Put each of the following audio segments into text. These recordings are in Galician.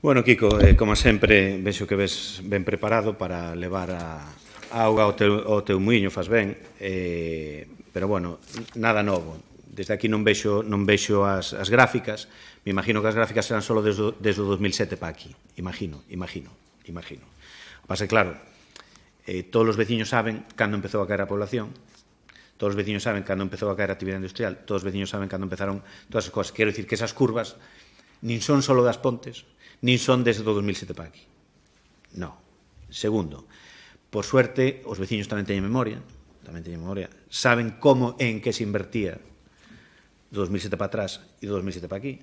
Bueno, Kiko, como sempre, vexo que ves ben preparado para levar a auga ao teu muiño, faz ben, pero, bueno, nada novo. Desde aquí non vexo as gráficas, me imagino que as gráficas serán só desde o 2007 para aquí, imagino. O pasa que, claro, todos os veciños saben cando empezou a caer a población, todos os veciños saben cando empezou a caer a actividade industrial, todos os veciños saben cando empezaron todas as cosas. Quero dicir que esas curvas nin son só das Pontes, nin son desde o 2007 para aquí. Non. Segundo, por suerte, os veciños tamén teñen memoria, saben como en que se invertía do 2007 para atrás e do 2007 para aquí,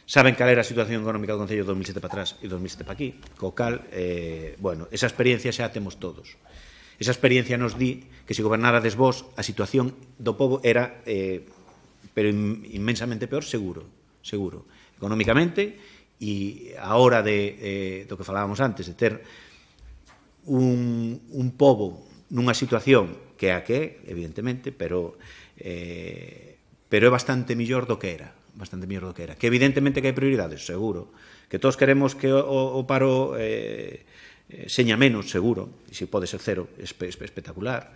saben cal era a situación económica do Concello do 2007 para atrás e do 2007 para aquí, co cal, bueno, esa experiencia xa a temos todos. Esa experiencia nos di que se gobernarades vos, a situación do pobo era, pero inmensamente peor, seguro. Económicamente, e a hora do que falábamos antes, de ter un pobo nunha situación que é a que é, evidentemente, pero é bastante mellor do que era. Que evidentemente que hai prioridades, seguro. Que todos queremos que o paro seña menos, seguro, e se pode ser cero, espectacular.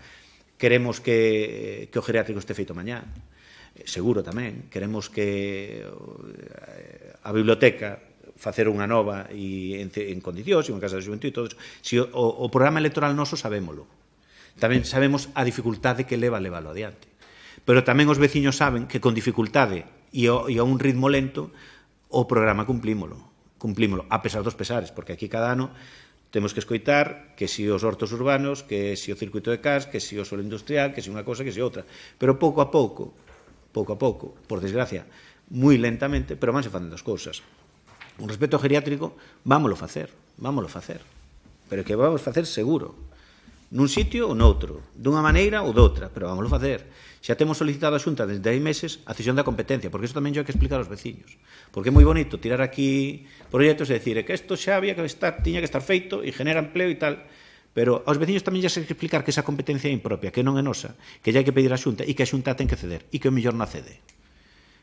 Queremos que o geriátrico este feito mañá, seguro tamén. Queremos que a biblioteca facer unha nova e en condicións, e unha casa de xuventude e todo eso. Si o programa electoral noso sabémolo. Tamén sabemos a dificultade que leva adiante. Pero tamén os veciños saben que con dificultade e a un ritmo lento o programa cumplímolo, a pesar dos pesares, porque aquí cada ano temos que escoitar que si os hortos urbanos, que si o circuito de CAS, que si o solo industrial, que si unha cosa, que si outra. Pero pouco a pouco, por desgracia, moi lentamente, pero vanse facendo as cousas. Con respecto ao geriátrico, vámolo facer, pero que vamos facer seguro, nun sitio ou noutro, dunha maneira ou doutra, pero vámolo facer. Xa temos solicitado a Xunta desde hai meses a cesión da competencia, porque iso tamén hai que explicar aos veciños, porque é moi bonito tirar aquí proxectos e decir que isto xa tiña que estar feito e genera empleo e tal, pero aos veciños tamén xa se hai que explicar que esa competencia é impropia, que non é nosa, que xa hai que pedir a Xunta e que a Xunta ten que ceder e que o mellor non cede.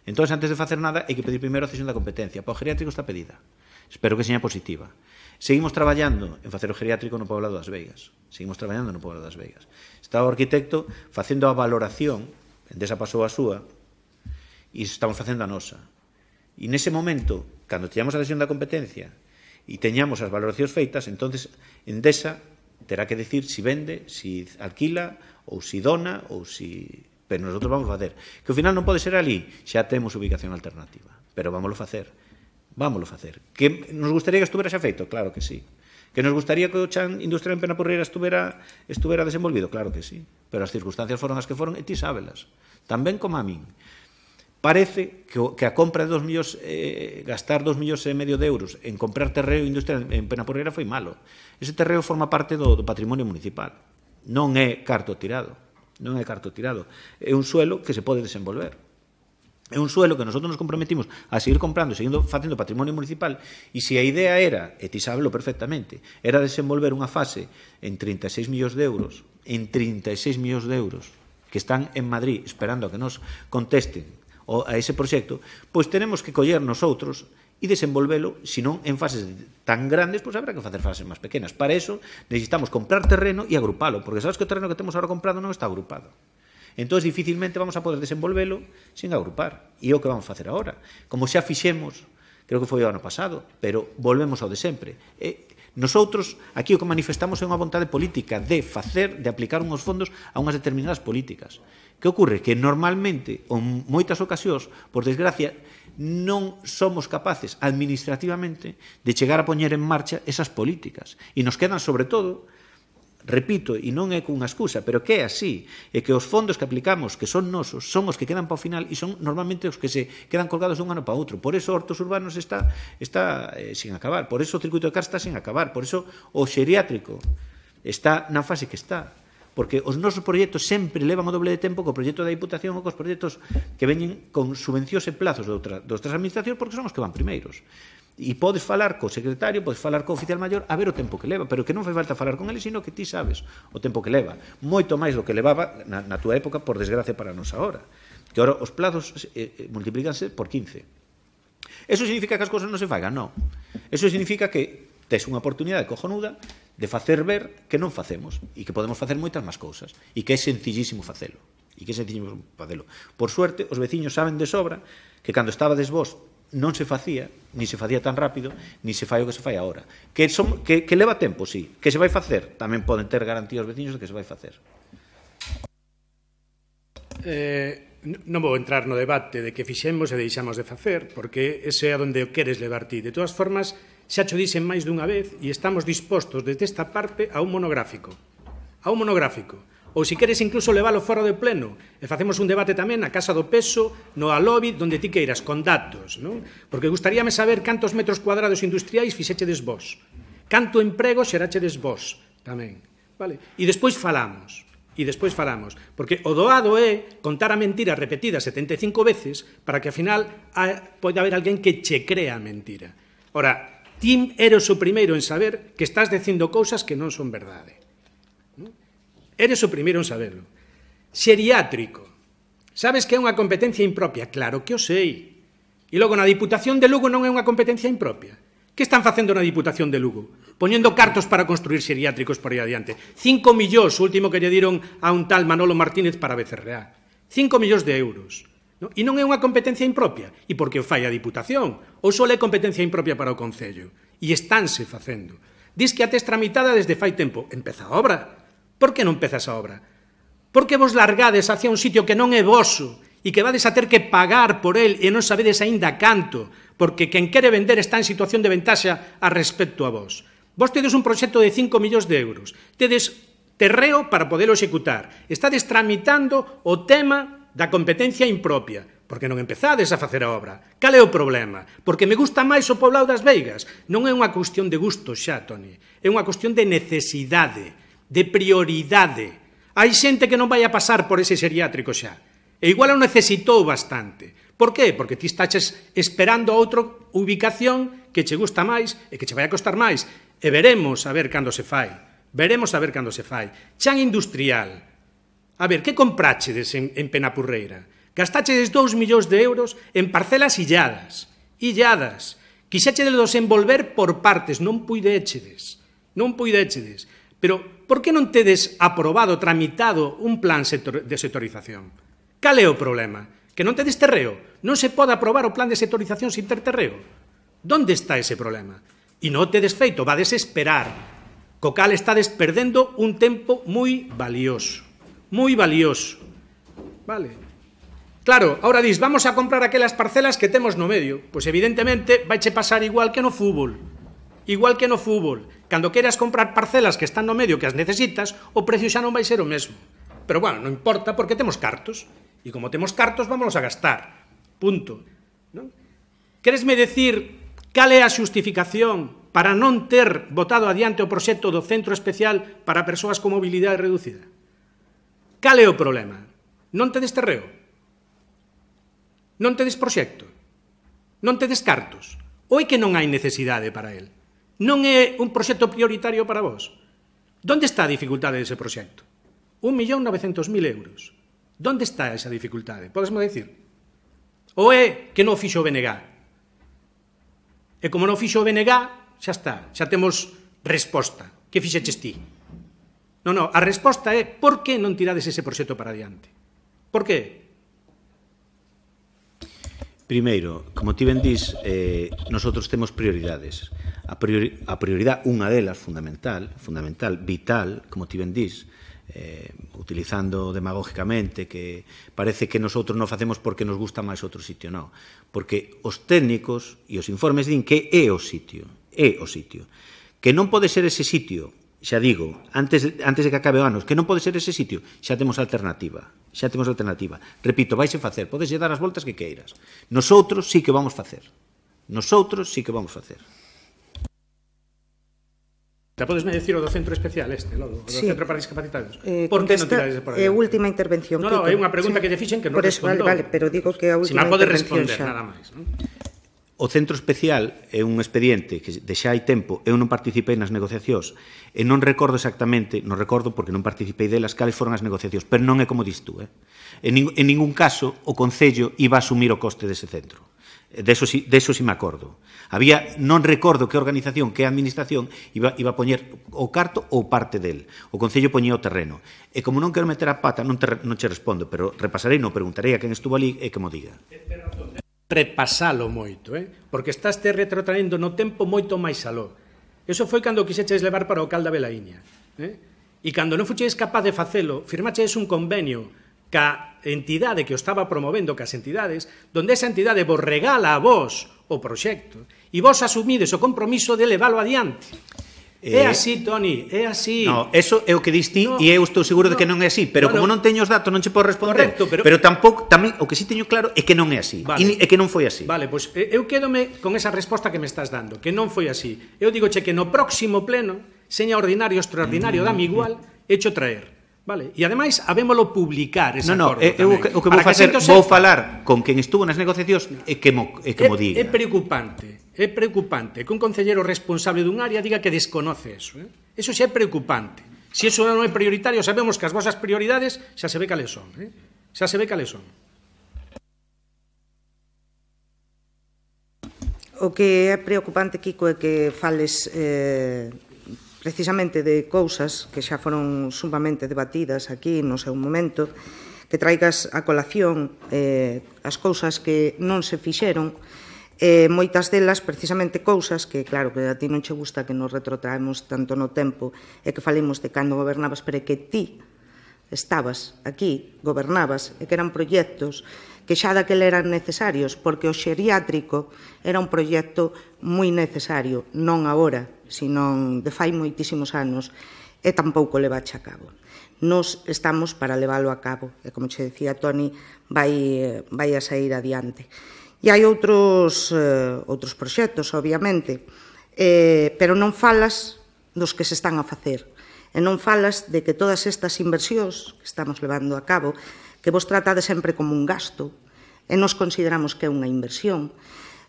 Entón, antes de facer nada, hai que pedir primeiro a cesión da competencia. Para o geriátrico está pedida. Espero que seña positiva. Seguimos traballando en facer o geriátrico no Poblado das Veigas. Está o arquitecto facendo a valoración, Endesa pasou a súa, e estamos facendo a nosa. E nese momento, cando teñamos a cesión da competencia e teñamos as valoracións feitas, entonces Endesa terá que decir si vende, si alquila, ou si dona, ou si... Pero nosotros vamos a facer. Que ao final non pode ser ali, xa temos ubicación alternativa. Pero vámoslo facer. Que nos gustaría que estuvera xa feito? Claro que sí. Que nos gustaría que o chan industrial en Penapurreira estuvera desenvolvido? Claro que sí. Pero as circunstancias foron as que foron e ti sábelas. Tamén como a min. Parece que a compra de 2 millóns, gastar 2,5 millóns de euros en comprar terreo industrial en Penapurreira foi malo. Ese terreo forma parte do patrimonio municipal. Non é carto tirado. É un suelo que se pode desenvolver. É un suelo que nosotros nos comprometimos a seguir comprando, seguindo facendo patrimonio municipal, e se a idea era, e ti sábelo perfectamente, era desenvolver unha fase en 36 millóns de euros, que están en Madrid esperando a que nos contesten a ese proxecto, pois tenemos que coller nosotros e desenvolvelo, senón en fases tan grandes, pois habrá que facer fases máis pequenas. Para eso necesitamos comprar terreno e agrupalo, porque sabes que o terreno que temos ahora comprado non está agrupado. Entón, dificilmente vamos a poder desenvolvelo sin agrupar. E é o que vamos facer agora. Como xa fixemos, creo que foi o ano pasado, pero volvemos ao de sempre. Nosotros, aquí o que manifestamos é unha vontade política de aplicar unhos fondos a unhas determinadas políticas. Que ocorre? Que normalmente, en moitas ocasións, por desgracia, non somos capaces administrativamente de chegar a poñer en marcha esas políticas. E nos quedan, sobre todo, repito, e non é cunha excusa, pero que é así, é que os fondos que aplicamos, que son nosos, son os que quedan para o final e son normalmente os que se quedan colgados dun ano para outro. Por eso Hortos Urbanos está sin acabar, por eso o circuito de CAS está sin acabar, por eso o xeriátrico está na fase que está. Porque os nosos proxectos sempre levan o doble de tempo que o proxecto da Diputación ou que os proxectos que veñen con subvencións e plazos de outras administracións, porque son os que van primeiros. E podes falar co secretario, podes falar co oficial maior a ver o tempo que leva, pero que non fai falta falar con ele, sino que ti sabes o tempo que leva. Moito máis do que levaba na túa época, por desgracia para nos agora. Que agora os plazos multiplícanse por 15. Eso significa que as cousas non se fagan? Non. Eso significa que tes unha oportunidade cojonuda de facer ver que non facemos e que podemos facer moitas máis cousas e que é sencillísimo facelo. Por suerte, os veciños saben de sobra que cando estabades vos non se facía, ni se facía tan rápido, ni se fai o que se fai agora. Que leva tempo, sí. Que se vai facer, tamén poden ter garantía os veciños de que se vai facer. Non vou entrar no debate de que fixemos e deixamos de facer, porque ese é onde o queres levar ti. De todas formas, xa cho dixen máis dunha vez e estamos dispostos desde esta parte a un monográfico. Ou se queres incluso leválo fora de pleno e facemos un debate tamén na Casa do Peso, no Alobi, donde ti queiras, con datos, non? Porque gustaríame saber cantos metros cuadrados industriais fixechedes vos, canto emprego xerachedes vos tamén, vale? E despois falamos, porque o doado é contar a mentira repetida 75 veces para que, ao final, pode haber alguén que che crea a mentira. Ora, ti eres o primeiro en saber que estás dicindo cousas que non son verdade. Eres o primeiro en saberlo. Xeriátrico. Sabes que é unha competencia impropia? Claro que o sei. E logo, na Diputación de Lugo non é unha competencia impropia. Que están facendo na Diputación de Lugo? Poñendo cartos para construir xeriátricos por aí adiante. 5 millóns, o último que lle diron a un tal Manolo Martínez para Becerreá. 5 millóns de euros. E non é unha competencia impropia. E por que o fai a Diputación? Ou só é competencia impropia para o Concello? E estánse facendo. Dis que a tes tramitada desde fai tempo. Empeza a obra. Por que non empezas a obra? Por que vos largades hacia un sitio que non é voso e que vades a ter que pagar por el e non sabedes aínda canto, porque quen quere vender está en situación de ventaxa a respecto a vos. Vos tedes un proxecto de 5 millóns de euros, tedes terreo para podelo executar, estades tramitando o tema da competencia impropia, porque non empezades a facer a obra. Cal é o problema? Porque me gusta máis o Poblado das Veigas. Non é unha cuestión de gusto xa, Toni, é unha cuestión de necesidade, de prioridade. Hai xente que non vai a pasar por ese xeriátrico xa. E igual o necesitou bastante. Por qué? Porque ti estaches esperando outra ubicación que che gusta máis e que che vai a costar máis. E veremos a ver cando se fai. Chan industrial. A ver, que comprachedes en Penapurreira? Gastachedes 2 millóns de euros en parcelas illadas. Quixéchedes desenvolver por partes, non puidéchedes. Pero, por que non tedes aprobado, tramitado un plan de sectorización? Cal é o problema? Que non tedes terreo? Non se pode aprobar o plan de sectorización sin ter terreo? Donde está ese problema? E non tedes feito, vades esperar. Co cal estades perdendo un tempo moi valioso. Vale. Claro, ahora dis, vamos a comprar aquelas parcelas que temos no medio. Pois evidentemente vaiche pasar igual que no fútbol. Cando queras comprar parcelas que están no medio que as necesitas, o precio xa non vai ser o mesmo. Pero, bueno, non importa porque temos cartos. E como temos cartos, vámonos a gastar. Punto. Non? Queresme decir cal é a xustificación para non ter votado adiante o proxecto do Centro Especial para Persoas con Mobilidade Reducida? Cal é o problema? Non tedes terreo? Non tedes proxecto? Non tedes cartos? Ou é que non hai necesidade para el? Non é un proxecto prioritario para vos? Donde está a dificultade dese proxecto? 1.900.000 euros. Donde está esa dificultade? Podesme dicir? Ou é que non fixo o BNG? E como non fixo o BNG, xa está, xa temos resposta. Que fixeches ti? Non, a resposta é por que non tirades ese proxecto para adiante? Por que? Primeiro, como ti ben dís, nosotros temos prioridades. A prioridade, unha delas, fundamental, vital, como ti ben dís, utilizando demagógicamente que parece que nosotros non facemos porque nos gusta máis outro sitio, non. Porque os técnicos e os informes din que é o sitio. Que non pode ser ese sitio, xa digo, antes de que acabe o ano, que non pode ser ese sitio, xa temos alternativa. Repito, vaise facer, podes dar as voltas que queiras. Nosotros sí que vamos facer. Te podesme decir o do centro especial logo, o do centro para discapacitados. Por que non tirades por aí? Última intervención. Non, é unha pregunta que lle fixen que non respondou. Vale, pero digo que a última intervención xa. Nada máis, non? O centro especial é un expediente que de xa hai tempo, eu non participei nas negociacións e non recordo exactamente, porque non participei delas, cales foron as negociacións, pero non é como dis tú. En ningún caso o Concello iba a asumir o coste dese centro. Deso sí me acordo. Non recordo que organización, que administración iba a poñer o carto ou parte del. O Concello poñía o terreno. E como non quero meter a pata, non che respondo, pero repasarei, non preguntarei a quen estuvo ali e que mo diga. Repasalo moito, porque estás te retrotraendo no tempo moito máis aló. Eso foi cando quixeches levar para o cal da Velaíña. E cando non fuchedes capaz de facelo, firmachedes un convenio ca entidade que o estaba promovendo, cas entidades, donde esa entidade vos regala a vos o proxecto e vos asumides o compromiso de leválo adiante. É así, Toni, é así. No, eso é o que dis ti e eu estou seguro de que non é así, pero como non teño os datos non che podo responder. Correcto, pero tampouco, tamén, o que sí teño claro é que non é así, e que non foi así. Vale, pois eu quédome con esa resposta que me estás dando, que non foi así. Eu digoche que no próximo pleno, seña ordinario, extraordinario, dame igual, hecho traer. Vale, e ademais habémolo publicar ese acordo. Eu o que vou facer, vou falar con quen estuvo nas negociacións e que mo diga. É preocupante que un concelleiro responsable dun área diga que desconoce eso. Eso xa é preocupante. Se eso non é prioritario, sabemos que as vosas prioridades xa se ve cales son. Xa se ve cales son. O que é preocupante, Kiko, é que fales precisamente de cousas que xa foron sumamente debatidas aquí no seu momento, que traigas a colación as cousas que non se fixeron, moitas delas precisamente cousas que, claro, que a ti non che gusta que nos retrotraemos tanto no tempo e que falemos de cando gobernabas, pero que ti estabas aquí, gobernabas, e que eran proxectos que xa daquela eran necesarios, porque o xeriátrico era un proxecto moi necesario, non agora, sino de fai moitísimos anos, e tampouco levache a cabo. Nos estamos para leválo a cabo, e como che decía Toni, vai a sair adiante. E hai outros proxectos, obviamente, pero non falas dos que se están a facer, e non falas de que todas estas inversións que estamos levando a cabo, que vos tratades sempre como un gasto, e nos consideramos que é unha inversión,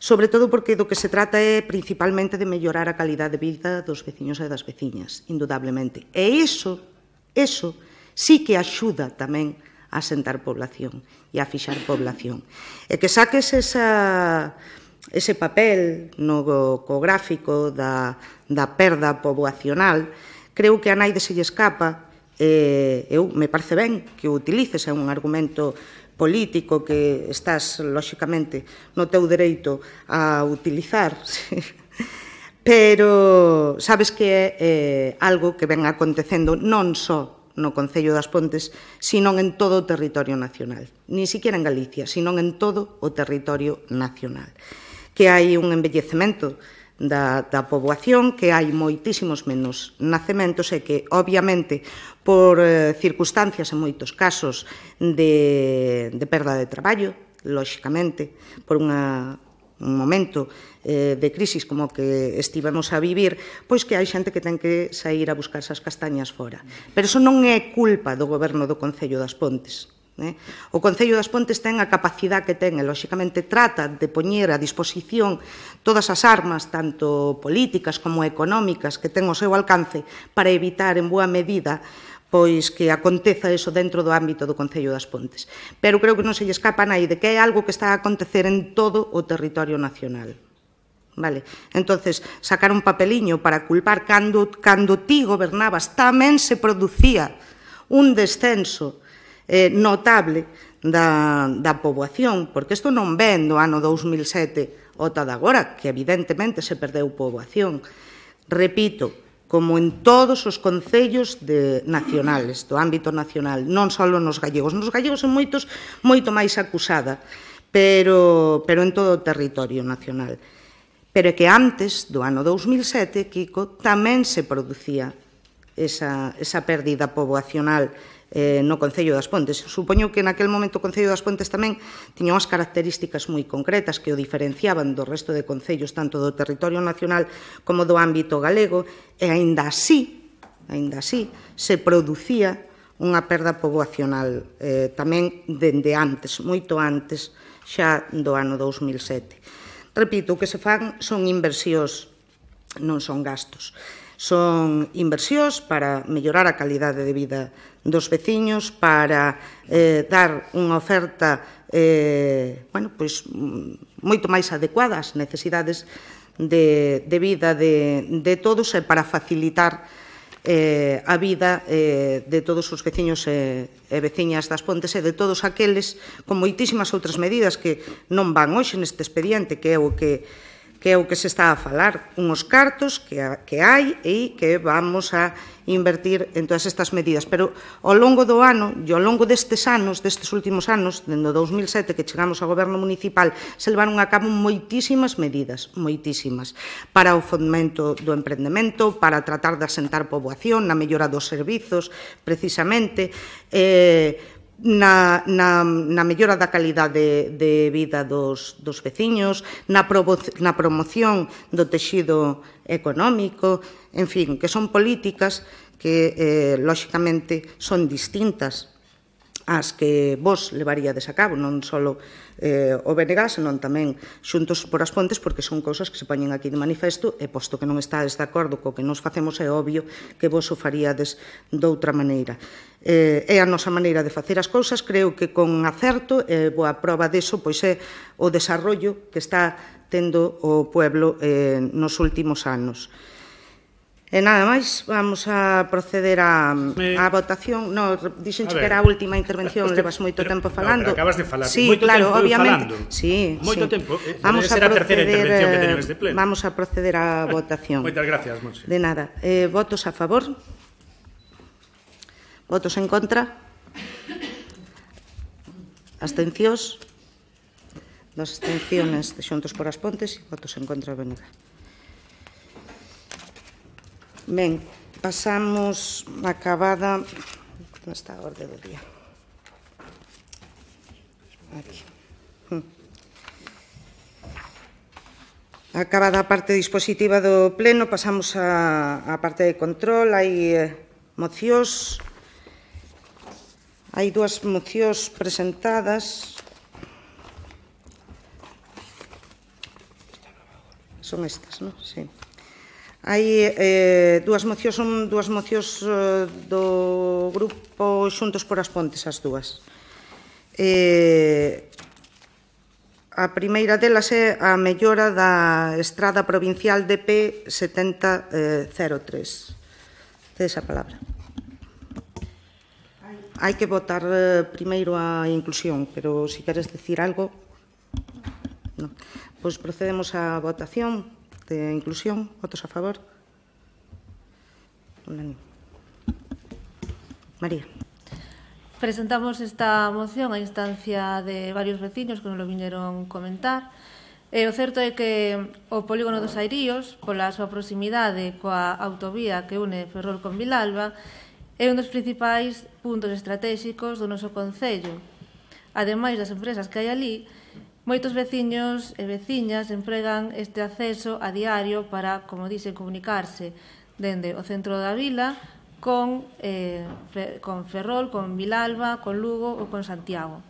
sobre todo porque do que se trata é principalmente de mellorar a calidade de vida dos veciños e das veciñas, indudablemente. E iso sí que axuda tamén a asentar población e a fixar población. E que saques ese papel no gráfico da perda poboacional, creo que a naide se lle escapa, me parece ben que o utilices, é un argumento político que estás, lóxicamente, no teu dereito a utilizar, pero sabes que é algo que ven acontecendo non só no Concello das Pontes, sino en todo o territorio nacional. Ni siquiera en Galicia, sino en todo o territorio nacional. Que hai un envellecemento da poboación, que hai moitísimos menos nacementos e que, obviamente, por circunstancias, en moitos casos, de perda de traballo, lóxicamente, por un momento de crisis como que estivemos a vivir, pois que hai xente que ten que sair a buscar esas castañas fora. Pero iso non é culpa do goberno do Concello das Pontes. O Concello das Pontes ten a capacidade que ten e, lóxicamente, trata de poñer a disposición todas as armas, tanto políticas como económicas, que ten ao seu alcance para evitar, en boa medida, pois que aconteza eso dentro do ámbito do Concello das Pontes. Pero creo que non se lle escapa a de que é algo que está a acontecer en todo o territorio nacional. Vale? Entonces, sacar un papeliño para culpar cando ti gobernabas tamén se producía un descenso notable da poboación, porque isto non ven do ano 2007 ata de agora, que evidentemente se perdeu poboación. Repito, como en todos os concellos nacionales, do ámbito nacional, non só nos gallegos. Nos gallegos en moitos moito máis acusada, pero en todo o territorio nacional. Pero é que antes do ano 2007, Kiko, tamén se producía esa pérdida poboacional no Concello das Pontes. Supoño que naquel momento o Concello das Pontes tamén tiña unhas características moi concretas que o diferenciaban do resto de concellos, tanto do territorio nacional como do ámbito galego, e aínda así se producía unha perda poboacional tamén dende antes, moito antes xa do ano 2007. Repito, o que se fan son inversións, non son gastos. Son inversións para mellorar a calidade de vida dos veciños, para dar unha oferta moito máis adecuada ás necesidades de vida de todos e para facilitar a vida de todos os veciños e veciñas das Pontes e de todos aqueles con moitísimas outras medidas que non van hoxe neste expediente, que é o que se está a falar, unhos cartos que hai e que vamos a invertir en todas estas medidas. Pero ao longo do ano e ao longo destes últimos anos, dende o 2007 que chegamos ao goberno municipal, se levaron a cabo moitísimas medidas, moitísimas, para o fomento do emprendemento, para tratar de asentar poboación, na mellora dos servizos, precisamente, na mellora da calidade de vida dos veciños, na promoción do texido económico, en fin, que son políticas que, lóxicamente, son distintas ás que vos levaríades a cabo, non só o BNG, senón tamén Xuntos por as Pontes, porque son cousas que se poñen aquí de manifesto, e posto que non estades de acordo co que nos facemos, é obvio que vos o faríades doutra maneira. É a nosa maneira de facer as cousas, creo que con acerto, e boa prova deso, pois é o desarrollo que está tendo o pueblo nos últimos anos. E nada máis, vamos a proceder á votación. Non, dixenche que era a última intervención, levas moito tempo falando. Pero acabas de falar, moito tempo falando. Sí, moito tempo. Vamos a ser a terceira intervención que teño neste pleno. Vamos a proceder á votación. Moitas gracias, Monse. De nada. Votos a favor? Votos en contra? Abstencións? 2 abstenciones de Xuntos por as Pontes e votos en contra do BNG. Ben, pasamos acabada... Onde está a orde do día? Aquí. Acabada a parte dispositiva do pleno, pasamos á parte de control. Hai mocións. Hai 2 mocións presentadas. Son estas, non? Sí. Hai 2 mocións, son 2 mocións do grupo Xuntos por as Pontes, as 2. A primeira delas é a mellora da estrada provincial DP 7003. Tedes a palabra. Hai que votar primeiro a inclusión, pero se queres decir algo... Non. Pois procedemos á votación de inclusión. Votos a favor? María. Presentamos esta moción a instancia de varios veciños que nos lo viñeron comentar. O certo é que o polígono dos Airíos, pola súa proximidade coa autovía que une Ferrol con Vilalba, é un dos principais puntos estratégicos do noso concello. Ademais das empresas que hai ali, moitos veciños e veciñas empregan este acceso a diario para, como dicen, comunicarse dende o centro da vila con Ferrol, con Vilalba, con Lugo ou con Santiago.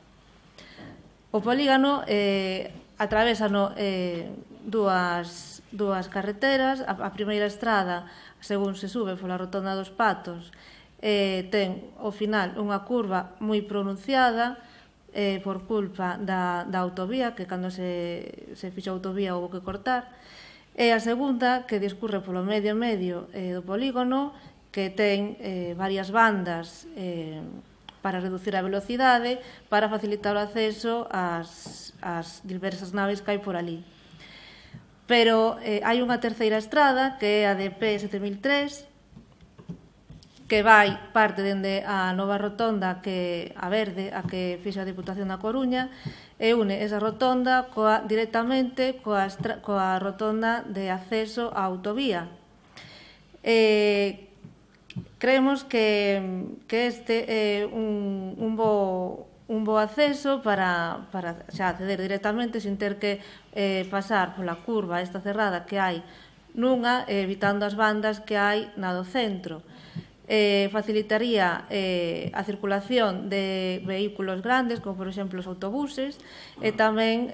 O polígono atravesa dúas carreteras. A primeira estrada, según se sube pola rotonda dos Patos, ten ao final unha curva moi pronunciada por culpa da autovía, que cando se fixo a autovía houve que cortar, e a segunda, que discurre polo medio do polígono, que ten varias bandas para reducir a velocidade, para facilitar o acceso ás diversas naves que hai por ali. Pero hai unha terceira estrada, que é a DP 7003, que vai parte dende a nova rotonda, a verde, a que fixo a Diputación da Coruña, e une esa rotonda directamente coa rotonda de acceso á autovía. Creemos que este é un bo acceso para xa acceder directamente sin ter que pasar pola curva esta cerrada que hai nunha, evitando as bandas que hai na do centro. Facilitaría a circulación de vehículos grandes, como por exemplo os autobuses, e tamén,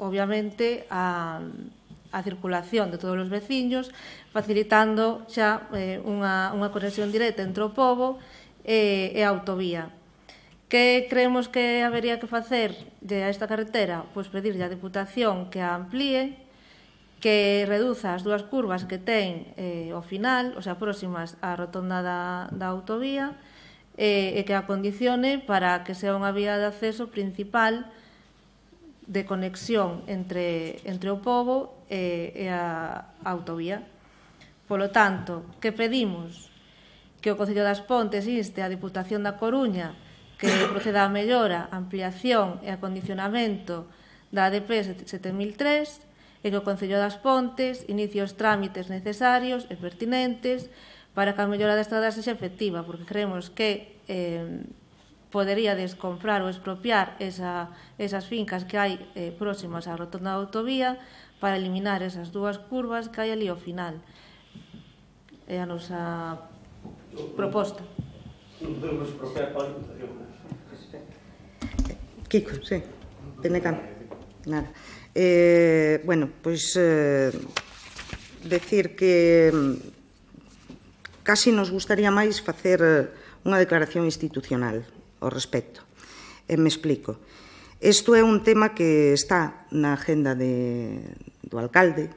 obviamente, a circulación de todos os veciños, facilitando xa unha conexión directa entre o pobo e a autovía. Que creemos que habería que facer a esta carretera? Pois pedirlle á Deputación que a amplíe, que reduza as dúas curvas que ten ao final, o sea, próximas á rotonda da autovía, e que a condicione para que sea unha vía de acceso principal de conexión entre o pobo e a autovía. Polo tanto, que pedimos? Que o Concello das Pontes inste a Diputación da Coruña que proceda a mellora, ampliación e acondicionamento da ADP 7003 e que o Concello das Pontes inicie os trámites necesarios e pertinentes para que a mellora da estrada sexa efectiva, porque creemos que poderíades comprar ou expropiar esas fincas que hai próximas á rotonda da autovía para eliminar esas dúas curvas que hai ali ao final. É a nosa proposta. Non podemos expropiar para a Diputación. Kiko, sí. Tenecan. Nada. Bueno, pois decir que casi nos gustaría máis facer unha declaración institucional ao respecto. Me explico. Isto é un tema que está na agenda do alcalde,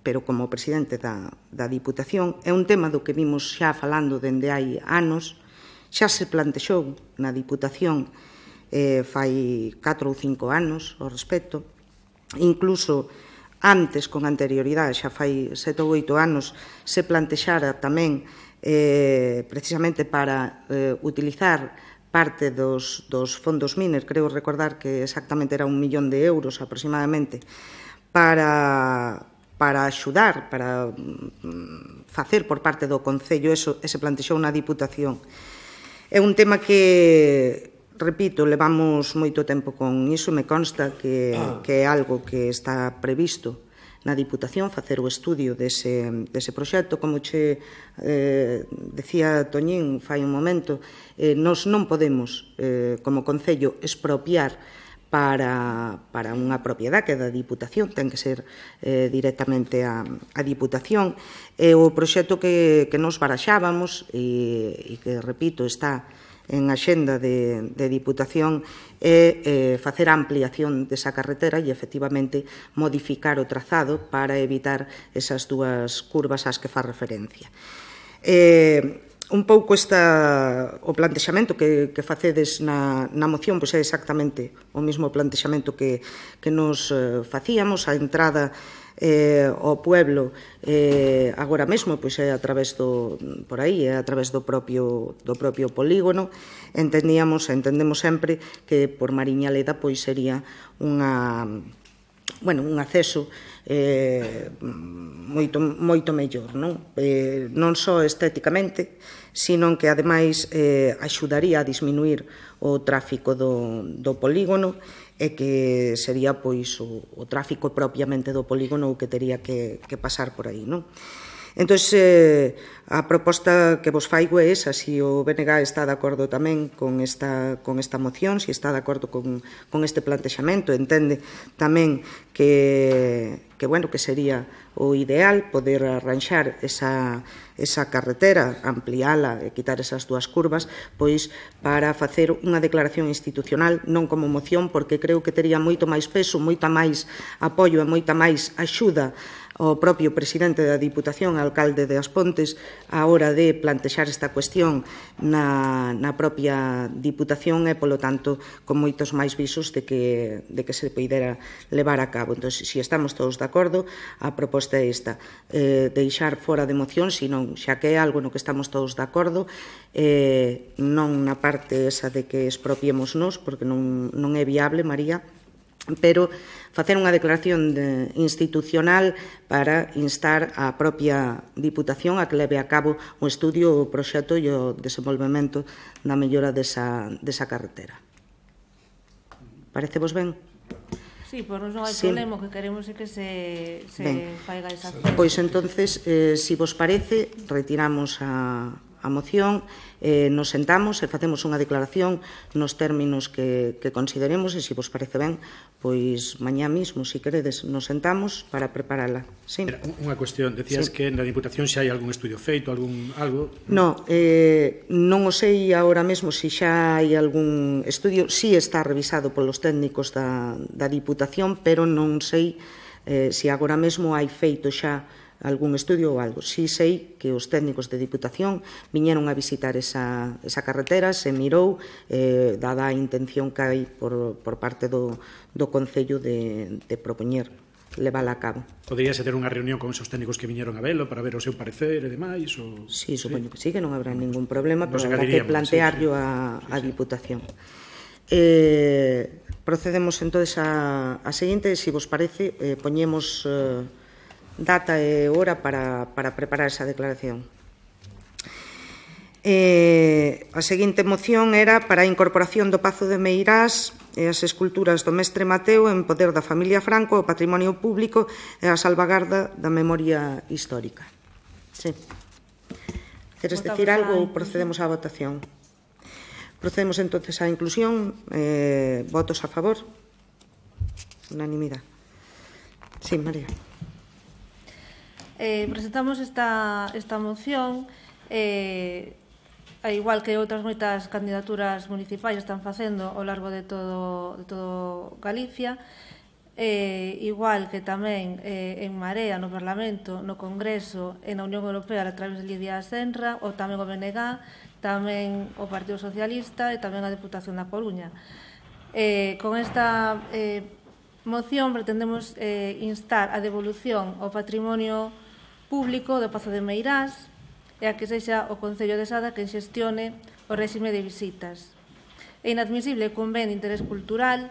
pero como presidente da Diputación, é un tema do que vimos xa falando dende hai anos, xa se plantexou na Diputación fai 4 ou 5 anos ao respecto, incluso antes, con anterioridade, xa fai 7 ou 8 anos, se plantexara tamén precisamente para utilizar parte dos fondos Miner, creo recordar que exactamente era 1 millón de euros aproximadamente, para axudar, para facer por parte do Concello, eso se plantexou na Diputación. É un tema que, repito, levamos moito tempo con iso, me consta que é algo que está previsto na Diputación, facer o estudio dese proxecto. Como che decía Toñín fai un momento, nos non podemos, como Concello, expropiar para unha propiedade que é da Diputación, ten que ser directamente a Diputación. E o proxecto que nos baraxábamos e que, repito, está en axenda de Diputación é facer a ampliación desa carretera e, efectivamente, modificar o trazado para evitar esas dúas curvas ás que fa referencia. Un pouco o plantexamento que facedes na moción pois é exactamente o mesmo plantexamento que nos facíamos. A entrada ao pueblo agora mesmo pois é a través por aí, é a través do propio polígono. Entendemos sempre que por Mariñaleda pois sería un acceso moito mellor, non só estéticamente, sino que ademais axudaría a disminuir o tráfico do polígono e que sería pois o tráfico propiamente do polígono o que tería que pasar por aí, non? Entón, a proposta que vos faigo é esa, se o BNG está de acordo tamén con esta moción, se está de acordo con este plantexamento, entende tamén que sería o ideal poder arranxar esa carretera, ampliala e quitar esas dúas curvas, pois para facer unha declaración institucional, non como moción, porque creo que tería moito máis peso, moita máis apoio e moita máis axuda o propio presidente da Diputación, alcalde de As Pontes, a hora de plantexar esta cuestión na propia Diputación e, polo tanto, con moitos máis visos de que se poidera levar a cabo. Entón, se estamos todos de acordo, a proposta é esta, deixar fora de moción, senón, xa que é algo no que estamos todos de acordo, non na parte esa de que expropiemos nos, porque non é viable, María, pero facer unha declaración institucional para instar a propia Diputación a que leve a cabo o estudio, o proxecto e o desenvolvemento da mellora desa carretera. Parecevos ben? Sí, por non hai problema, o que queremos é que se faiga esa acción. Pois entonces, se vos parece, retiramos a a moción, nos sentamos e facemos unha declaración nos términos que consideremos e, se vos parece ben, pois mañá mismo, se queredes, nos sentamos para preparala. Sí. Unha cuestión, decías que na Diputación xa hai algún estudio feito, algo? Non, non o sei agora mesmo se xa hai algún estudio, si está revisado polos técnicos da Diputación, pero non sei se agora mesmo hai feito xa algún estudio ou algo. Si sei que os técnicos de Diputación viñeron a visitar esa carretera, se mirou, dada a intención que hai por parte do Concello de propoñer levala a cabo. Poderíase ter unha reunión con esos técnicos que viñeron a velo para ver o seu parecer e demais? Si, supoño que sí, que non habrá ningún problema, pero habrá que plantearlo a Diputación. Procedemos entonces a seguinte, se vos parece, poñemos data e hora para preparar esa declaración. A seguinte moción era para a incorporación do Pazo de Meirás e as esculturas do Mestre Mateo en poder da familia Franco, o patrimonio público e a salvagarda da memoria histórica. Sí. Queres decir algo ou procedemos á votación? Procedemos entonces á inclusión. Votos a favor? Unanimidade. Sí, María. Presentamos esta moción igual que outras moitas candidaturas municipais están facendo ao largo de todo Galicia, igual que tamén en Marea, no Parlamento, no Congreso e na Unión Europea a través de Lidia Senra, ou tamén o BNG, tamén o Partido Socialista e tamén a Deputación da Coruña. Con esta moción pretendemos instar a devolución ao patrimonio público do Pazo de Meirás e a que sexa o Concello de Sada que xestione o réxime de visitas. É inadmisible que un ben de interés cultural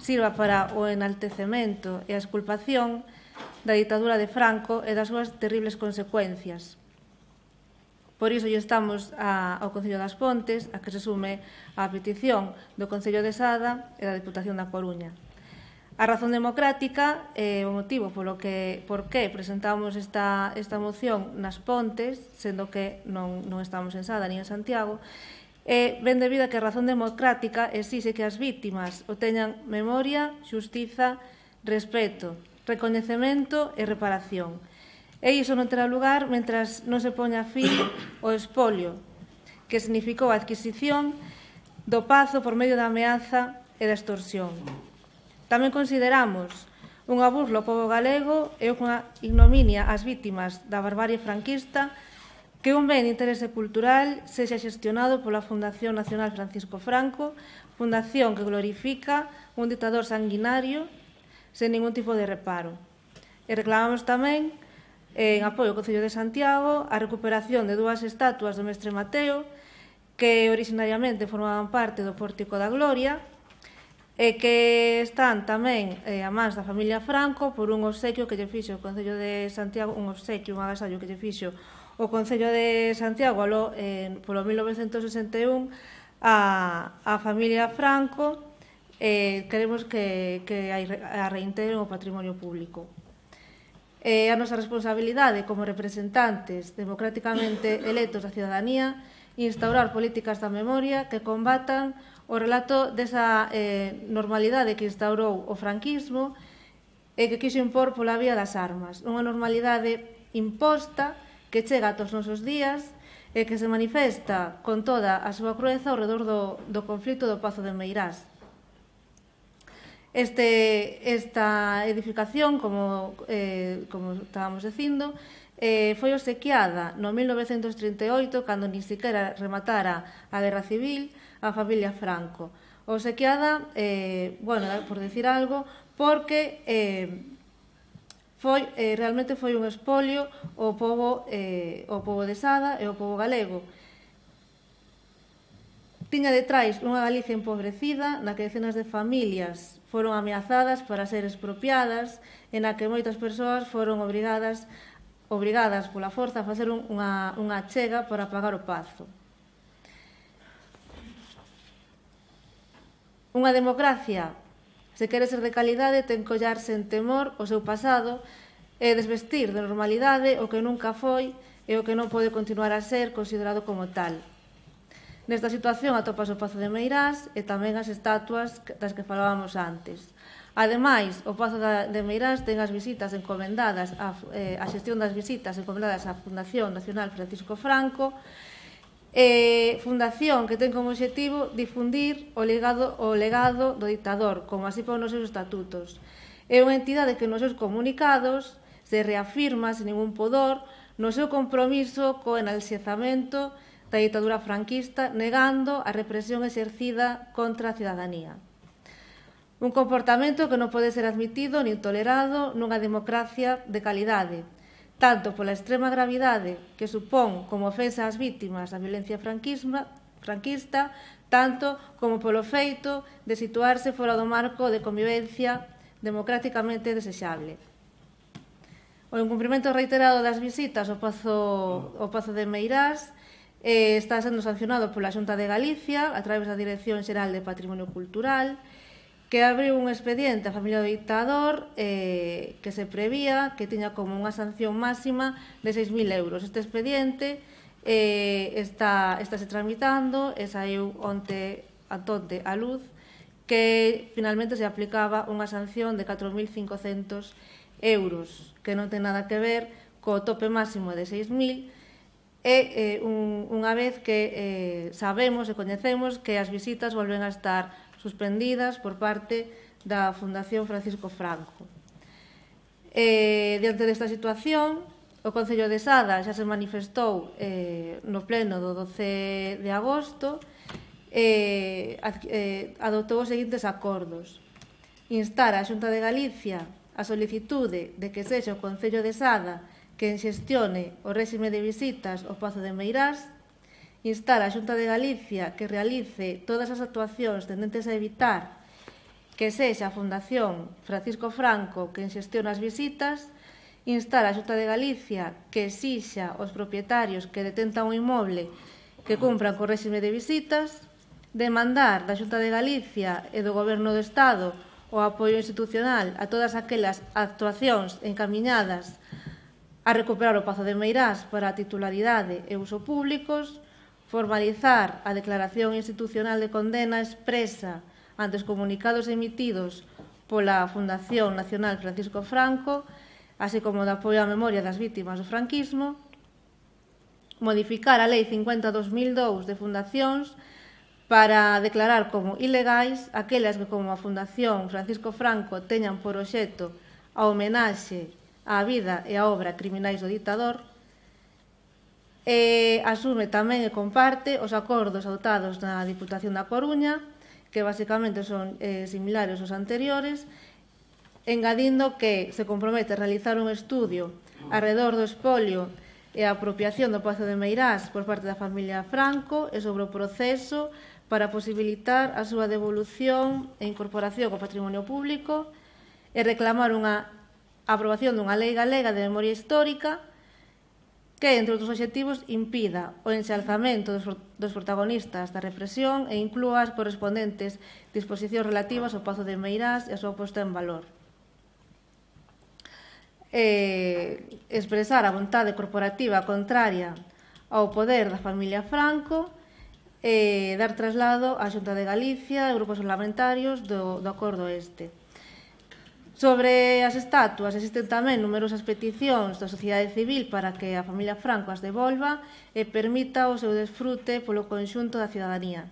sirva para o enaltecemento e a exculpación da ditadura de Franco e das súas terribles consecuencias. Por iso lle estamos ao Concello das Pontes a que se sume á petición do Concello de Sada e da Deputación da Coruña. A razón democrática é o motivo por que presentamos esta moción nas Pontes, sendo que non estamos en Sada ni en Santiago, ben debido a que a razón democrática exixe que as vítimas o teñan memoria, xustiza, respeto, recoñecemento e reparación. E iso non terá lugar mentras non se poña fin ao expolio, que significou a adquisición do Pazo por medio da ameaza e da extorsión. Tamén consideramos unha burla ao pobo galego e unha ignominia ás vítimas da barbarie franquista que un ben de interese cultural sexa xestionado pola Fundación Nacional Francisco Franco, fundación que glorifica un dictador sanguinario sen ningún tipo de reparo. E reclamamos tamén, en apoio ao Concello de Santiago, a recuperación de 2 estatuas do Mestre Mateo que originariamente formaban parte do Pórtico da Gloria e que están tamén a mans da familia Franco por un obsequio que lle fixo o Concello de Santiago, un obsequio, un agasallo que lle fixo o Concello de Santiago polo 1961 a familia Franco. Queremos que a reintegren o patrimonio público. A nosa responsabilidade como representantes democráticamente electos da cidadanía instaurar políticas da memoria que combatan o relato desa normalidade que instaurou o franquismo e que quixo impor pola vía das armas. Unha normalidade imposta que chega ata os nosos días e que se manifesta con toda a súa crueza ao redor do conflito do Pazo de Meirás. Esta edificación, como estábamos dicindo, foi obsequiada no 1938, cando ni siquiera rematara a Guerra Civil, a familia Franco. Obsequiada, por decir algo, porque realmente foi un expolio ao pobo de Sada e ao pobo galego. Tiña detrás unha Galicia empobrecida na que decenas de familias foron ameazadas para ser expropiadas e na que moitas persoas foron obrigadas pola forza a facer unha achega para pagar o pazo. Unha democracia, se quere ser de calidade, ten que ollar sen temor o seu pasado e desvestir de normalidade o que nunca foi e o que non pode continuar a ser considerado como tal. Nesta situación atopas o Pazo de Meirás e tamén as estatuas das que falábamos antes. Ademais, o Pazo de Meirás ten as visitas encomendadas, a xestión das visitas encomendadas á Fundación Nacional Francisco Franco, fundación que ten como obxectivo difundir o legado do dictador, como así pon nos seus estatutos. É unha entidade que nos seus comunicados se reafirma sen ningún pudor no seu compromiso co enalxezamento da ditadura franquista, negando a represión exercida contra a cidadanía. Un comportamento que non pode ser admitido nin tolerado nunha democracia de calidade, tanto pola extrema gravidade que supón como ofensa ás vítimas da violencia franquista, tanto como polo feito de situarse fora do marco de convivencia democráticamente desexable. O incumprimento reiterado das visitas ao Pazo de Meirás está sendo sancionado pola Xunta de Galicia a través da Dirección Xeral de Patrimonio Cultural, que abriu un expediente á familia do dictador que se prevía que tiña como unha sanción máxima de 6.000 euros. Este expediente estáse tramitando e saiu onte a luz que finalmente se aplicaba unha sanción de 4.500 euros, que non ten nada que ver co tope máximo de 6.000, e unha vez que sabemos e coñecemos que as visitas volven a estar suspendidas por parte da Fundación Francisco Franco. Diante desta situación, o Concello de Sada xa se manifestou no pleno do 12 de agosto, adoptou os seguintes acordos: instar a Xunta de Galicia a solicitude de que sexa o Concello de Sada quen xestione o réxime de visitas ao Pazo de Meirás, instar a Xunta de Galicia que realice todas as actuacións tendentes a evitar que sexa a Fundación Francisco Franco quen xestione as visitas, instar a Xunta de Galicia que exixa aos propietarios que detentan o inmoble que cumpran co réxime de visitas, demandar da Xunta de Galicia e do Goberno do Estado o apoio institucional a todas aquelas actuacións encamiñadas a recuperar o Pazo de Meirás para a titularidade e uso públicos, formalizar a declaración institucional de condena expresa ante os comunicados emitidos pola Fundación Nacional Francisco Franco, así como de apoio á memoria das vítimas do franquismo, modificar a Lei 50/2002 de fundacións para declarar como ilegais aquelas que, como a Fundación Francisco Franco, teñan por obxecto a homenaxe á vida e á obra criminais do dictador, e asume tamén e comparte os acordos adoptados na Diputación da Coruña, que basicamente son similares aos anteriores, engadindo que se compromete a realizar un estudio alrededor do expolio e a apropiación do Pazo de Meirás por parte da familia Franco e sobre o proceso para posibilitar a súa devolución e incorporación ao patrimonio público, e reclamar unha aprobación dunha lei galega de memoria histórica que, entre outros obxectivos, impida o enxalzamento dos protagonistas da represión e inclúa as correspondentes disposicións relativas ao Pazo de Meirás e a súa posta en valor. Expresar a vontade corporativa contraria ao poder da familia Franco e dar traslado á Xunta de Galicia e grupos parlamentarios do acordo este. Sobre as estatuas, existen tamén numerosas peticións da sociedade civil para que a familia Franco as devolva e permita o seu desfrute polo conxunto da cidadanía.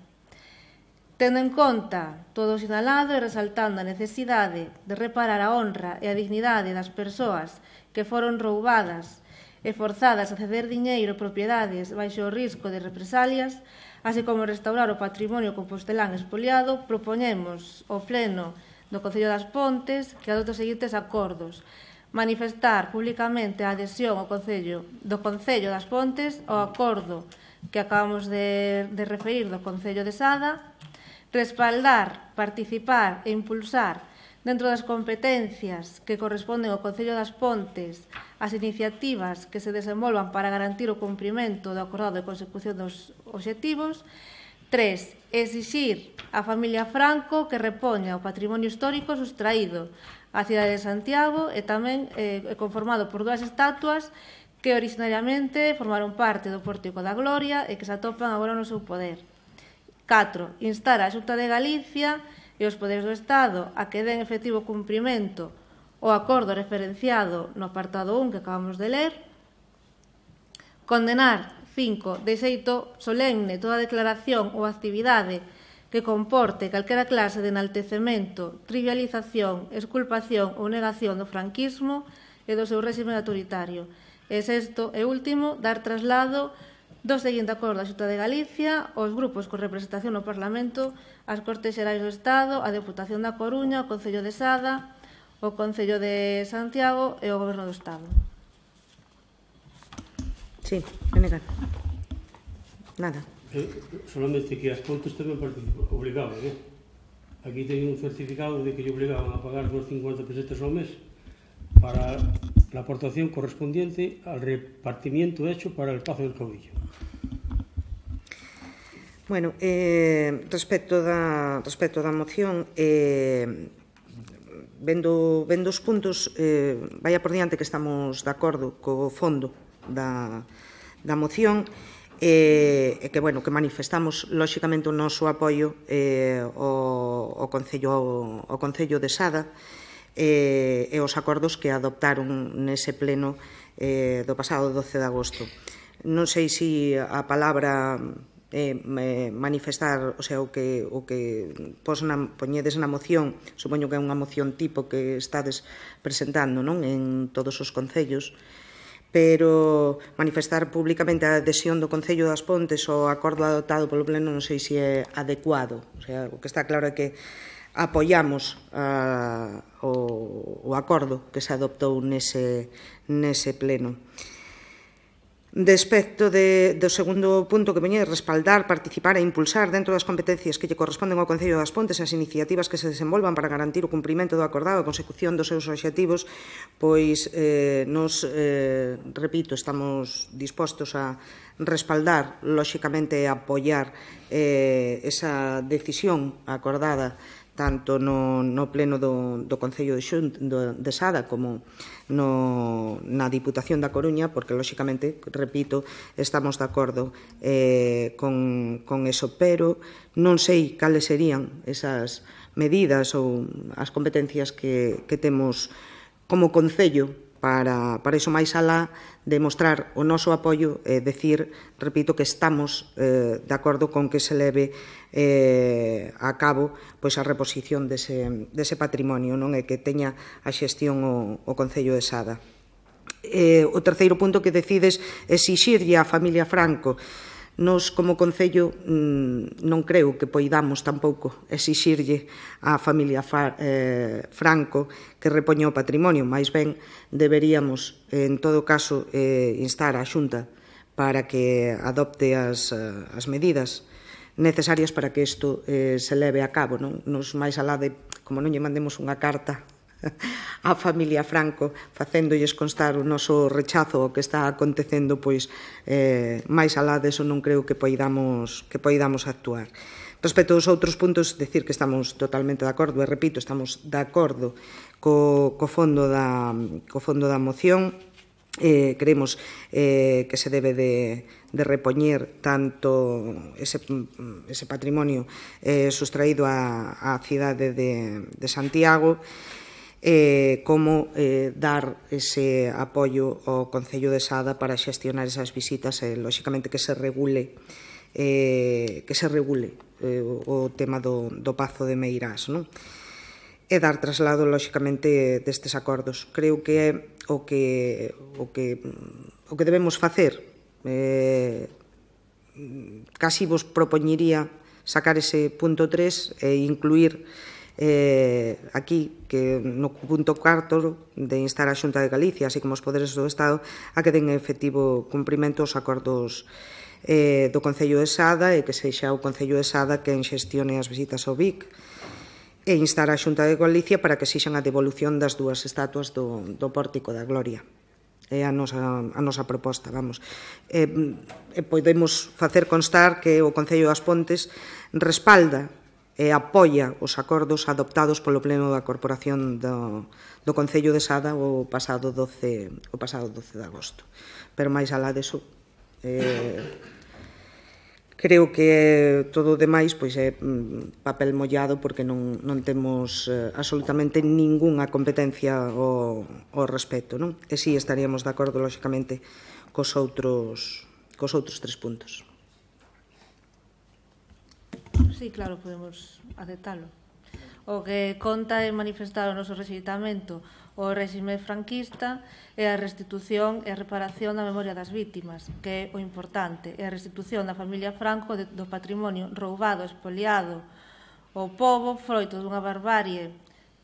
Tendo en conta todo o sinalado e resaltando a necesidade de reparar a honra e a dignidade das persoas que foron roubadas e forzadas a ceder diñeiro e propiedades baixo o risco de represalias, así como restaurar o patrimonio compostelán expoliado, propoñemos ao Pleno do Concello das Pontes que adopte os seguintes acordos: manifestar públicamente a adhesión do Concello das Pontes ao acordo que acabamos de referir do Concello de Sada, respaldar, participar e impulsar dentro das competencias que corresponden ao Concello das Pontes as iniciativas que se desenvolvan para garantir o cumprimento do acordado de consecución dos obxectivos. 3. Exixir á familia Franco que repoña o patrimonio histórico sustraído á cidade de Santiago e tamén conformado por 2 estatuas que originariamente formaron parte do Pórtico da Gloria e que se atopan agora no seu poder. 4. Instar a Xunta de Galicia e os poderes do Estado a que den efectivo cumprimento ao acordo referenciado no apartado 1 que acabamos de ler. Condenar 5. De xeito solemne toda declaración ou actividade que comporte calquera clase de enaltecemento, trivialización, exculpación ou negación do franquismo e do seu réxime autoritario. E sexto e último, dar traslado do seguinte acordo da Xunta de Galicia aos grupos con representación no Parlamento, as Cortes Xerais do Estado, a Deputación da Coruña, o Concello de Sada, o Concello de Santiago e o Goberno do Estado. Sí, Venegas. Nada. Solamente que as Pontes tamén participan, obligaban, Aquí teñen un certificado de que lle obligaban a pagar 250 pesetas ao mes para la aportación correspondiente al repartimiento hecho para el Pazo del Caudillo. Bueno, respecto da moción, vendo os puntos, vaya por diante que estamos de acordo co fondo da moción, e que, bueno, que manifestamos lóxicamente o noso apoio ao Concello de Sada e os acordos que adoptaron nese pleno do pasado 12 de agosto. Non sei se a palabra manifestar, o sea, o que poñedes na moción, supoño que é unha moción tipo que estades presentando, non, en todos os concellos, pero manifestar públicamente a adhesión do Concello das Pontes ao acordo adoptado polo Pleno non sei se é adecuado. O sea, o que está claro é que apoiamos o acordo que se adoptou nese Pleno. Respecto do segundo punto que veñe, respaldar, participar e impulsar dentro das competencias que lle corresponden ao Concello das Pontes as iniciativas que se desenvolvan para garantir o cumprimento do acordado e a consecución dos seus obxectivos, pois nos, repito, estamos dispostos a respaldar, lóxicamente, e apoiar esa decisión acordada tanto no pleno do Concello de Sada como na Diputación da Coruña, porque, lóxicamente, repito, estamos de acordo con eso, pero non sei cales serían esas medidas ou as competencias que temos como Concello para iso, máis alá de mostrar o noso apoio e decir, repito, que estamos de acordo con que se leve a cabo pois a reposición dese patrimonio, non, e que teña a xestión o Concello de Sada. O terceiro punto que decides exixirlle á familia Franco. Nos, como Concello, non creo que poidamos tampouco exixirlle á familia Franco que repoña o patrimonio, máis ben deberíamos, en todo caso, instar a Xunta para que adopte as medidas necesarias para que isto se leve a cabo, non? Nos, máis alá de, como non lle mandemos unha carta a familia Franco facéndolles constar o noso rechazo ao que está acontecendo, pois máis alá deso non creo que poidamos actuar. Respecto aos outros puntos, decir que estamos totalmente de acordo, e repito, estamos de acordo co fondo da moción. Creemos que se debe de repoñer tanto ese patrimonio sustraído á cidade de Santiago, como dar ese apoio ao Concello de Sada para xestionar esas visitas e, lóxicamente, que se regule o tema do Pazo de Meirás, non? E dar traslado, lóxicamente, destes acordos. Creo que é o que debemos facer. Casi vos propoñería sacar ese punto 3 e incluir aquí que no punto 4 de instar a Xunta de Galicia, así como os poderes do Estado, a que den efectivo cumprimento aos acordos do Concello de Sada e que sexa o Concello de Sada quen xestione as visitas ao BIC, e instar a Xunta de Galicia para que sixan a devolución das dúas estatuas do Pórtico da Gloria. É a nosa proposta, vamos. Podemos facer constar que o Concello das Pontes respalda e apoia os acordos adoptados polo Pleno da Corporación do Concello de Sada o pasado 12 de agosto. Pero máis alá deso, creo que todo o demais é papel mollado porque non temos absolutamente ningunha competencia ao respecto. E si estaríamos de acordo, lóxicamente, cos outros 3 puntos. Sí, claro, podemos aceptalo. O que conta é manifestar o noso rexeitamento ao réxime franquista e a restitución e a reparación da memoria das vítimas, que é o importante, e a restitución da familia Franco do patrimonio roubado, expoliado ao pobo, froito dunha barbarie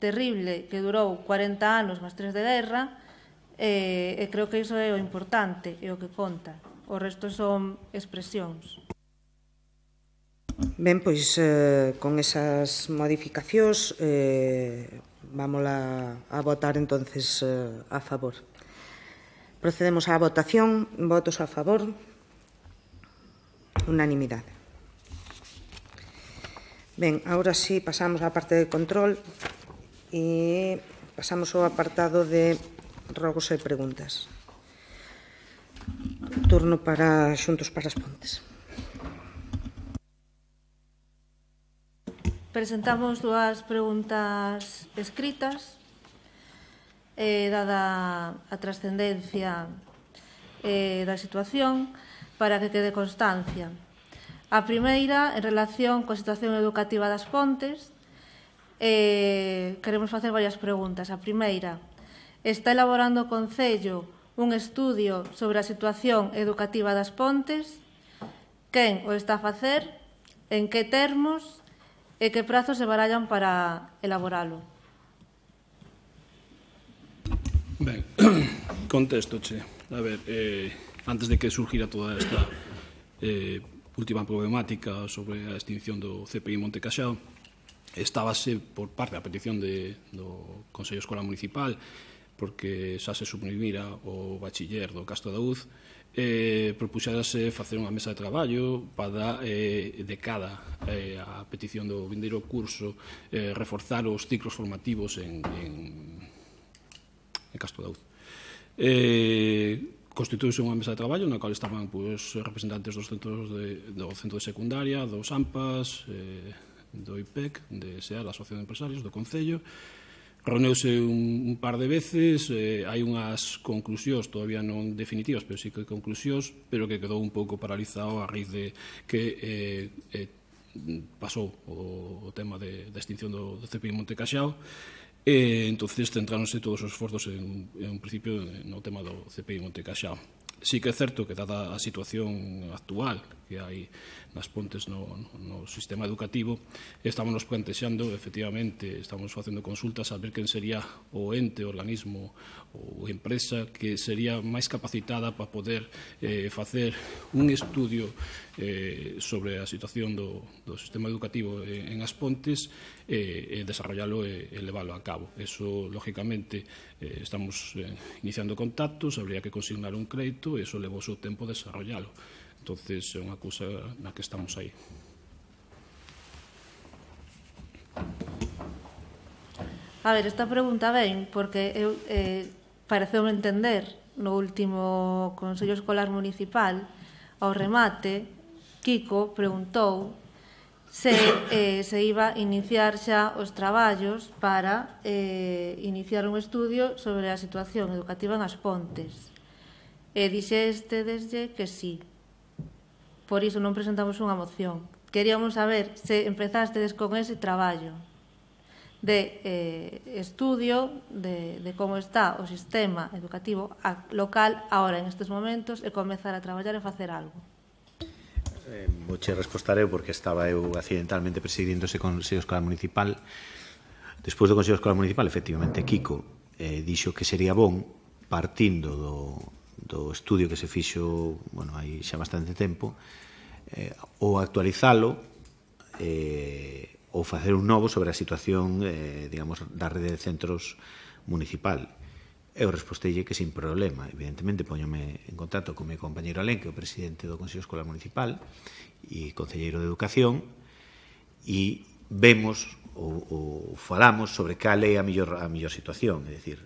terrible que durou 40 anos máis 3 de guerra, e creo que iso é o importante, é o que conta. O resto son expresións. Ben, pois, con esas modificacións, vamos a votar, entonces, a favor. Procedemos á votación. Votos a favor. Unanimidade. Ben, agora sí, pasamos á parte de control e pasamos ao apartado de rogos e preguntas. Turno para Xuntos para as Pontes. Presentamos dúas preguntas escritas, dada a trascendencia da situación, para que quede constancia. A primeira, en relación coa situación educativa das Pontes, queremos facer varias preguntas. A primeira, está elaborando o Concello un estudio sobre a situación educativa das Pontes? Quen o está a facer? En que termos? E que prazos se barallan para elaboralo? Ben, contéstoche. A ver, antes de que surgira toda esta última problemática sobre a extinción do CPI Monte Caxao, estábase por parte da petición do Consello Escolar Municipal, porque xa se suprimira o bachiller do Castro Daúz, propuxérase facer unha mesa de traballo para, de cara a petición do vindeiro curso, reforzar os ciclos formativos en Castro Daúz. Constituíse unha mesa de traballo na qual estaban representantes dos centros do centro de secundaria, dos AMPAs, do IPEC, de SEAR, da Asociación de Empresarios, do Concello. Reuneuse un par de veces, hai unhas conclusións todavía non definitivas, pero sí que conclusións, pero que quedou un pouco paralizado a raíz de que pasou o tema da extinción do CPI Monte Caxao. Entonces centráronse todos os esforzos en un principio no tema do CPI Monte Caxao. Sí que é certo que, dada a situación actual que hai nas Pontes no sistema educativo, estamos nos plantexando, efectivamente, estamos facendo consultas a ver quen sería o ente, o organismo ou empresa que sería máis capacitada para poder facer un estudio sobre a situación do sistema educativo en as Pontes e desarrollalo e leválo a cabo. Eso, lógicamente, estamos iniciando contactos, habría que consignar un crédito e iso levou o seu tempo desarrollalo. Entonces, é unha cousa na que estamos aí. A ver, esta pregunta ven porque eu pareceu entender no último Consello Escolar Municipal, ao remate, Kiko preguntou se iba a iniciar xa os traballos para iniciar un estudio sobre a situación educativa nas Pontes. E dixeste desde que sí. Por iso non presentamos unha moción. Queríamos saber se empezastedes con ese traballo de estudio de como está o sistema educativo local agora en estes momentos e comezar a traballar e facer algo. Vouche respostar eu porque estaba eu accidentalmente presidindo ese Consello Escolar Municipal. Despois do Consello Escolar Municipal, efectivamente, Kiko dixo que sería bon, partindo do estudio que se fixo hai xa bastante tempo, ou actualizalo ou facer un novo sobre a situación da rede de centros municipal. Eu respostelle que sin problema. Evidentemente, poñome en contacto con meu compañeiro Alén, que é o presidente do Consello Escolar Municipal e concelleiro de Educación, e vemos ou falamos sobre cal é a mellor situación, é dicir,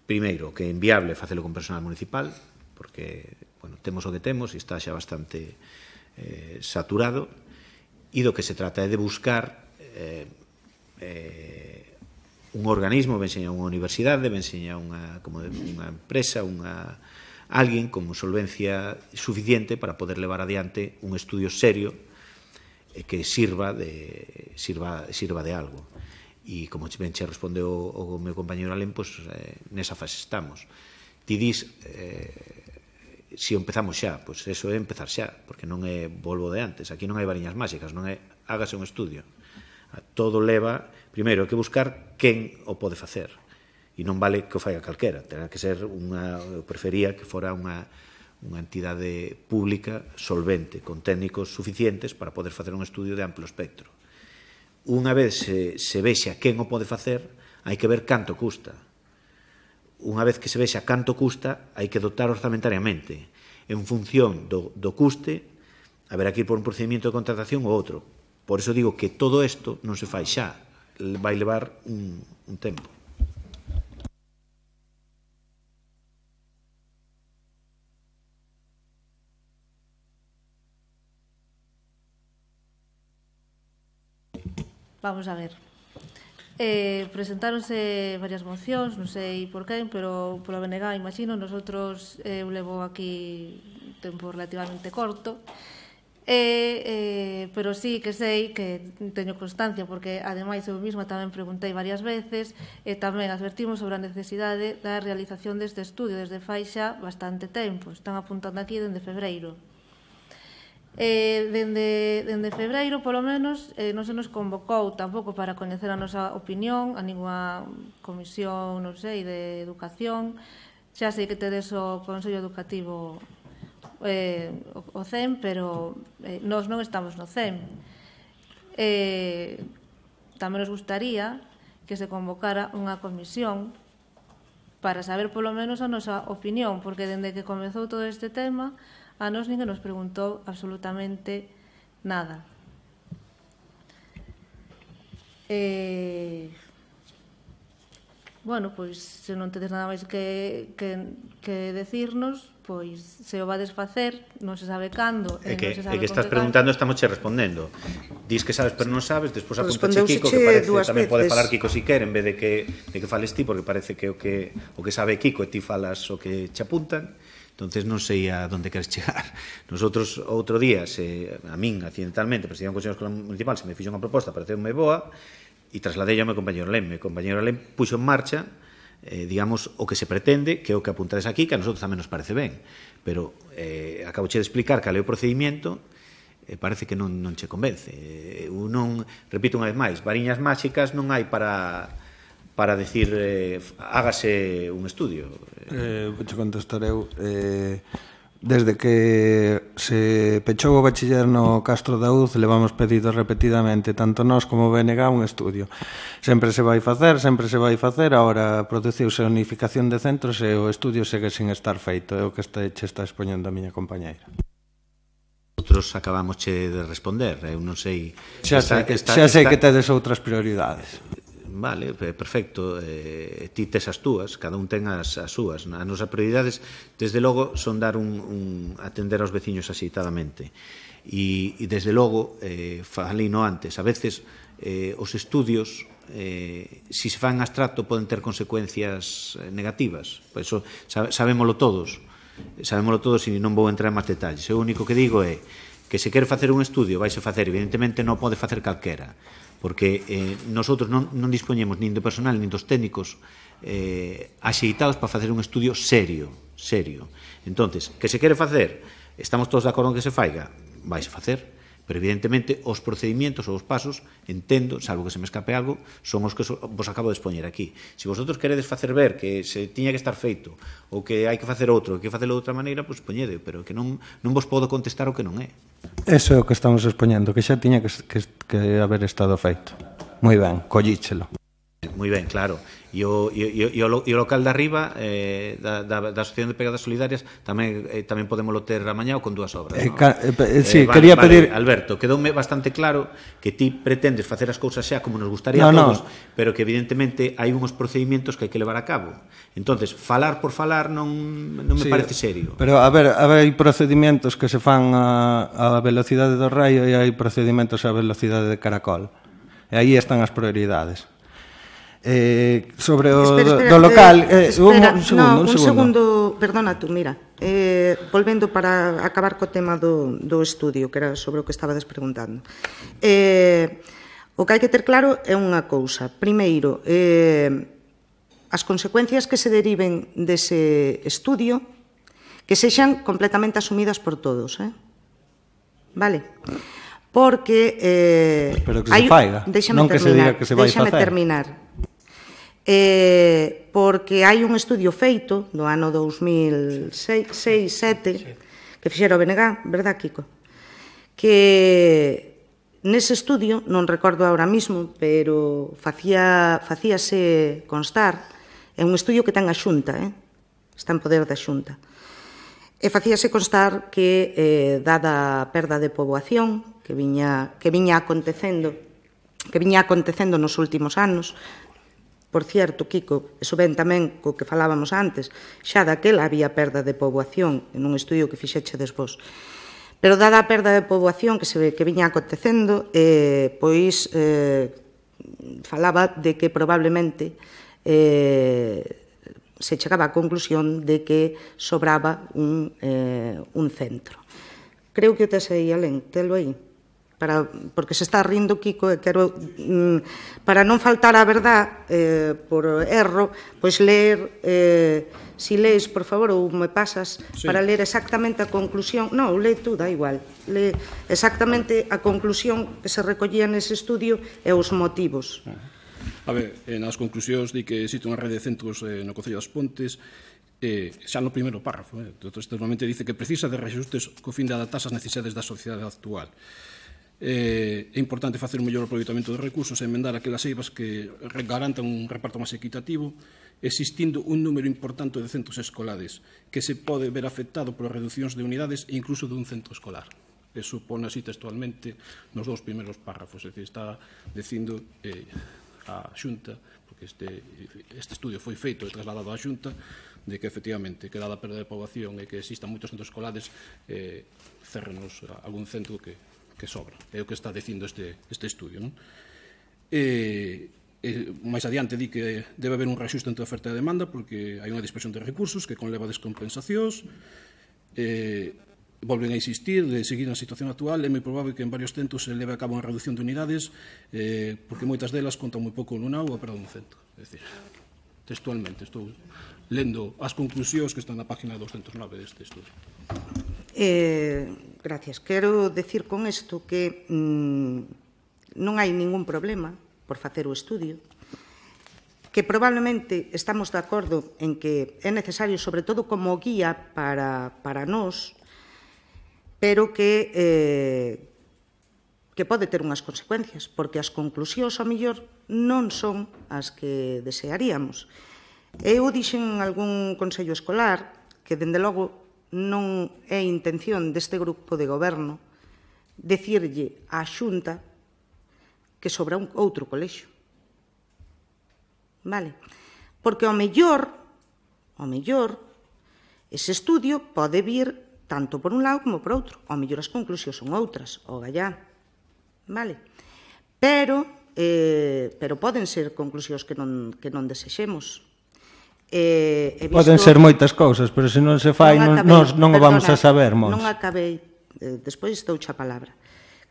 primeiro, que é inviable facelo con personal municipal, porque, bueno, temos o que temos e está xa bastante saturado, e do que se trata é de buscar un organismo, ben seña unha universidade, ben seña unha empresa, alguén con solvencia suficiente para poder levar adiante un estudio serio que sirva de algo. E como ben che respondeu o meu compañero Alén, pois nesa fase estamos. Ti dis, se empezamos xa, pois eso é empezar xa, porque non é volvo de antes, aquí non hai variñas máxicas, non é hágase un estudio. Todo leva, primeiro, hai que buscar quen o pode facer, e non vale que o faiga calquera, terá que ser eu prefería que fora unha entidade pública solvente, con técnicos suficientes para poder facer un estudio de amplo espectro. Unha vez se vexa quen o pode facer, hai que ver canto custa. Unha vez que se vexa canto custa, hai que dotar orzamentariamente. En función do custe, haberá que ir por un procedimento de contratación ou outro. Por iso digo que todo isto non se fai xa, vai levar un tempo. Vamos a ver. Presentáronse varias mocións, non sei por quen, pero polo BNG, imagino, nosotros eu levo aquí tempo relativamente corto, pero sí que sei que teño constancia, porque ademais eu mesma tamén preguntei varias veces e tamén advertimos sobre a necesidade da realización deste estudio desde fai xa bastante tempo. Están apuntando aquí dende febreiro. Dende febreiro, polo menos, non se nos convocou tampouco para coñecer a nosa opinión a ninguna comisión, non sei, de educación. Xa sei que tedes o Consello Educativo o CEM, pero nós non estamos no CEM. Tamén nos gustaría que se convocara unha comisión para saber polo menos a nosa opinión, porque dende que comezou todo este tema a nós ninguén nos preguntou absolutamente nada. Bueno, pois, se non tedes nada máis que decirnos, pois, se o vades facer, non se sabe cando, e non se sabe que estás preguntando, estamos che respondendo. Dis que sabes, pero non sabes, despois apuntache Kiko, que parece, tamén pode falar Kiko si quer, en vez de que fales ti, porque parece que o que sabe Kiko e ti falas o que che apuntan. Entonces non sei a onde queres chegar. Nosotros outro día, a min accidentalmente, presidente do Consello Municipal, se me fixo unha proposta, pareceu-me boa, e trasladei ao meu compañero Alén. O compañero Alén puxo en marcha, digamos, o que se pretende, que é o que apuntades aquí, que a nosotros tamén nos parece ben. Pero acabo de explicar cal é o procedimento, parece que non che convence. Repito unha vez máis, variñas máxicas non hai para decir hágase un estudio. Vou contestar eu. Desde que se pechou o bachiller no Castro Daúz, levamos pedido repetidamente, tanto nós como o BNG, un estudio. Sempre se vai facer, agora produciuse a unificación de centros e o estudio segue sin estar feito, é o que che está expoñendo a miña compañeira. Outros acabamos de responder, eu non sei... Xa sei que tedes outras prioridades. Vale, perfecto, ti tes as túas, cada un ten as súas. As nosas prioridades, desde logo, son dar atender aos veciños axeitadamente. E desde logo, falino antes, a veces os estudios, se se fan abstracto, poden ter consecuencias negativas. Por iso, sabémolo todos e non vou entrar en máis detalles. O único que digo é que se quere facer un estudio, vaise facer, evidentemente non pode facer calquera, porque nosotros non dispoñemos nin do personal nin dos técnicos axeitados para facer un estudio serio. Entonces, que se quere facer, estamos todos de acordo en que se faiga, vaise facer, pero evidentemente os procedimentos ou os pasos, entendo, salvo que se me escape algo, son os que vos acabo de expoñer aquí. Se vosotros queredes facer ver que se tiña que estar feito ou que hai que facer outro, que facelo de outra maneira, pois poñede, pero que non vos podo contestar o que non é. Eso é o que estamos expoñendo, que xa tiña que haber estado feito. Moi ben, collíchelo. Moi ben, claro. E o local de arriba da Asociación de Pegadas Solidarias tamén podemos ter a mañá ou con 2 obras. Sí, quería pedir... Alberto, quedoume bastante claro que ti pretendes facer as cousas xa como nos gustaría a todos, pero que evidentemente hai uns procedimentos que hai que levar a cabo. Entonces, falar por falar non me parece serio. Pero, a ver, hai procedimentos que se fan a velocidade do raio e hai procedimentos a velocidade de caracol. E aí están as prioridades. Sobre o do local... Un segundo, perdona tú, mira. Volvendo para acabar co tema do estudio, que era sobre o que estabades preguntando. O que hai que ter claro é unha cousa. Primeiro, as consecuencias que se deriven dese estudio que sexan completamente asumidas por todos, vale? Porque pero que se faiga, non que se diga que se vai facer. Déxame terminar. Porque hai un estudio feito do ano 2006-2007 que fixera o BNG, verdad, Kiko? Que nese estudio, non recordo ahora mismo, pero facíase constar, é un estudio que ten a Xunta, está en poder da Xunta, e facíase constar que, dada a perda de poboación que viña acontecendo nos últimos anos, por cierto, Kiko, eso ven tamén co que falábamos antes, xa daquela había perda de poboación en un estudio que fixechedes vos. Pero dada a perda de poboación que viña acontecendo, pois falaba de que probablemente se chegaba á conclusión de que sobraba un centro. Creo que o tes aí, Alén, telo aí. Porque se está rindo Kiko e quero, para non faltar a verdad por erro, pois ler, si lees, por favor, ou me pasas para ler exactamente a conclusión. Non, lee tú, dá igual. Lee exactamente a conclusión que se recollía nese estudio e os motivos. A ver, nas conclusións di que existe unha rede de centros no Concello das Pontes, xa no primeiro párrafo, normalmente dice que precisa de reaxustes co fin de adaptarse ás necesidades da sociedade actual. É importante facer un mellor aproveitamento dos recursos e emendar aquelas eivas que garantan un reparto máis equitativo, existindo un número importante de centros escolares que se pode ver afectado polas reduccións de unidades e incluso dun centro escolar. Eso pone así textualmente nos 2 primeiros párrafos, é dicir, está dicindo a Xunta, porque este estudio foi feito e trasladado á Xunta, de que efectivamente, que dada a perda de poboación e que existan moitos centros escolares, cerrenos algún centro que sobra. É o que está dicindo este estudio. Máis adiante di que debe haber un reaxuste entre a oferta e a demanda porque hai unha dispersión de recursos que conleva descompensacións. Volven a insistir de seguir na situación actual. É moi probable que en varios centros se leve a cabo unha reducción de unidades porque moitas delas contan moi pouco no NAU ou a perda dun centro. É dicir, textualmente, estou lendo as conclusións que están na página 209 deste estudio. Gracias. Quero decir con isto que non hai ningún problema por facer o estudio, que probablemente estamos de acordo en que é necesario, sobre todo como guía para nós, pero que pode ter unhas consecuencias, porque as conclusións, ao mellor, non son as que desearíamos. Eu dixen en algún consello escolar que, dende logo, non é intención deste grupo de goberno decirlle á Xunta que sobra outro colexio. Vale? Porque ao mellor, ese estudio pode vir tanto por un lado como por outro. Ao mellor as conclusións son outras, o gallá. Vale? Pero poden ser conclusións que non desexemos. Poden ser moitas cousas, pero se non se fai non o vamos a saber, Mons. Non acabei, despois douche a palabra.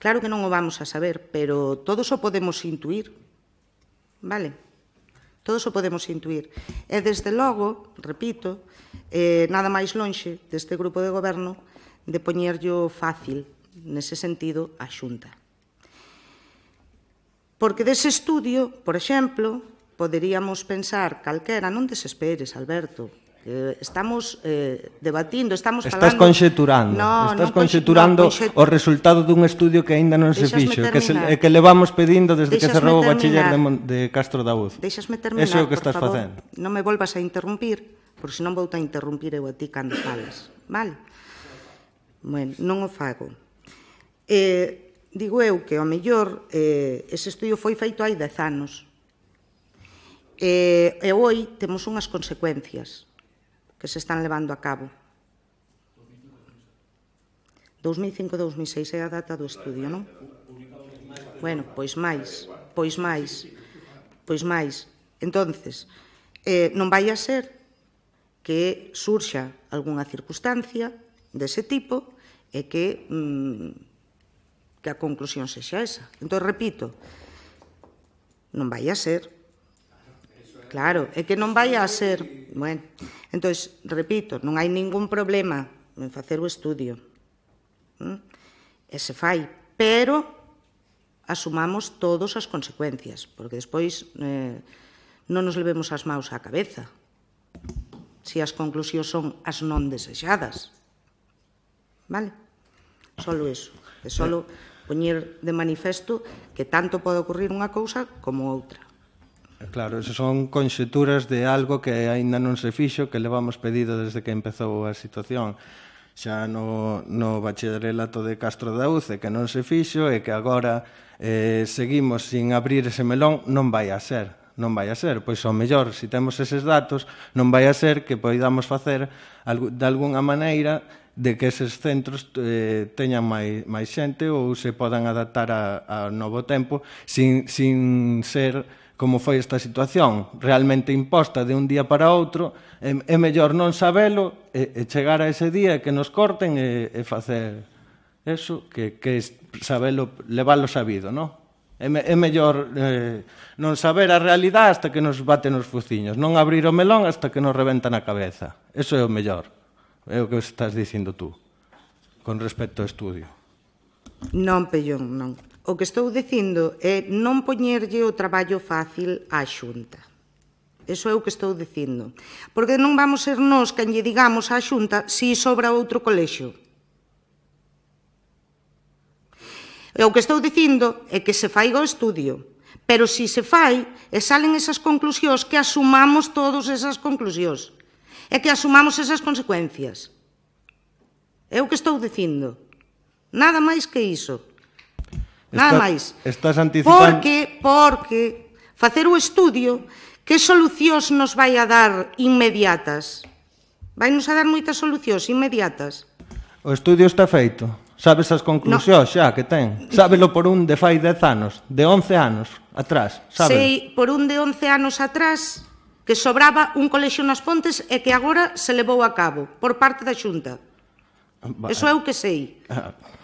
Claro que non o vamos a saber, pero todos o podemos intuir, vale? Todos o podemos intuir. E desde logo, repito, nada máis lonxe deste grupo de goberno de poñerllo fácil, nese sentido, a Xunta. Porque dese estudio, por exemplo, poderíamos pensar calquera, non desesperes, Alberto, Estamos debatindo, estamos falando... Estás conxeturando. Estás conxeturando o resultado dun estudio que aínda non se fixo, que levamos pedindo desde que cerrou o bachiller de Castro Daouz. Deixasme terminar, Eso é o que estás facendo. Non me volvas a interrumpir, porque senón vou a interrumpir eu a ti cando falas. Vale? Bueno, non o fago. Digo eu que, ao mellor, ese estudio foi feito hai 10 anos. E hoy temos unhas consecuencias que se están levando a cabo. 2005-2006 é a data do estudio, non? Bueno, pois máis. Entonces, non vai a ser que surxa algunha circunstancia dese tipo e que a conclusión sexa esa. Entón, repito, non vai a ser. Claro, é que non vai a ser. Bueno, entón, repito, non hai ningún problema en facer o estudio. E se fai, pero asumamos todas as consecuencias, porque despois non nos levemos as maus á cabeza se as conclusións son as non desexadas. Vale? Solo iso. É solo poñer de manifesto que tanto pode ocurrir unha cousa como outra. Claro, eso son conxeturas de algo que aínda non se fixo, que levamos pedido desde que empezou a situación xa no bacharelato de Castro Daouz, que non se fixo e que agora seguimos sin abrir ese melón. Non vai a ser, pois ao mellor, se temos eses datos, non vai a ser que poidamos facer de algunha maneira de que eses centros teñan máis xente ou se podan adaptar ao novo tempo sin ser como foi esta situación, realmente imposta de un día para outro. É mellor non sabelo e chegar a ese día que nos corten e facer eso que sabelo, leválo sabido, non? É mellor non saber a realidade hasta que nos baten os fuciños, non abrir o melón hasta que nos reventan a cabeza. Eso é o mellor. É o que estás dicindo tú con respecto ao estudio. Non, Pellón, non. O que estou dicindo é non poñerlle o traballo fácil á Xunta. Eso é o que estou dicindo. Porque non vamos ser nós quen lle digamos á Xunta si sobra outro colexio. E o que estou dicindo é que se faiga o estudio. Pero si se fai e salen esas conclusións, que asumamos todas esas conclusións. E que asumamos esas consecuencias. É o que estou dicindo. Nada máis que iso. Nada máis. Estás anticipando... Porque facer o estudio, que solucións nos vai a dar inmediatas? Vai nos a dar moitas solucións inmediatas. O estudio está feito. Sabes as conclusións xa que ten. Sábelo por un de fai 10 anos, de 11 anos atrás. Sei por un de 11 anos atrás que sobraba un colexio nas Pontes e que agora se levou a cabo por parte da Xunta. Eso é o que sei.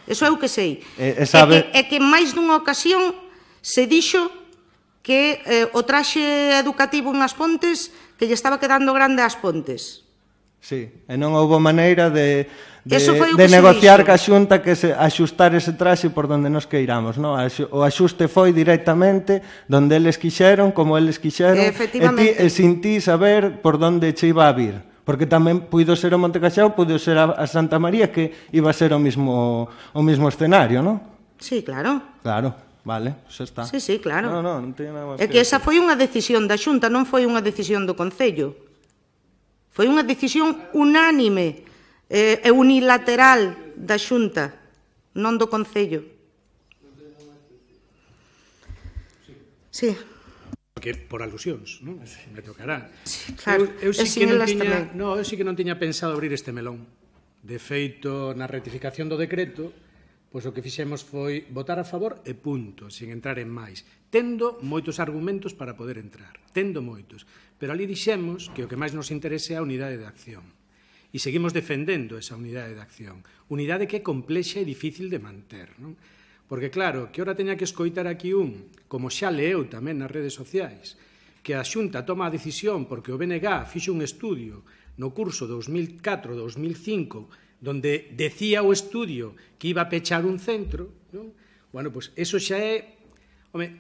Eso é o que sei. É que en máis dunha ocasión se dixo que o traxe educativo nas Pontes que lle estaba quedando grande ás Pontes. Sí, e non houbo maneira de negociar ca Xunta que se axustar ese traxe por donde nos queiramos, non? O axuste foi directamente donde eles quixeron, como eles quixeron, e sin ti saber por donde che iba a vir. Porque tamén puido ser o Montecaxao, puido ser a Santa María, que iba a ser o mismo escenario, non? Sí, claro. Claro, vale, xa está. Sí, claro. Non teño nada máis que... É que esa foi unha decisión da Xunta, non foi unha decisión do Concello. Foi unha decisión unánime e unilateral da Xunta, non do Concello. Sí. Que por alusións, non? Me tocará. Sí, claro. Eu sí que non tiña pensado abrir este melón. De feito, na rectificación do decreto, pois o que fixemos foi votar a favor e punto, sin entrar en máis. Tendo moitos argumentos para poder entrar. Tendo moitos. Pero ali dixemos que o que máis nos interese é a unidade de acción. E seguimos defendendo esa unidade de acción. Unidade que é complexa e difícil de manter, non? Porque, claro, que ora teña que escoitar aquí como xa leeu tamén nas redes sociais, que a Xunta toma a decisión porque o BNG fixo un estudio no curso 2004-2005 donde decía o estudio que iba a pechar un centro, non? Bueno, pois eso xa é... Home,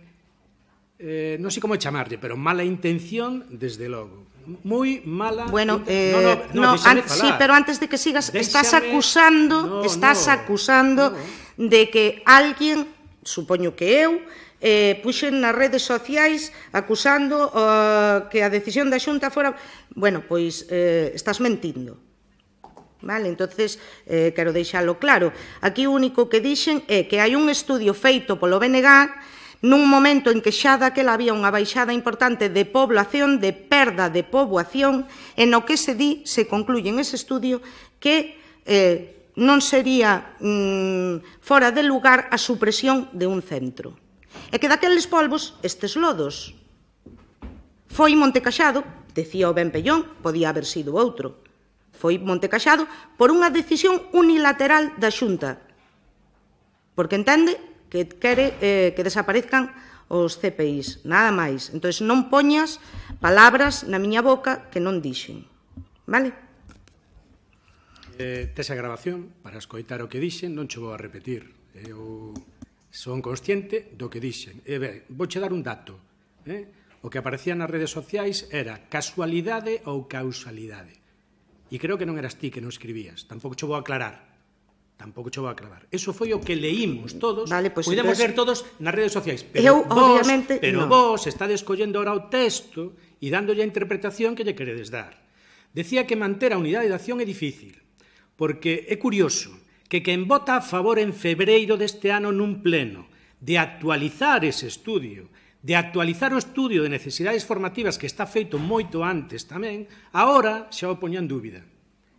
non sei como chamarlle, pero mala intención, desde logo. Moi mala... Bueno, deixame falar. Sí, pero antes de que sigas, estás acusando de que alguén, supoño que eu, puxen nas redes sociais acusando que a decisión da Xunta fora... Bueno, pois estás mentindo. Vale, entonces quero deixalo claro. Aquí o único que dixen é que hai un estudio feito polo BNG nun momento en que xa daquela había unha baixada importante de población, de perda de poboación, e no que se concluye en ese estudio que non sería fora de lugar a supresión de un centro. E que daqueles polvos, estes lodos. Foi Montecaxado, decía o Ben Pellón, podía haber sido outro. Foi Montecaxado por unha decisión unilateral da Xunta, porque entende que quere que desaparezcan os CPIs, nada máis. Entón, non poñas palabras na miña boca que non dixen. Vale? Tes a grabación para escoitar o que dixen, non che vou a repetir. Eu son consciente do que dixen. Vouche dar un dato. O que aparecía nas redes sociais era casualidade ou causalidade. E creo que non eras ti que non escribías. Tampouco che vou aclarar. Eso foi o que leímos todos, podemos ver todos nas redes sociais. Pero vos estades collendo ahora o texto e dándolle a interpretación que lle queredes dar. Decía que manter a unidade de acción é difícil, porque é curioso que quen vota a favor en febreiro deste ano nun pleno de actualizar ese estudio, de actualizar o estudio de necesidades formativas que está feito moito antes tamén, agora xa o poña en dúbida.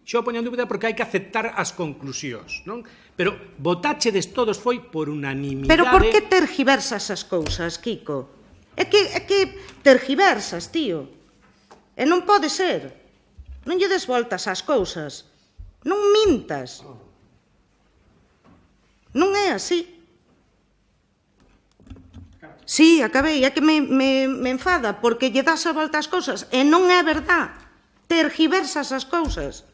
Xa o poño en dúbida porque hai que aceptar as conclusións, non? Pero votáchedes todos foi por unanimidade... Pero por que tergiversas as cousas, Kiko? É que tergiversas, tío. E non pode ser. Non lle des voltas ás cousas. Non mintas. Non é así. Sí, acabei. É que me enfada porque lle das a volta ás cousas e non é verdad. Tergiversas as cousas.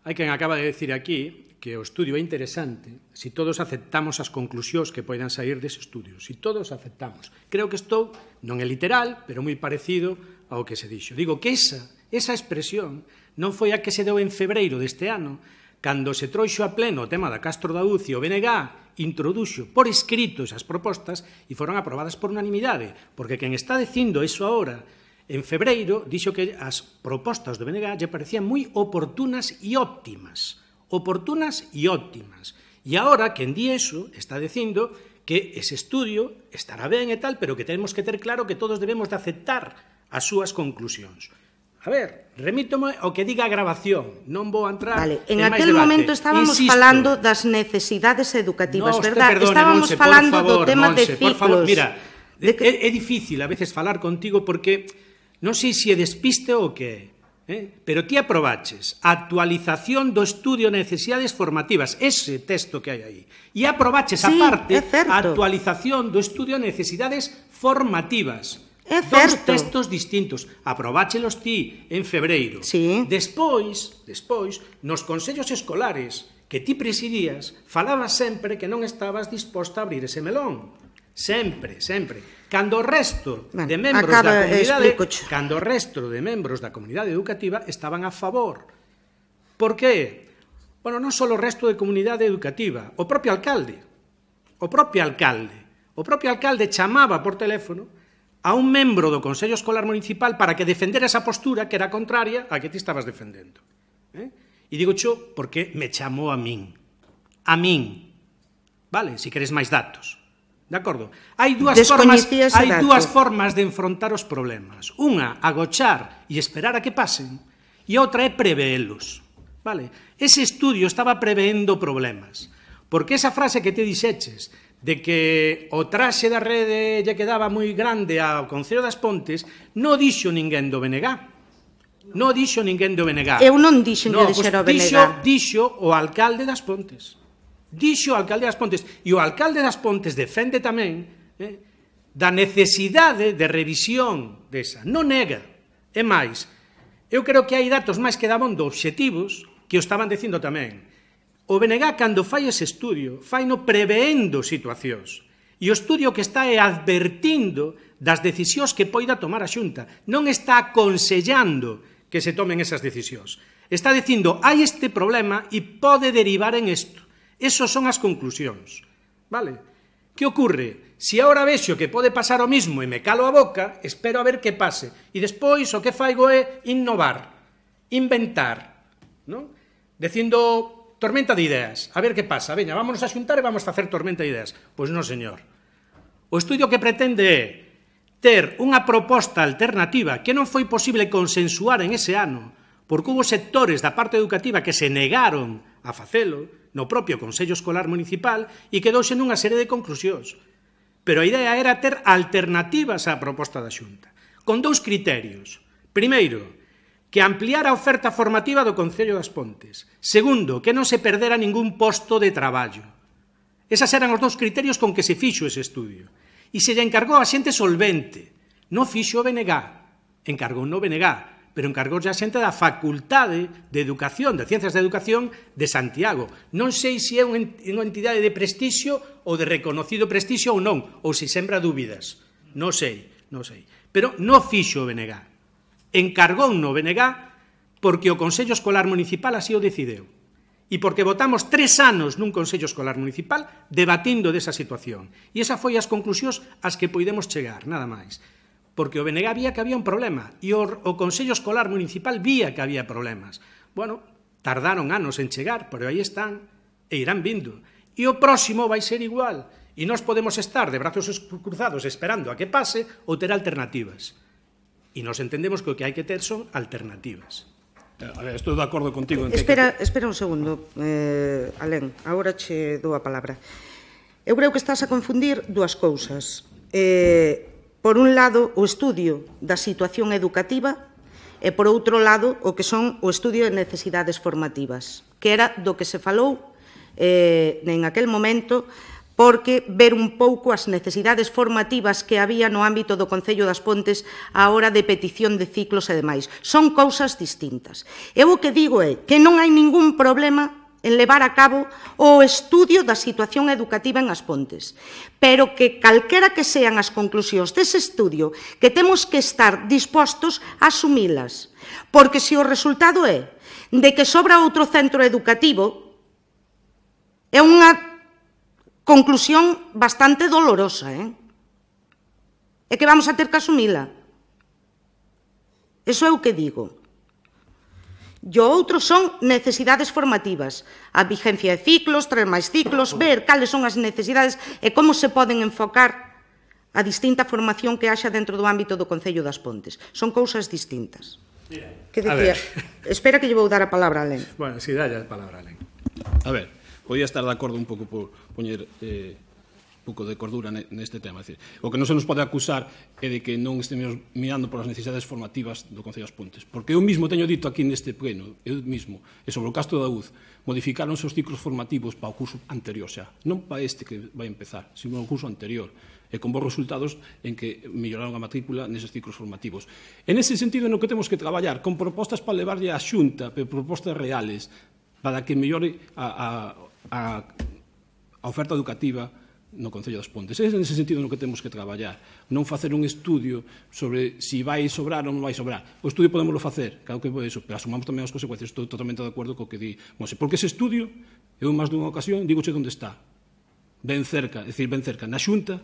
Hai quen acaba de decir aquí que o estudio é interesante se todos aceptamos as conclusións que poidan sair dese estudio. Se todos aceptamos. Creo que isto non é literal, pero moi parecido ao que se dixo. Digo que esa expresión non foi a que se deu en febreiro deste ano, cando se trouxo a pleno o tema da Castro Daúz e o BNG introduxo por escrito esas propostas e foron aprobadas por unanimidade, porque quen está dicindo iso agora en febreiro, dixo que as propostas do BNG lle parecían moi oportunas e óptimas. E agora, quen di eso, está dicindo que ese estudio estará ben e tal, pero que temos que ter claro que todos debemos de aceptar as súas conclusións. A ver, remítome ao que diga a grabación, non vou a entrar en aquel momento estábamos falando das necesidades educativas, verdad? Estábamos falando do tema de ciclos. Por favor, mira, é difícil a veces falar contigo porque non sei se é despiste ou que é, pero ti aprobaches a actualización do estudio de necesidades formativas, ese texto que hai aí, e aprobaches aparte a actualización do estudio de necesidades formativas. Dos textos distintos. Aprobáchelos ti en febreiro. Despois, nos consellos escolares que ti presidías, falabas sempre que non estabas disposta a abrir ese melón. Sempre. Cando o resto de membros da comunidade educativa estaban a favor. Por que? Bueno, non só o resto de comunidade educativa, o propio alcalde chamaba por teléfono a un membro do Consello Escolar Municipal para que defendera esa postura que era contraria a que ti estabas defendendo. E digo xo porque me chamou a min. Vale, se queres máis datos. De acordo? Hai dúas formas de enfrontar os problemas. Unha, agochar e esperar a que pasen, e outra é preveelos. Vale? Ese estudio estaba preveendo problemas. Porque esa frase que te dixeches de que o traxe da rede lle quedaba moi grande ao Concello das Pontes, non dixo ninguén do BNG. Eu non dixen que dixera o BNG. Dixo o alcalde das Pontes. E o alcalde das Pontes defende tamén da necesidade de revisión desa. Non nega. É máis, eu creo que hai datos máis que daban de obxectivos que o estaban dicindo tamén. O BNG, cando fai ese estudio, faino preveendo situacións. E o estudio que está é advertindo das decisións que poida tomar a Xunta. Non está aconsellando que se tomen esas decisións. Está dicindo, hai este problema e pode derivar en isto. Esas son as conclusións. Vale? Que ocurre? Se agora vexo que pode pasar o mismo e me calo a boca, espero a ver que pase. E despois o que faigo é innovar, inventar, non? Dicindo tormenta de ideas. A ver que pasa. Veña, vámonos a xuntar e vamos a facer tormenta de ideas. Pois non, señor. O estudio que pretende é ter unha proposta alternativa que non foi posible consensuar en ese ano, porque hubo sectores da parte educativa que se negaron a facelo no propio Consello Escolar Municipal e quedouse nunha serie de conclusións. Pero a idea era ter alternativas á proposta da Xunta, con dous criterios. Primeiro, que ampliara a oferta formativa do Concello das Pontes. Segundo, que non se perdera ningún posto de traballo. Esas eran os dous criterios con que se fixo ese estudio. E se lle encargou a xente solvente. Non fixo o BNG, encargou no BNG, pero encargou a xente da Facultade de Educación, de Ciencias de Educación de Santiago. Non sei se é unha entidade de prestixio ou de reconocido prestixio ou non, ou se sembra dúbidas. Non sei. Pero non fixo o BNG. Encargou no BNG porque o Consello Escolar Municipal así o decideu. E porque votamos 3 anos nun Consello Escolar Municipal debatindo desa situación. E esa foi as conclusións ás que poidemos chegar, nada máis. Porque o BNG vía que había un problema e o Consello Escolar Municipal vía que había problemas. Bueno, tardaron anos en chegar, pero aí están e irán vindo. E o próximo vai ser igual. E nós podemos estar de brazos cruzados esperando a que pase ou ter alternativas. E nos entendemos que o que hai que ter son alternativas. A ver, estou de acordo contigo. Espera un segundo, Alén, agora che dou a palabra. Eu creo que estás a confundir dúas cousas. Por un lado, o estudio da situación educativa e, por outro lado, o que son o estudio de necesidades formativas, que era do que se falou en aquel momento, porque ver un pouco as necesidades formativas que había no ámbito do Concello das Pontes á hora de petición de ciclos e demais. Son cousas distintas. Eu o que digo é que non hai ningún problema en levar a cabo o estudio da situación educativa en As Pontes, pero que calquera que sean as conclusións dese estudio, que temos que estar dispostos a asumilas, porque se o resultado é de que sobra outro centro educativo, é unha conclusión bastante dolorosa, é que vamos a ter que asumila. Eso é o que digo. E o outro son necesidades formativas, a vigencia de ciclos, traer máis ciclos, ver cales son as necesidades e como se poden enfocar a distinta formación que haxa dentro do ámbito do Concello das Pontes. Son cousas distintas. Que decía? Espera que lle vou dar a palabra a Alén. Bueno, si dalle a palabra a Alén. A ver, podía estar de acordo un pouco por poñer un pouco de cordura neste tema. Decir, o que non se nos pode acusar é de que non estemos mirando por as necesidades formativas do Concello das Pontes. Porque eu mesmo teño dito aquí neste pleno, eu mesmo, e sobre o Castro da Uz, modificaron os ciclos formativos para o curso anterior xa. Non para este que vai empezar, sino o curso anterior. E con bons resultados en que melloraron a matrícula neses ciclos formativos. En ese sentido, no que temos que traballar con propostas para levarlle á Xunta, pero propostas reales, para que mellore a oferta educativa no Concello das Pontes. É nese sentido no que temos que traballar. Non facer un estudio sobre se vai sobrar ou non vai sobrar. O estudio podémoslo facer, claro que é iso, pero asumamos tamén as consecuencias. Estou totalmente de acordo co que di Monse. Porque ese estudio, eu máis dunha ocasión, digoche onde está. Ben cerca, é dicir, ben cerca, na Xunta,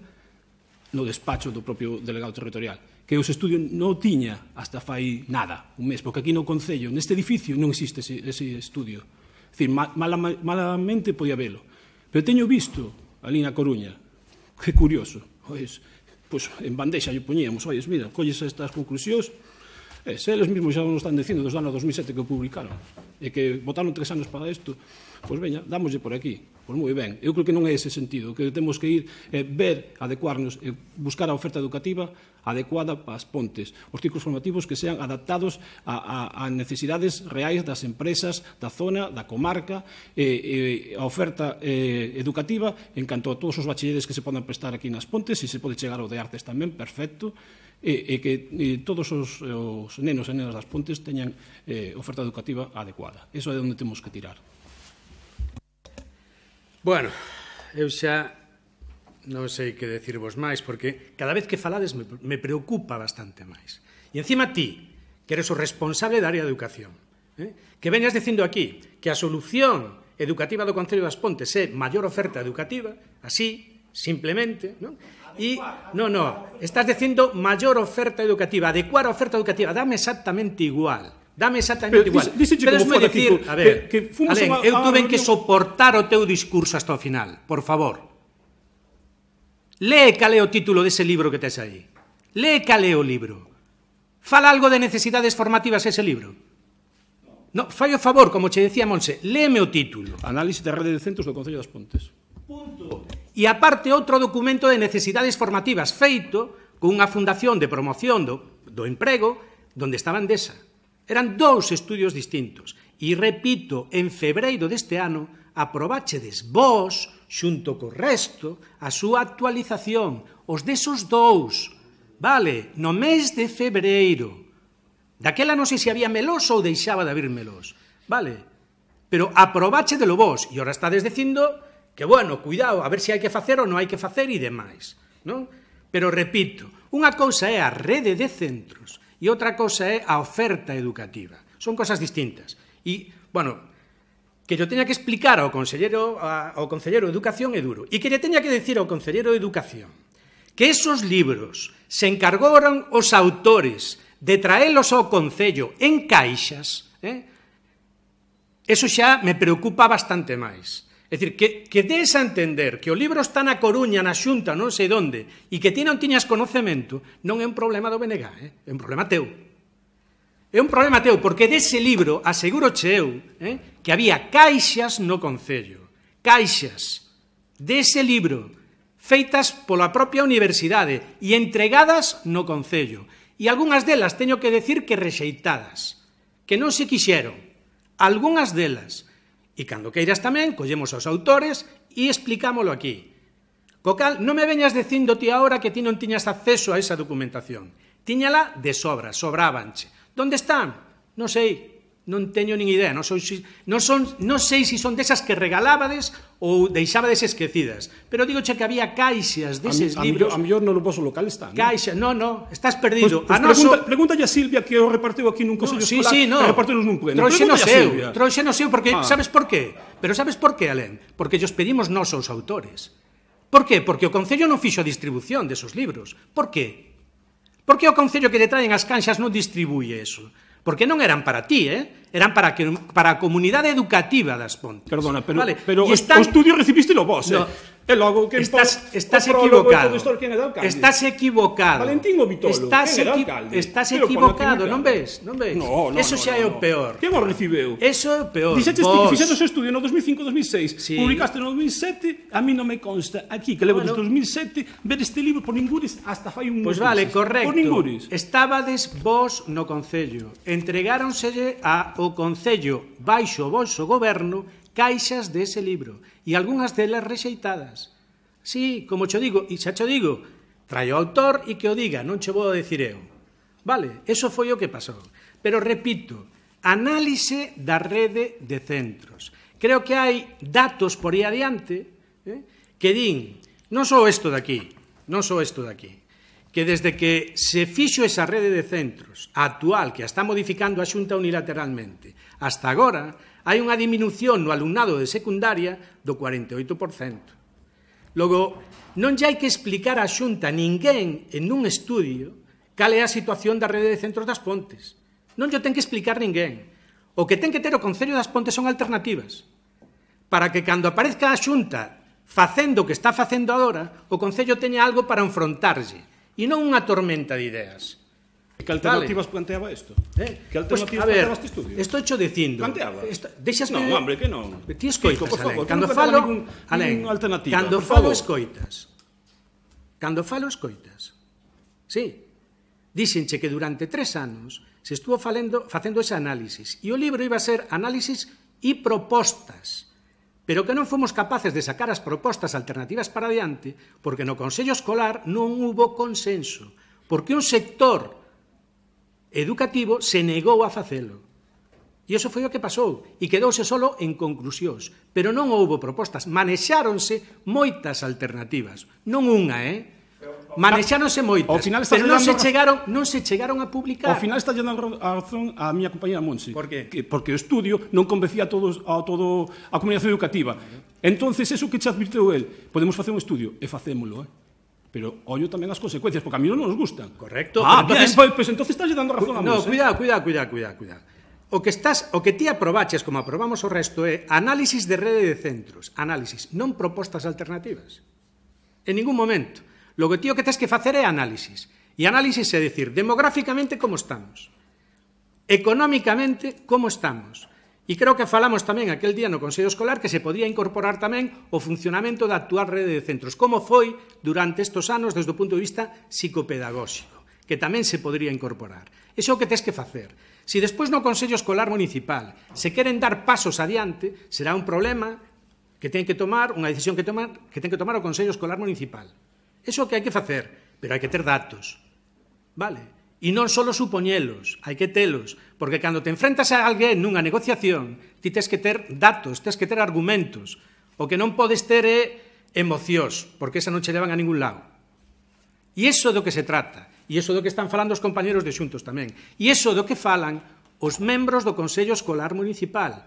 no despacho do propio delegado territorial. Que o estudio non tiña hasta fai nada, un mes, porque aquí no Concello, neste edificio, non existe ese estudio. É dicir, malamente podía velo. Pero teño visto ali na Coruña, que curioso, pois en bandexa lle poñíamos, ois, mira, colles estas conclusións, se eles mesmos xa nos están dicindo desde o ano 2007 que o publicaron, e que votaron 3 anos para isto, pois veña, dámoslle por aquí. Pois moi ben, eu creo que non é ese sentido, que temos que ir ver, adecuarnos, buscar a oferta educativa adecuada para as Pontes, os ciclos formativos que sean adaptados a necesidades reais das empresas, da zona, da comarca, a oferta educativa en canto a todos os bachilleres que se poden prestar aquí nas Pontes, e se pode chegar ao de artes tamén, perfecto, e que todos os nenos e nenas das Pontes teñan oferta educativa adecuada. Eso é onde temos que tirar. Bueno, eu xa non sei que decirvos máis, porque cada vez que falades me preocupa bastante máis. E encima ti, que eres o responsable da área de educación, que veñas dicindo aquí que a solución educativa do Concello das Pontes é maior oferta educativa, así, simplemente, non? E, non, estás dicindo maior oferta educativa, adecuar a oferta educativa, dame exactamente igual. Dame exactamente igual. Pero me decir, a ver, Alén, eu tuve que soportar o teu discurso hasta o final, por favor. Lee cal é o título dese libro que tes aí. Lee cal é o libro. Fala algo de necesidades formativas ese libro. No, fai o favor, como che decía Monse, léeme o título. Análise da rede de centros do Concello das Pontes. Punto. E aparte outro documento de necesidades formativas feito con unha fundación de promoción do emprego donde estaba Endesa. Eran 2 estudios distintos. E repito, en febreiro deste ano aprobachedes vos, xunto co resto, a súa actualización, os desos 2, vale, no mes de febreiro. Daquela non sei se había melós ou deixaba de haber melós, vale, pero aprobáchedelo vos, e ora estades dicindo que, bueno, cuidado, a ver se hai que facer ou non hai que facer e demais, non? Pero repito, unha cousa é a rede de centros e outra cousa é a oferta educativa. Son cosas distintas. E, bueno, que yo teña que explicar ao Conselleiro de Educación é duro. E que lle teña que decir ao Conselleiro de Educación que esos libros se encargaron os autores de traelos ao Concello en caixas, eso xa me preocupa bastante máis. É dicir, que des a entender que o libro está na Coruña, na Xunta, non sei onde, e que ti non tiñas conocemento, non é un problema do BNG, é un problema teu. É un problema teu, porque dese libro, aseguroche eu, que había caixas no Concello, caixas dese libro, feitas pola propia universidade e entregadas no Concello. E algunhas delas, teño que decir que rexeitadas, que non se quixeron, algunhas delas. E cando queiras tamén, collemos aos autores e explicámolo aquí. Co cal, non me veñas dicindo ti agora que ti non tiñas acceso a esa documentación. Tiñala de sobra, sobrabanche. Donde están? Non sei, non teño nin idea. Non sei se son desas que regalábades ou deixábades esquecidas. Pero dígoche que había caixas deses libros. A mellor no vosso local están. Caixa, non, estás perdido. Pregúntalle a Silvia que o repartiu aquí nun consello escolar e repartiu nun pleno. Trouxe no seu, porque sabes por qué? Pero sabes por qué, Alén? Porque llos pedimos nós aos autores. Por qué? Porque o Concello non fixo a distribución desos libros. Por qué? Porque o Concello que lle traen as canxas non distribuye eso. Porque non eran para ti, eran para a comunidade educativa das Pontes. Perdona, pero o estudio recibístelo vos, E logo, quen estás equivocado. Estás equivocado. Valentín o Vitolo, quen era alcalde? Estás equivocado, non ves? Eso xa é o peor. Quen o recibeu? Eso é o peor. Dixetes ti que fixetes o estudio no 2005-2006, publicaste no 2007, a mí non me consta aquí, que levo desde 2007, ver este libro por ningures hasta fai un... Pois vale, correcto. Por ningures. Estabades vos no Concello. Entregáronselle ao Concello baixo o vosso goberno caixas dese libro, e algunhas delas rexeitadas. Sí, como cho digo, e xa cho digo, traio o autor e que o diga, non che vou a decir eu. Vale, eso foi o que pasou. Pero repito, análise da rede de centros. Creo que hai datos por aí adiante que din, non só isto de aquí, que desde que se fixo esa rede de centros actual, que a está modificando a Xunta unilateralmente, hasta agora, hai unha diminución no alumnado de secundaria do 48%. Logo, non lle hai que explicar á Xunta ninguén en un estudio cal é a situación da rede de centros das Pontes. Non lle ten que explicar ninguén. O que ten que ter o Concello das Pontes son alternativas. Para que cando aparezca a Xunta facendo o que está facendo agora, o Concello teña algo para enfrontarlle e non unha tormenta de ideas. Que alternativas planteaba isto? Que alternativas planteaba este estudio? Estou cho dicindo. Planteaba? Deixasme... Non, hombre, que non. Ti escoitas, por favor, Alén. Cando falo, escoitas. Cando falo, escoitas. Sí. Díxenche que durante 3 anos se estuvo facendo ese análisis. E o libro iba a ser análisis e propostas. Pero que non fomos capaces de sacar as propostas alternativas para adiante porque no Consello Escolar non hubo consenso. Porque un sector educativo se negou a facelo. E iso foi o que pasou, e quedouse solo en conclusións. Pero non houbo propostas, manexáronse moitas alternativas. Non unha, manexáronse moitas, pero non se chegaron a publicar. Ao final está dando a razón a miña compañera Monse. Por qué? Porque o estudio non convencía a todo a comunidade educativa. Entonces, eso que che advirteu el, podemos facer un estudio, e facémolo, pero ollo tamén as consecuencias, porque a mí non nos gustan. Correcto. Pues entonces estás dando razón a Monse. No, cuidado. O que ti aprobaches, como aprobamos o resto, é análisis de rede de centros. Análisis, non propostas alternativas. En ningún momento. Logo, ti o que tens que facer é análisis. E análisis é dicir, demográficamente, como estamos? Económicamente, como estamos? E creo que falamos tamén aquel día no Consello Escolar que se podía incorporar tamén o funcionamento da actual rede de centros, como foi durante estes anos desde o punto de vista psicopedagóxico, que tamén se podría incorporar. Iso é o que tens que facer. Se despois no Consello Escolar Municipal se queren dar pasos adiante, será un problema que ten que tomar, unha decisión que ten que tomar o Consello Escolar Municipal. Iso é o que hai que facer, pero hai que ter datos. Vale? E non só supoñelos, hai que telos, porque cando te enfrentas a alguén nunha negociación, ti tens que ter datos, tens que ter argumentos. O que non podes ter é emocións, porque esa non che levan a ningún lado. E iso é do que se trata. E iso do que están falando os compañeros de xuntos tamén. E iso do que falan os membros do Consello Escolar Municipal.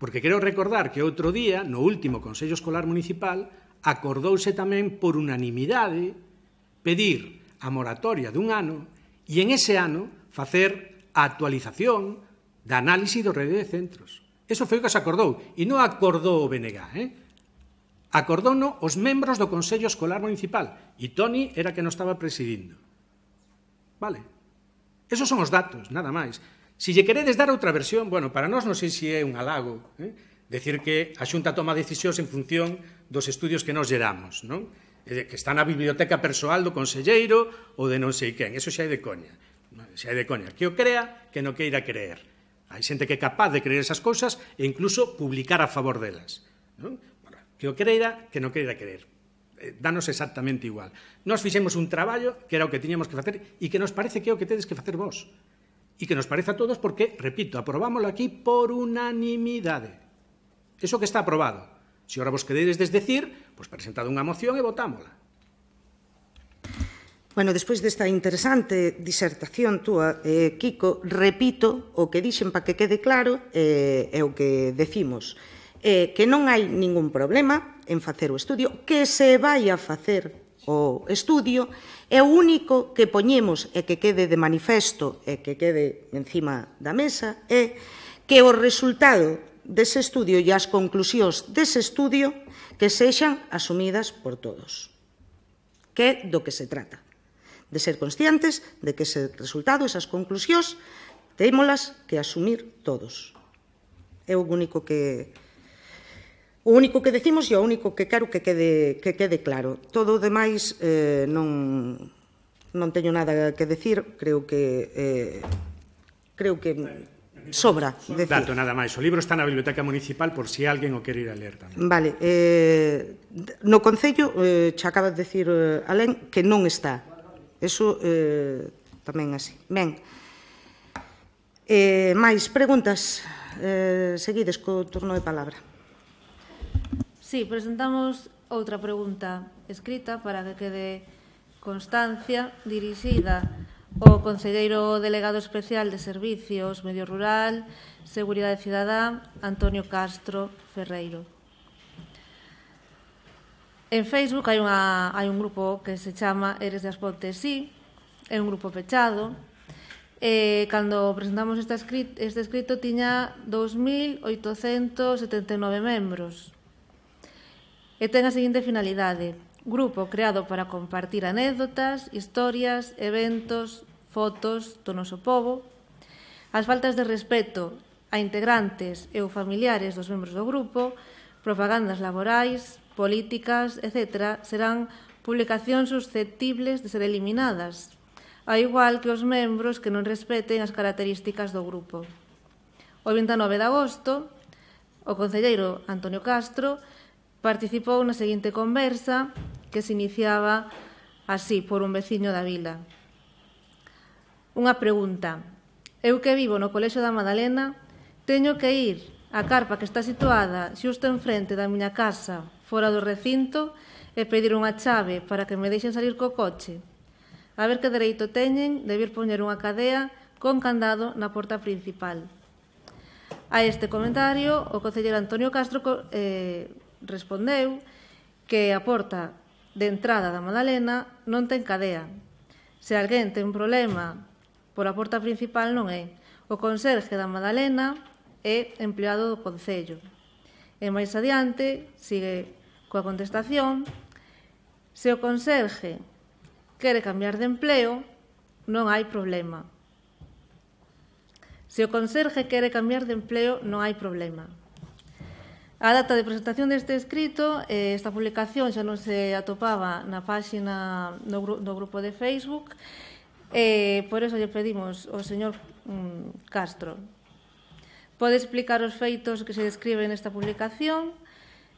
Porque quero recordar que outro día, no último Consello Escolar Municipal, acordouse tamén por unanimidade pedir a moratoria dun ano e en ese ano facer a actualización da análise do rede de centros. Eso foi o que se acordou. E non acordou o BNG, Acordouno os membros do Consello Escolar Municipal. E Toni era que non estaba presidindo. Vale? Esos son os datos, nada máis. Se lle queredes dar outra versión, bueno, para nós non sei se é un halago, decir que a Xunta toma decisións en función dos estudios que nos geramos, non? Que está na biblioteca persoal do conselleiro ou de non sei quen, eso xa é de coña. Xa é de coña. Que o crea, que non queira creer. Hai xente que é capaz de creer esas cousas e incluso publicar a favor delas. Non? Bueno, que o creira, que non queira creer. Danos exactamente igual. Nós fixemos un traballo que era o que tiñamos que facer e que nos parece que é o que tedes que facer vos. E que nos parece a todos porque, repito, aprobámoslo aquí por unanimidade. Eso que está aprobado. Se ora vos queredes desdecir, pois presentado unha moción e votámola. Bueno, despois desta interesante disertación túa, Kiko, repito o que dixen para que quede claro é o que decimos. Que non hai ningún problema en facer o estudio, que se vai a facer o estudio, e o único que poñemos e que quede de manifesto e que quede encima da mesa é que o resultado dese estudio e as conclusións dese estudio que sexan asumidas por todos. Que é do que se trata. De ser conscientes de que ese resultado, esas conclusións, témolas que asumir todos. É o único que decimos e o único que quero que quede claro. Todo o demais non teño nada que decir, creo que sobra decir. Dato nada máis. O libro está na Biblioteca Municipal por si alguén o quere ir a ler tamén. Vale. No Concello, xa acaba de decir Alén, que non está. Eso tamén así. Ben. Máis preguntas? Seguides co turno de palabra. Sí, presentamos outra pregunta escrita para que quede constancia dirixida ao conselleiro delegado especial de Servicios, Medio Rural, Seguridade Cidadá, Antonio Castro Ferreiro. En Facebook hai un grupo que se chama Eres de As Pontes Sí, é un grupo pechado, e cando presentamos este escrito tiña 2.879 membros. E ten a seguinte finalidade: grupo creado para compartir anécdotas, historias, eventos, fotos do noso pobo. As faltas de respeto a integrantes e ou familiares dos membros do grupo, propagandas laborais, políticas, etc., serán publicacións susceptibles de ser eliminadas, ao igual que os membros que non respeten as características do grupo. O 29 de agosto, o concelleiro Antonio Castro participou na seguinte conversa que se iniciaba así por un veciño da vila. Unha pregunta. Eu que vivo no Colexio da Madalena Teño que ir á carpa que está situada xusto enfrente da miña casa, fora do recinto, e pedir unha chave para que me deixen salir co coche. A ver que dereito teñen de vir poñer unha cadea con candado na porta principal. A este comentario, o concelleiro Antonio Castro respondeu que a porta de entrada da Madalena non ten cadea. Se alguén ten un problema pola porta principal non é. O conserje da Madalena é empleado do Concello. E máis adiante, sigue coa contestación, se o conserje quere cambiar de empleo, non hai problema. Se o conserje quere cambiar de empleo, non hai problema. A data de presentación deste escrito, esta publicación xa non se atopaba na páxina do grupo de Facebook, por eso lle pedimos ao señor Castro. Pode explicar os feitos que se describen nesta publicación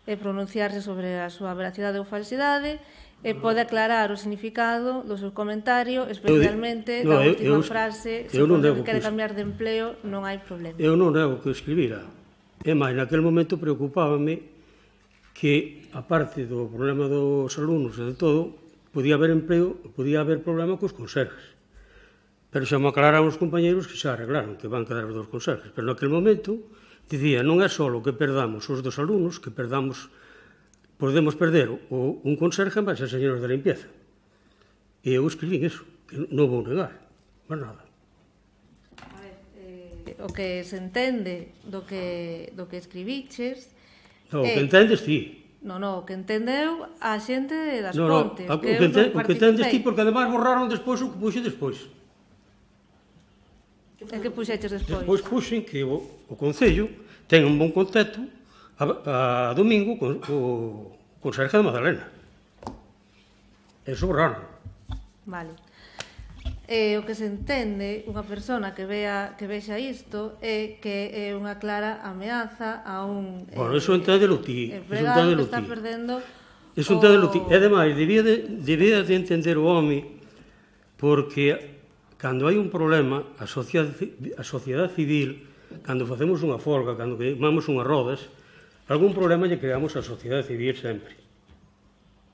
e pronunciarse sobre a súa veracidade ou falsidade, e pode aclarar o significado do seu comentario, especialmente da última frase, se o quere cambiar de empleo, non hai problema. Eu non nego que escribira. E máis, naquele momento preocupábame que, aparte do problema dos alumnos e de todo, podía haber empleo, podía haber problema cos conserjes. Pero xa me aclararon os compañeros que xa arreglaron, que van quedar os dos conserjes. Pero naquele momento, dicía, non é só que perdamos os dos alumnos, que podemos perder un conserje máis as señoras de limpieza. E eu escribí iso, que non vou negar, máis nada. A ver, o que se entende do que escribiches... O que entendes ti. Non, o que entendeu a xente das Pontes. O que entendes ti, porque ademais borraron despois o que puxe despois. E que puxeches despois? Despois puxen que o Concello ten un bon contacto a domingo co conserje da Madalena. Eso borraron. Vale. O que se entende, unha persona que vexa isto, é que é unha clara ameaza a un... Bueno, eso enténdelo ti. empregado que está perdendo... Eso enténdelo ti. E, ademais, debía de entender o home, porque cando hai un problema, a sociedade civil, cando facemos unha folga, cando queimamos unhas rodas, algún problema lle creamos á sociedade civil sempre.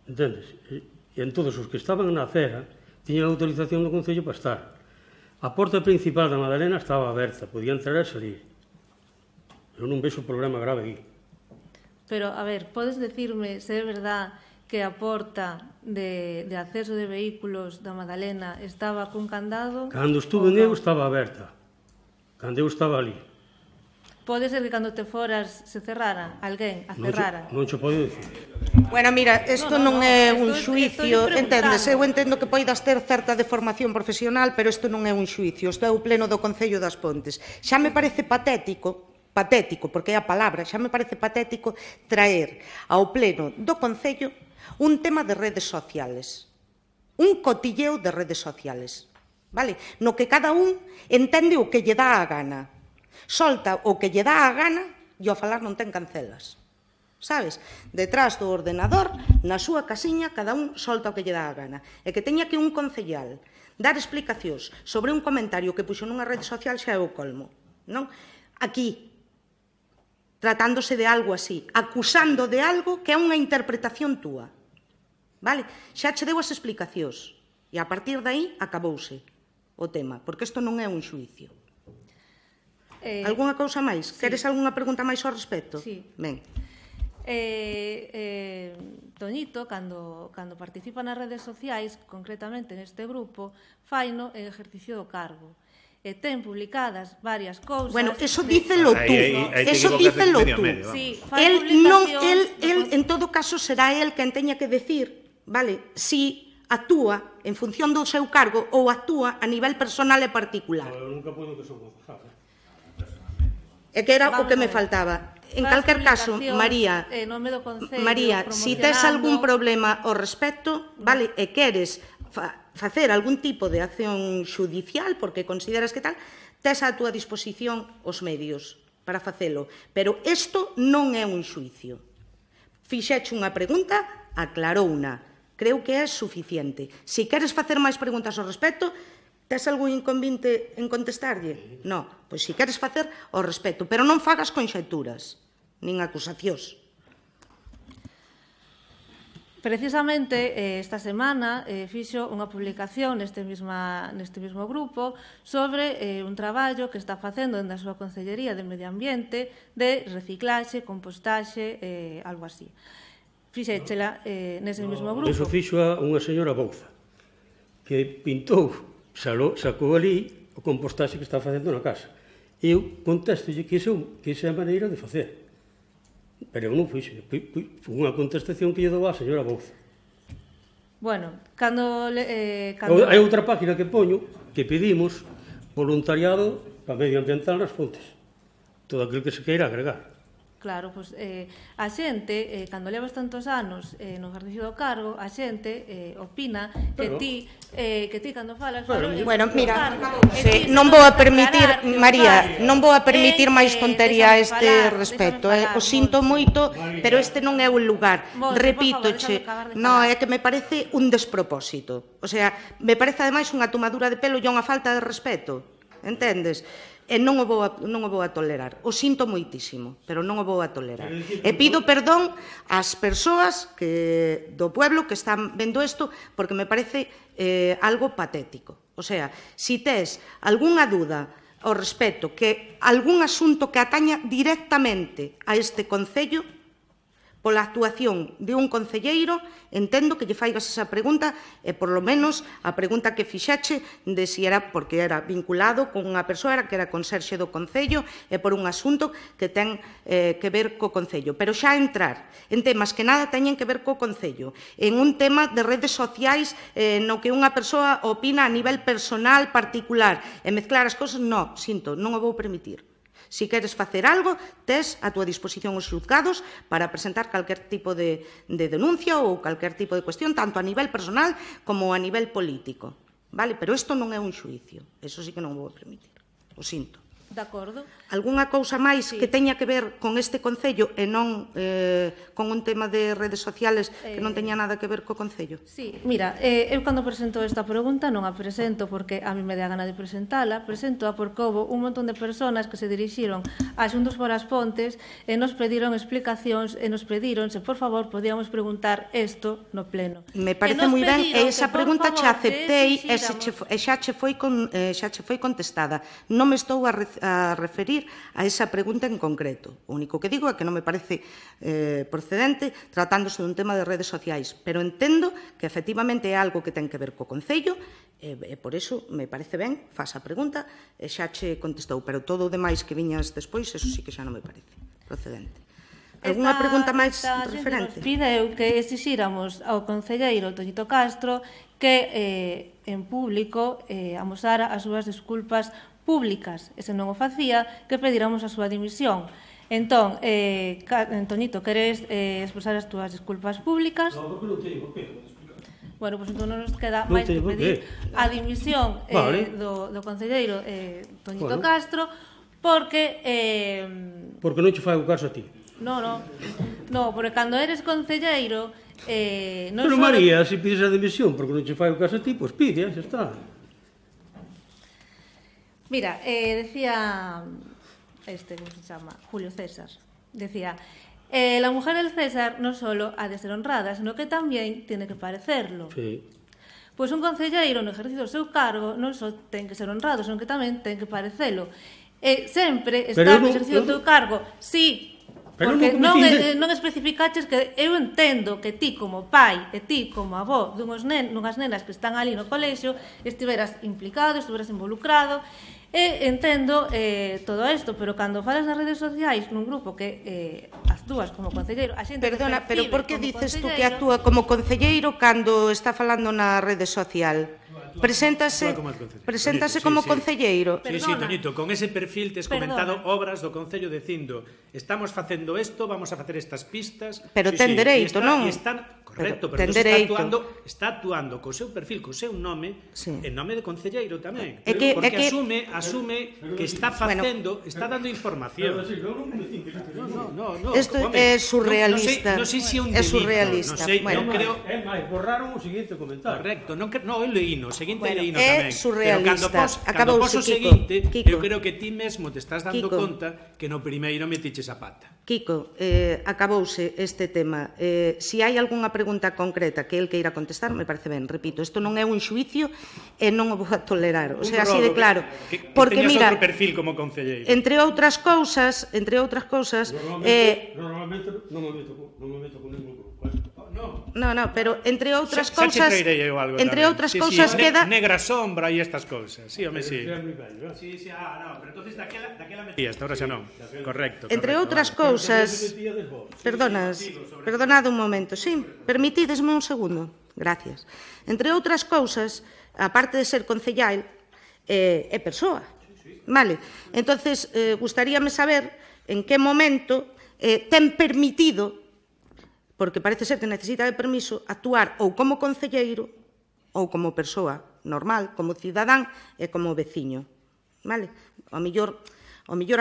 Entendes? E en todos os que estaban na acera tiñan a autorización do Concello para estar. A porta principal da Madalena estaba aberta, podía entrar e salir. Eu non vexo problema grave aí. Pero, a ver, podes decirme se é verdad que a porta de acceso de vehículos da Madalena estaba cun candado? Cando estuve eu estaba aberta. Cando eu estaba ali. Pode ser que cando te foras se cerrara alguén, a cerrara? Non che podo dicir. Bueno, mira, isto non é un xuicio, entendes? Eu entendo que poidas ter certa deformación profesional, pero isto non é un xuicio, isto é o pleno do Concello das Pontes. Xa me parece patético, porque é a palabra, xa me parece patético traer ao pleno do Concello un tema de redes sociales, un cotilleo de redes sociales, vale? No que cada un entende o que lle dá a gana. Solta o que lle dá a gana e ao falar non ten cancelas. Sabes? Detrás do ordenador, na súa casiña, cada un solta o que lle dá a gana. E que teña que un concellal dar explicacións sobre un comentario que puxo nunha rede social xa é o colmo. Non? Aquí, tratándose de algo así, acusando de algo que é unha interpretación túa. Vale? Xa che deu as explicacións. E a partir de aí acabouse o tema, porque isto non é un xuicio. Algúnha cousa máis? Sí. Queres algunha pregunta máis ao respecto? Sí. Ben. Toñito, cando participa nas redes sociais, concretamente neste grupo, faino en exercicio do cargo. E ten publicadas varias cousas... Bueno, eso dícelo tú. Eso dícelo tú. Sí, el, en todo caso, será el quen teña que decir, vale, si actúa en función do seu cargo ou actúa a nivel personal e particular. Eu nunca podo que son concejal. É que era o que me faltaba. En calquer caso, María, si tes algún problema ao respecto, vale, e queres facer algún tipo de acción xudicial, porque consideras que tal, tes á túa disposición os medios para facelo. Pero isto non é un xuicio. Fixeche unha pregunta, aclarouna. Creo que é suficiente. Se queres facer máis preguntas ao respecto, Tes algún inconvinte en contestarlle? Non. Pois se queres facer, o respeto, pero non fagas conxeturas, nin acusacións. Precisamente esta semana fixo unha publicación neste mesmo grupo sobre un traballo que está facendo dentro da súa Consellería de Medio Ambiente de reciclaxe, compostaxe, algo así. Fixéchela nese mesmo grupo. Eso fixo unha señora Bouza, que pintou, sacou ali o compostaxe que está facendo na casa. Eu contestolle que esa é a maneira de facer. Pero eu non fixo, foi unha contestación que lle dou á señora Bouza. Bueno, cando... Hai outra página que poño, que pedimos voluntariado para medioambiental nas fontes. Todo aquilo que se queira agregar. Claro, pois a xente, cando levas tantos anos no exercicio do cargo, a xente opina que ti cando falas... Bueno, mira, non vou a permitir, María, non vou a permitir máis tontería a este respecto. O sinto moito, pero este non é o lugar. Repítoche, non, é que me parece un despropósito. O sea, me parece ademais unha tomadura de pelo e unha falta de respeto. Entendes? E non o vou a tolerar. O sinto moitísimo, pero non o vou a tolerar. E pido perdón ás persoas do pueblo que están vendo isto, porque me parece algo patético. O sea, si tes algunha dúda ao respecto, que algún asunto que ataña directamente a este concello, pola actuación de un concelleiro, entendo que lle faigas esa pregunta e, por lo menos, a pregunta que fixache de si era porque era vinculado con unha persoa que era conserxe do Concello e por un asunto que ten que ver co Concello. Pero xa entrar en temas que nada teñen que ver co Concello, en un tema de redes sociais no que unha persoa opina a nivel personal, particular, e mezclar as cosas, non, sinto, non o vou permitir. Si queres facer algo, tes a túa disposición os xulgados para presentar calquer tipo de denuncia ou calquer tipo de cuestión, tanto a nivel personal como a nivel político. Vale? Pero isto non é un xuicio. Eso sí que non vou permitir. O sinto. De acordo. Algúnha cousa máis que teña que ver con este Concello e non con un tema de redes sociales que non teña nada que ver co Concello? Sí, mira, eu cando presento esta pregunta non a presento porque a mí me dá gana de presentala, presento-a porque houve un montón de personas que se dirixiron a Xuntos por as Pontes e nos pediron explicacións e nos pediron se por favor podíamos preguntar isto no pleno. Me parece moi ben e esa pregunta xa aceptei e xa che foi contestada. Non me estou a referir a esa pregunta en concreto. O único que digo é que non me parece procedente tratándose dun tema de redes sociais, pero entendo que efectivamente é algo que ten que ver co Concello e por iso me parece ben, faz a pregunta e xa che contestou, pero todo o demais que viñas despois, eso sí que xa non me parece procedente. Alguna pregunta máis referente? Nos pideu que exixíramos ao concelleiro Toñito Castro que en público amosara as súas desculpas públicas, e se non o facía, que pediramos a súa dimisión. Entón, Toñito, queres expresar as túas disculpas públicas? Non, porque non teño papel. Bueno, pois entón non nos queda máis que pedir a dimisión do concelleiro Toñito Castro, porque... Porque non che fai o caso a ti. Non, porque cando eres concelleiro... Pero María, se pides a dimisión porque non che fai o caso a ti, pois pide, xa está. Mira, decía, ¿cómo se llama? Julio César, decía, la mujer del César no solo ha de ser honrada, sino que también tiene que parecerlo. Sí. Pois un concelleiro no exercicio do seu cargo non só ten que ser honrado, senón que tamén ten que parecelo. E sempre está no exercicio do teu cargo, sí, porque non especificaches que eu entendo que ti como pai e ti como avó dunhas nenas que están ali no colexio estiveras implicado, estiveras involucrado. E entendo todo isto, pero cando falas nas redes sociais nun grupo que actúas como concelleiro, a xente... Perdona, pero por que dices tú que actúa como concelleiro cando está falando na rede social? Preséntase como concelleiro. Sí, Toñito, con ese perfil tes comentado obras do Concello dicindo estamos facendo isto, vamos a facer estas pistas. Pero ten dereito, non? Correcto, pero está actuando co seu perfil, co seu nome, en nome de concelleiro tamén. Porque asume que está facendo, está dando información. Isto é surrealista. Non sei se é un delito. É surrealista. É máis, borraron o seguinte comentario. Correcto, non, eu leíno, o seguinte leíno tamén. É surrealista. Cando pos o seguinte, eu creo que ti mesmo te estás dando conta que no primeiro metiches a pata. Kiko, acabouse este tema. Se hai algunha pregunta concreta que el queira contestar, me parece ben. Repito, isto non é un xuicio e non o vou a tolerar. O sea, así de claro. Porque, mira, outro perfil como concelleiro. Entre outras cousas... Normalmente non me meto con ningún grupo. No, pero entre outras cousas... Entre outras cousas queda... Negra sombra e estas cousas. Sí, home, sí. Sí, no, pero entonces daquela metía, esta hora xa non. Correcto. Entre outras cousas... Perdonad un momento, sí. Permitidesme un segundo. Gracias. Entre outras cousas, aparte de ser concellal, é persoa. Vale. Entonces, gustaríame saber en que momento ten permitido, porque parece ser que necesita de permiso, actuar ou como concelleiro ou como persoa normal, como cidadán e como veciño. Vale? Ao mellor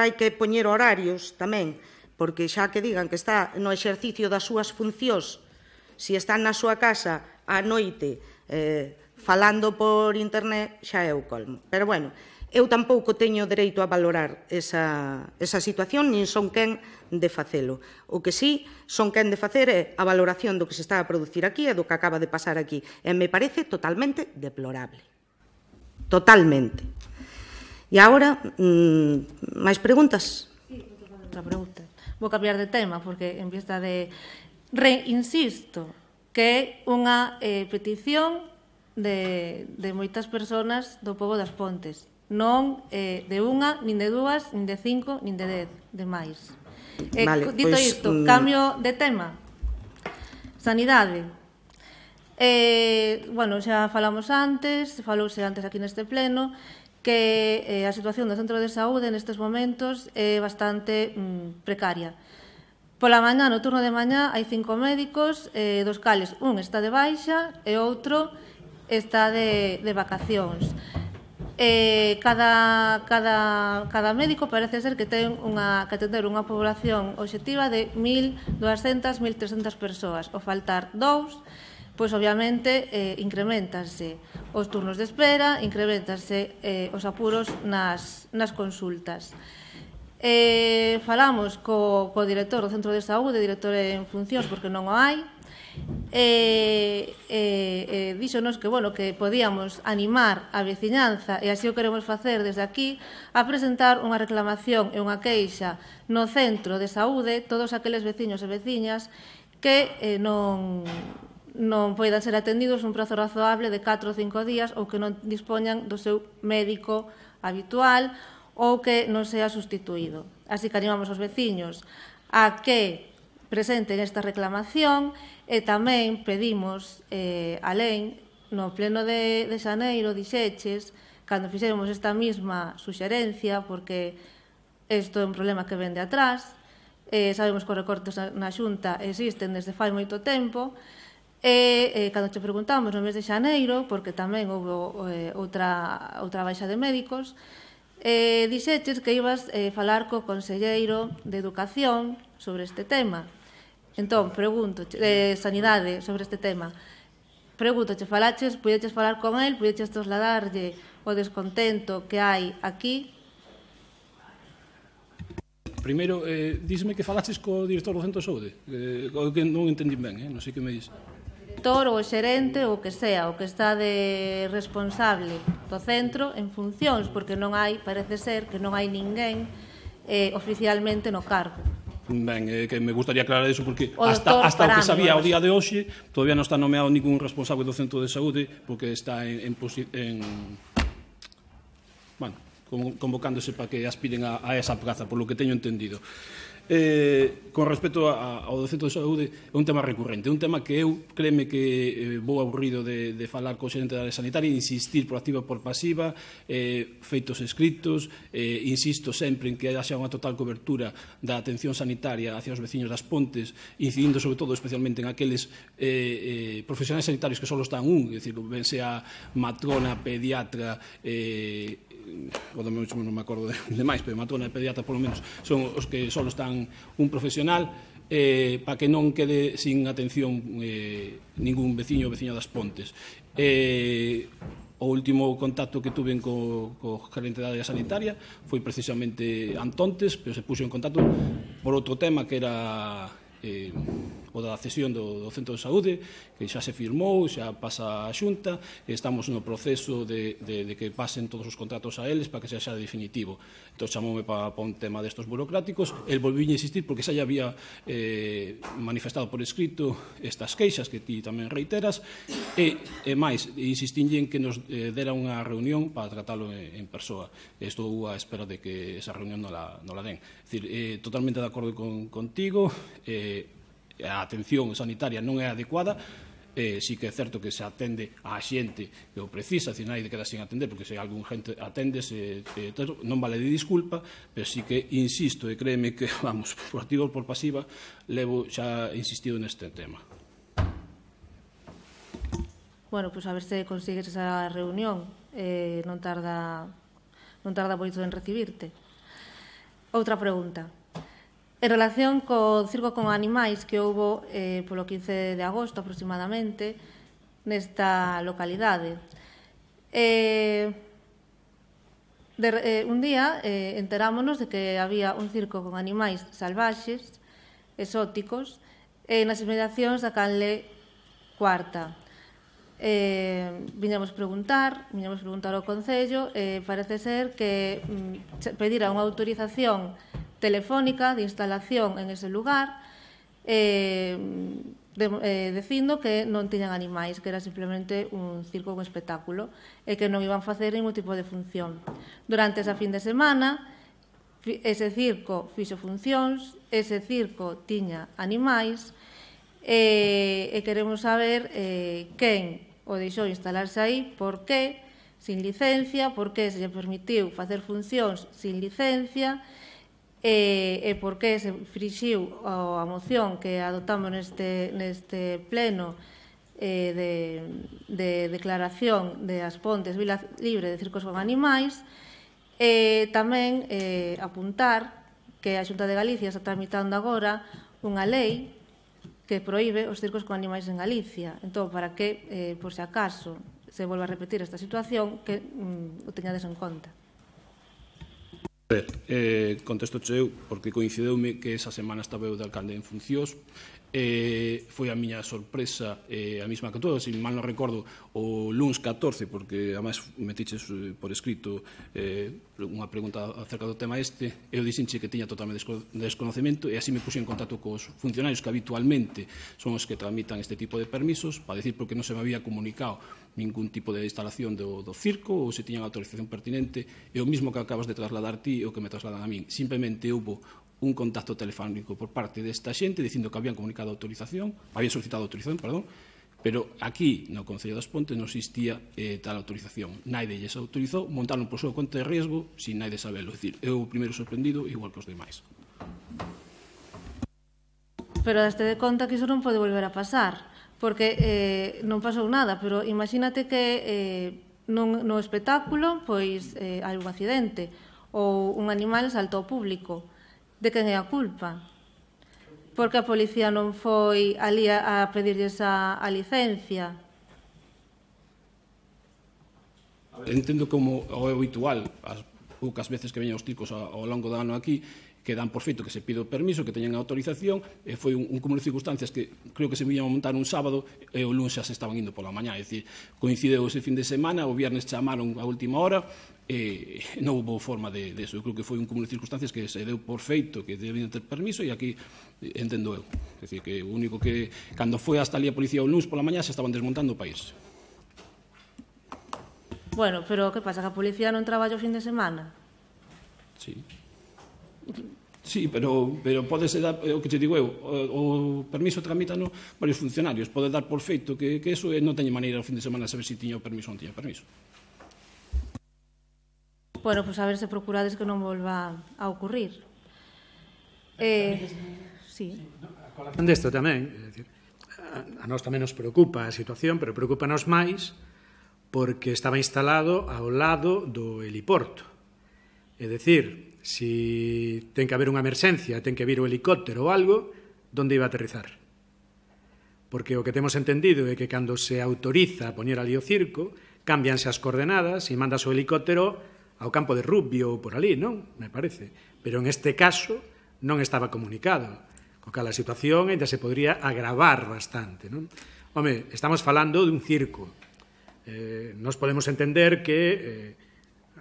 hai que poñer horarios tamén, porque xa que digan que está no exercicio das súas funcións, se están na súa casa á noite falando por internet, xa é o colmo. Pero, bueno, eu tampouco teño dereito a valorar esa situación, nin son quen de facelo. O que sí son quen de facer é a valoración do que se está a producir aquí e do que acaba de pasar aquí. E me parece totalmente deplorable. Totalmente. E agora, máis preguntas? Sí, outra pregunta. Vou cambiar de tema, porque en vista de... Reinsisto que é unha petición de moitas persoas do pobo das Pontes. Non de unha, nin de dúas, nin de 5, nin de 10, de máis. Dito isto, cambio de tema. Sanidade. Bueno, xa falamos antes, falouse antes aquí neste pleno, que a situación do centro de saúde nestes momentos é bastante precaria. Pola mañá, no turno de mañá, hai 5 médicos, dos cales un está de baixa e outro está de vacacións. Cada médico parece ser que ten que atender unha población obxectiva de 1.200, 1.300 persoas. O faltar 2, pois obviamente incrementanse os turnos de espera, incrementanse os apuros nas consultas. Falamos co director do centro de saúde, director en funcións, porque non o hai, díxonos que, bueno, que podíamos animar a veciñanza, e así o queremos facer desde aquí, a presentar unha reclamación e unha queixa no centro de saúde, todos aqueles veciños e veciñas que non poidan ser atendidos un prazo razoable de 4 ou 5 días ou que non dispoñan do seu médico habitual ou que non sea sustituído. Así que animamos os veciños a que presenten esta reclamación e tamén pedimos alén no pleno de xaneiro dixeches, cando fixemos esta mesma suxerencia, porque isto é un problema que vende atrás, sabemos que os recortes na Xunta existen desde fai moito tempo, e cando te preguntamos no mes de xaneiro, porque tamén houve outra baixa de médicos, dixeches que ibas falar co conselleiro de Educación sobre este tema. Entón, pregunto, Sanidade, sobre este tema. Preguntoche, puideches falar con el, puideches trasladarlle o descontento que hai aquí? Primeiro, díseme que falaches co director do centro de saúde, que non entendí ben, non sei que me dis. Ou o xerente, ou que sea, o que está de responsable do centro en funcións, porque non hai, parece ser, que non hai ninguén oficialmente no cargo. Ben, que me gustaría aclarar eso, porque hasta o que sabía ao día de hoxe todavía non está nomeado ningún responsable do centro de saúde, porque está convocándose para que aspiren a esa praza, por lo que teño entendido. Con respecto ao do centro de saúde, é un tema recurrente, un tema que eu, créeme que vou aburrido de falar co xerente da área sanitaria, insistir por activa por pasiva, feitos escritos, insisto sempre en que haxa unha total cobertura da atención sanitaria hacia os veciños das Pontes, incidindo sobre todo especialmente en aqueles profesionais sanitarios que só están é dicir, ben sea matrona, pediatra, non me acordo de máis, pero matrona e pediatra polo menos son os que só están un profesional, para que non quede sin atención ningún veciño ou veciña das Pontes. O último contacto que tuve co gerente da área sanitaria foi precisamente antontes, pero se puxo en contacto por outro tema que era o da cesión do centro de saúde, que xa se firmou, xa pasa a Xunta, e estamos no proceso de que pasen todos os contratos a eles para que xa definitivo. Entón chamoume para un tema destos burocráticos, el volví a insistir porque xa había manifestado por escrito estas queixas que ti tamén reiteras, e máis, insistinlle en que nos dera unha reunión para tratalo en persoa. Estou á espera de que esa reunión non la den. É dicir, totalmente de acordo contigo, a atención sanitaria non é adecuada, sí que é certo que se atende a xente que o precisa, se nadie queda sin atender, porque se algún gente atende, non vale de disculpa, pero sí que insisto, e créeme que, vamos, por activa ou por pasiva, levo xa insistido neste tema. Bueno, pois a ver se consigues esa reunión, non tarda moito en recibirte. Outra pregunta. En relación co circo con animais que houbo polo 15 de agosto aproximadamente nesta localidade. Un día enterámonos de que había un circo con animais salvaxes, exóticos, nas inmediacións da canle Cuarta. Viñamos preguntar ao Concello, parece ser que pedira unha autorización telefónica de instalación en ese lugar, dicindo que non tiñan animais, que era simplemente un circo, un espectáculo, e que non iban facer ningún tipo de función. Durante esa fin de semana, ese circo fixo funcións, ese circo tiña animais, e queremos saber quen o deixou instalarse aí, por que, sin licencia, por que se lle permitiu facer funcións sin licencia, e por que se frixiu a moción que adoptamos neste pleno de declaración de As Pontes Vila Libre de Circos con Animais. Tamén apuntar que a Xunta de Galicia está tramitando agora unha lei que proíbe os circos con animais en Galicia. Entón, para que, por se acaso, se volva a repetir esta situación, que o teñades en conta. Contesto eu, porque coincideume que esa semana estaba eu de alcalde en funcións. Foi a miña sorpresa a mesma que todo, se mal non recordo, o luns 14, porque además metiches por escrito unha pregunta acerca do tema este, eu dixenche que tiña totalmente desconocemento, e así me puse en contacto cos funcionarios que habitualmente son os que tramitan este tipo de permisos, para decir porque non se me había comunicado ningún tipo de instalación do circo, ou se tiñan autorización pertinente, e o mismo que acabas de trasladar ti, o que me trasladan a min. Simplemente houve un contacto telefónico por parte desta xente dicindo que habían comunicado autorización, habían solicitado autorización, perdón, pero aquí no Concello das Pontes non existía tal autorización. Naide lles autorizou, montaron por súa conta de riesgo sin naide sabelo. É dicir, eu o primeiro sorprendido, igual que os demais. Pero daste de conta que iso non pode volver a pasar, porque non pasou nada, pero imagínate que no espectáculo pois hai un accidente ou un animal saltou ao público. De quen é a culpa? Porque a policía non foi ali a pedirlles a licencia? Entendo como o habitual, as poucas veces que veñan os ticos ao longo do ano aquí, que dan por feito que se pide o permiso, que teñan a autorización, e foi un cúmulo de circunstancias que creo que se viñan a montar un sábado e o lunes xa se estaban indo pola mañá. É dicir, coincideu ese fin de semana, o viernes chamaron a última hora, e non houve forma de eso. Eu creo que foi un cúmulo de circunstancias que se deu por feito que debían ter permiso, e aquí entendo eu. É dicir, que o único que, cando foi hasta ali a policía o lunes pola mañá, se estaban desmontando o país. Bueno, pero que pasa, que a policía non traballa o fin de semana? Sí. Sí, pero pode ser, o que te digo eu, o permiso tramítano varios funcionarios, pode dar por feito que eso non teñe maneira o fin de semana saber se tiña o permiso ou non tiña permiso. Bueno, pues a ver se procurades que non volva a ocurrir. Sí. A colación desto tamén, é dicir, a nós tamén nos preocupa a situación, pero preocupanos máis porque estaba instalado ao lado do heliporto. É dicir, si ten que haber unha emerxencia, ten que vir o helicóptero ou algo, onde iba a aterrizar? Porque o que temos entendido é que cando se autoriza a poñer ali o circo, cámbianse as coordenadas e mandas o helicóptero ao campo de rugby ou por ali, non? Me parece. Pero en este caso non estaba comunicado, co cal a situación ainda se podría agravar bastante, non? Home, estamos falando dun circo. Nos podemos entender que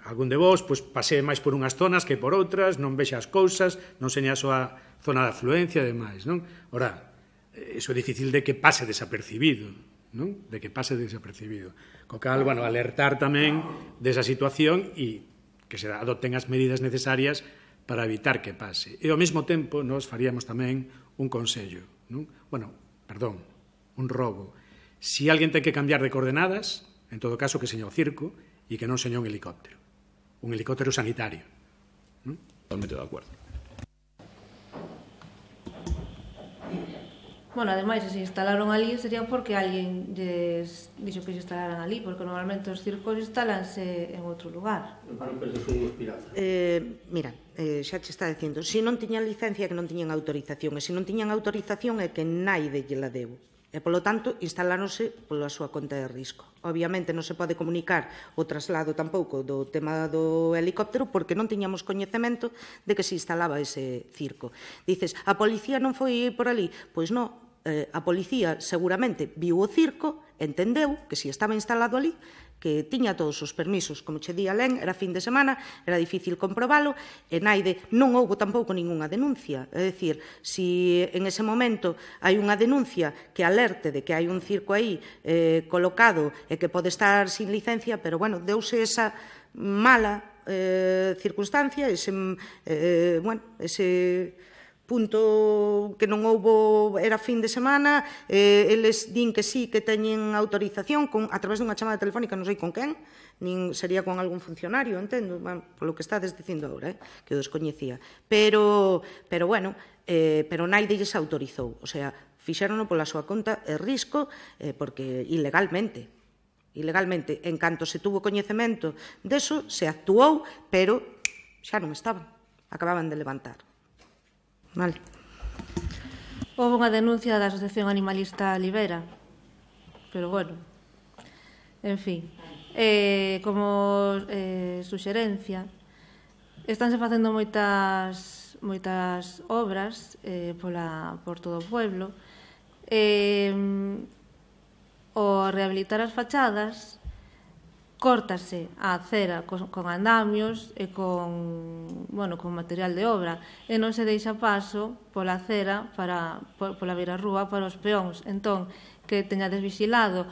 algún de vos pasee máis por unhas zonas que por outras, non vexa as cousas, non seña a súa zona de afluencia e demais, non? Ora, iso é difícil de que pase desapercibido, non? De que pase desapercibido. Co cal, bueno, alertar tamén desa situación e que se adopten as medidas necesarias para evitar que pase. E ao mesmo tempo nos faríamos tamén un consello, non? Bueno, perdón, un rogo. Si alguén ten que cambiar de coordenadas, en todo caso que seña o circo e que non seña un helicóptero. Un helicóptero sanitario. Totalmente de acordo. Bueno, ademais, se instalaron ali sería porque alguén lles dixo que se instalaran ali, porque normalmente os circos instalanse en outro lugar. Mira, xa che está dicindo, se non tiñan licencia que non tiñan autorización, e se non tiñan autorización é que naide lle la deu. E, polo tanto, instaláronse pola súa conta de risco. Obviamente, non se pode comunicar o traslado tampouco do tema do helicóptero porque non tiñamos coñecemento de que se instalaba ese circo. Dices, a policía non foi por ali? Pois non, a policía seguramente viu o circo, entendeu que se estaba instalado ali, que tiña todos os permisos, como che di alén, era fin de semana, era difícil comprobalo, e naide non houbo tampouco ningunha denuncia. É dicir, se en ese momento hai unha denuncia que alerte de que hai un circo aí colocado e que pode estar sin licencia, pero, bueno, deuse esa mala circunstancia, ese punto que non houbo, era fin de semana, eles din que sí, que teñen autorización a través dunha chamada telefónica, non sei con quen, nin sería con algún funcionario, entendo, polo que estades dicindo agora, que o descoñecía. Pero bueno, pero naide lles autorizou, o sea, fixérono pola súa conta e risco, porque ilegalmente, en canto se tuvo coñecemento deso, se actuou, pero xa non estaban, acababan de levantar. Vale. Houve unha denuncia da Asociación Animalista Libera, pero, bueno, en fin, como suxerencia, estánse facendo moitas obras por todo o pueblo. O rehabilitar as fachadas, córtase a acera con andamios e con material de obra e non se deixa paso pola acera pola beirarrúa para os peóns. Entón, que teñades vixiado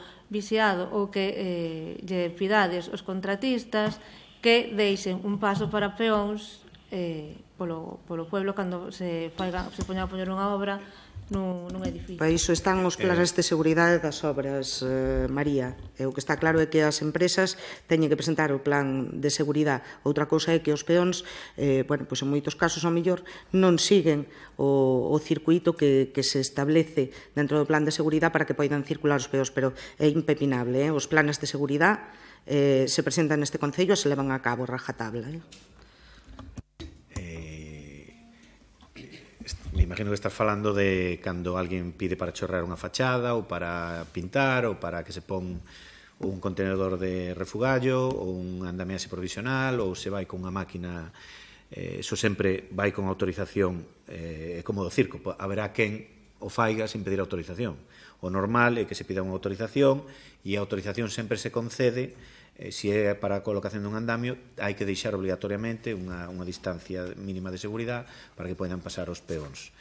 ou que lle pidades os contratistas que deixen un paso para peóns polo pueblo cando se poña a poñer unha obra nun edificio. Para iso están os planes de seguridade das obras, María. O que está claro é que as empresas teñen que presentar o plan de seguridade. Outra cousa é que os peóns, en moitos casos, ao mellor, non siguen o circuito que se establece dentro do plan de seguridade para que poidan circular os peóns, pero é impepinable. Os planes de seguridade se presentan neste Concello e se levan a cabo rajatabla. Me imagino que estás falando de cando alguén pide para chorrar unha fachada ou para pintar ou para que se pon un contenedor de refugallo ou un andamiaxe provisional ou se vai con unha máquina, eso sempre vai con autorización, como do circo, haberá quen o faiga sin pedir autorización. O normal é que se pida unha autorización e a autorización sempre se concede. Se é para a colocación dun andamio, hai que deixar obligatoriamente unha distancia mínima de seguridade para que poidan pasar os peóns.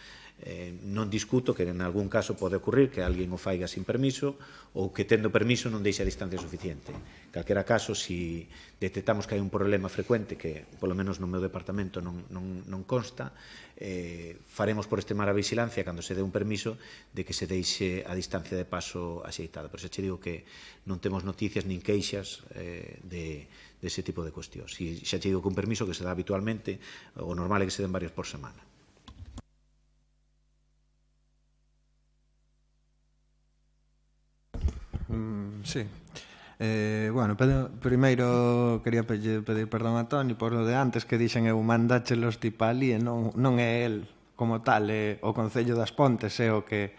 Non discuto que en algún caso pode ocurrir que alguén o faiga sin permiso ou que tendo permiso non deixe a distancia suficiente. En calquera caso, se detectamos que hai un problema frecuente que, polo menos no meu departamento, non consta, faremos por estimar a vigilancia cando se dé un permiso de que se deixe a distancia de paso axeitada. Pero xa che digo que non temos noticias nin queixas de ese tipo de cuestións. E xa che digo que un permiso que se dá habitualmente, o normal é que se den varios por semana. Sí. Bueno, primeiro quería pedir perdón a Toni por o de antes que dixen eu mandáchelos tipo ali e non é el como tal, é o Concello das Pontes é o que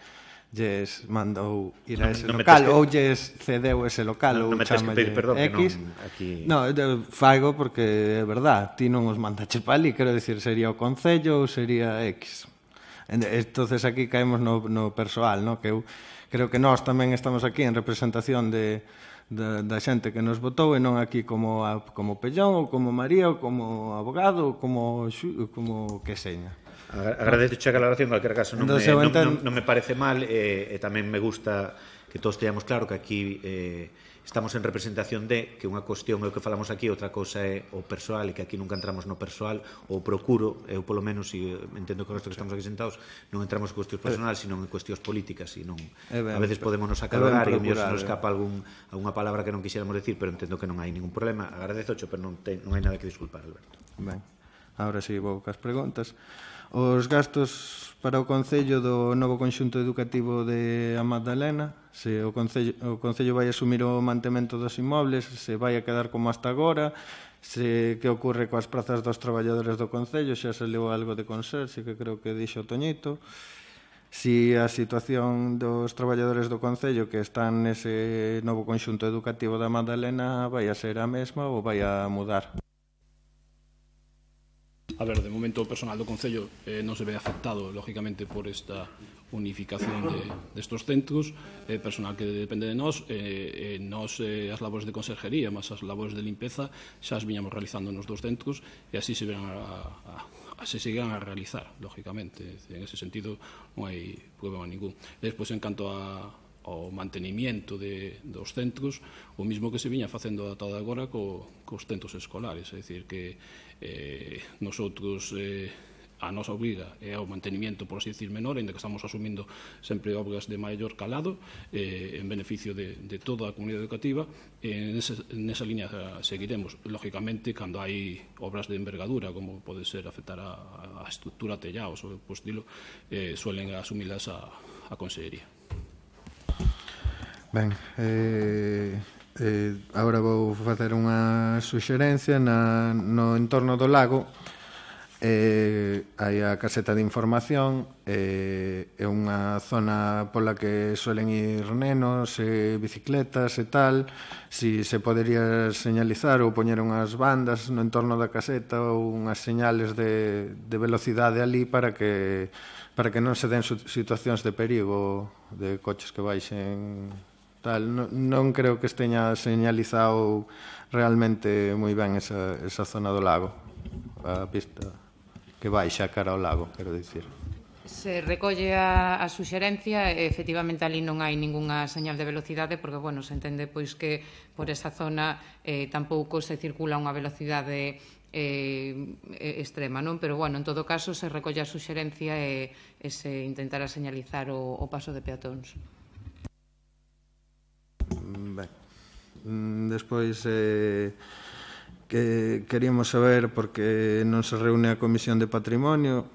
lles mandou ir a ese local ou lles cedeu ese local ou chamalle X. Non, faigo porque é verdad, ti non os mandaches para ali, quero dicir, sería o Concello ou sería X. Entonces aquí caemos no persoal, que eu creo que nós tamén estamos aquí en representación da xente que nos votou e non aquí como Pellón ou como María ou como abogado ou como que seña. Agradezo a aclaración, en calquera caso non me parece mal e tamén me gusta que todos teñamos claro que aquí estamos en representación que unha cuestión é o que falamos aquí, outra cousa é o persoal e que aquí nunca entramos no persoal ou procuro, eu polo menos e entendo que o resto que estamos aquí sentados non entramos en cuestións personales, sino en cuestións políticas e non, a veces podemos nos acalorar e o mellor se nos escapa algunha palabra que non quixéramos decir, pero entendo que non hai ningún problema. Agradezo, pero non hai nada que disculpar, Alberto. Ben, agora si vou cas preguntas. Os gastos para o Concello do novo conxunto educativo de A Magdalena, se o Concello vai asumir o mantemento dos inmobles, se vai a quedar como hasta agora, se que ocorre coas prazas dos traballadores do Concello, xa se leu algo de conserxe, que creo que dixo o Toñito, si a situación dos traballadores do Concello que están nese novo conxunto educativo da Magdalena vai a ser a mesma ou vai a mudar. A ver, de momento o personal do Concello non se ve afectado, lógicamente, por esta unificación destos centros, personal que depende de nós, as labores de conserjería, mas as labores de limpeza xa as viñamos realizando nos dos centros e así se verán se seguirán a realizar, lógicamente. En ese sentido non hai problema ningún. Despois, en canto ao mantenimiento dos centros, o mismo que se viña facendo ata agora cos centros escolares, é dicir que nosotros a nosa obriga é o mantenimiento, por así decir, menor, ainda que estamos asumindo sempre obras de maior calado en beneficio de toda a comunidade educativa. Nesa línea seguiremos, lógicamente, cando hai obras de envergadura, como pode ser afectar a estrutura tellaos ou por estilo, suelen asumilas a Consellería. Ben, agora vou facer unha suxerencia no entorno do lago. Hai a caseta de información, é unha zona pola que suelen ir nenos e bicicletas e tal. Si se podería señalizar ou poñer unhas bandas no entorno da caseta ou unhas señales de velocidade ali para que non se den situacións de perigo de coches que baixen tal. Non creo que esteña señalizado realmente moi ben esa zona do lago, a pista que baixa cara ao lago, quero dicir. Se recolle a suxerencia, efectivamente ali non hai ningunha señal de velocidade, porque, bueno, se entende pois que por esa zona tampouco se circula unha velocidade extrema, non? Pero, bueno, en todo caso, se recolle a suxerencia e se intentará señalizar o paso de peatóns. Ben, despois que queríamos saber porque non se reúne a Comisión de Patrimonio,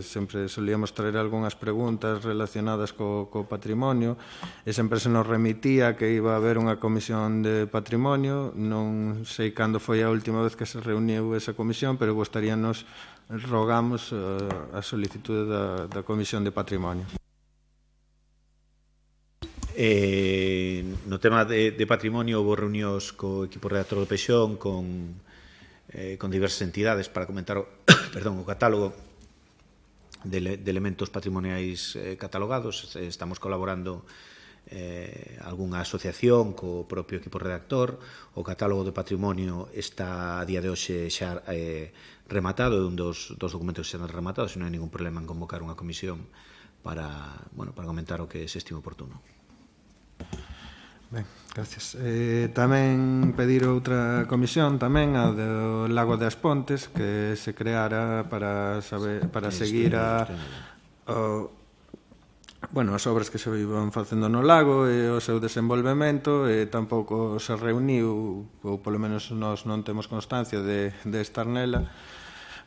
sempre solíamos traer algunhas preguntas relacionadas co patrimonio e sempre se nos remitía que iba a haber unha Comisión de Patrimonio. Non sei cando foi a última vez que se reuniu esa comisión, pero rogamos a solicitude da Comisión de Patrimonio. No tema de patrimonio houve reunións co equipo redactor do Pexón con diversas entidades para comentar o catálogo de elementos patrimoniais catalogados. Estamos colaborando algunha asociación co propio equipo redactor. O catálogo de patrimonio está a día de hoxe xa rematado, é un dos documentos que xa rematados, e non hai ningún problema en convocar unha comisión para comentar o que se estime oportuno. Ben, gracias. Tamén pedir outra comisión tamén, a do Lago das Pontes, que se creara para seguir as obras que se iban facendo no lago e o seu desenvolvemento, e tampouco se reuniu, ou polo menos nós non temos constancia de estar nela,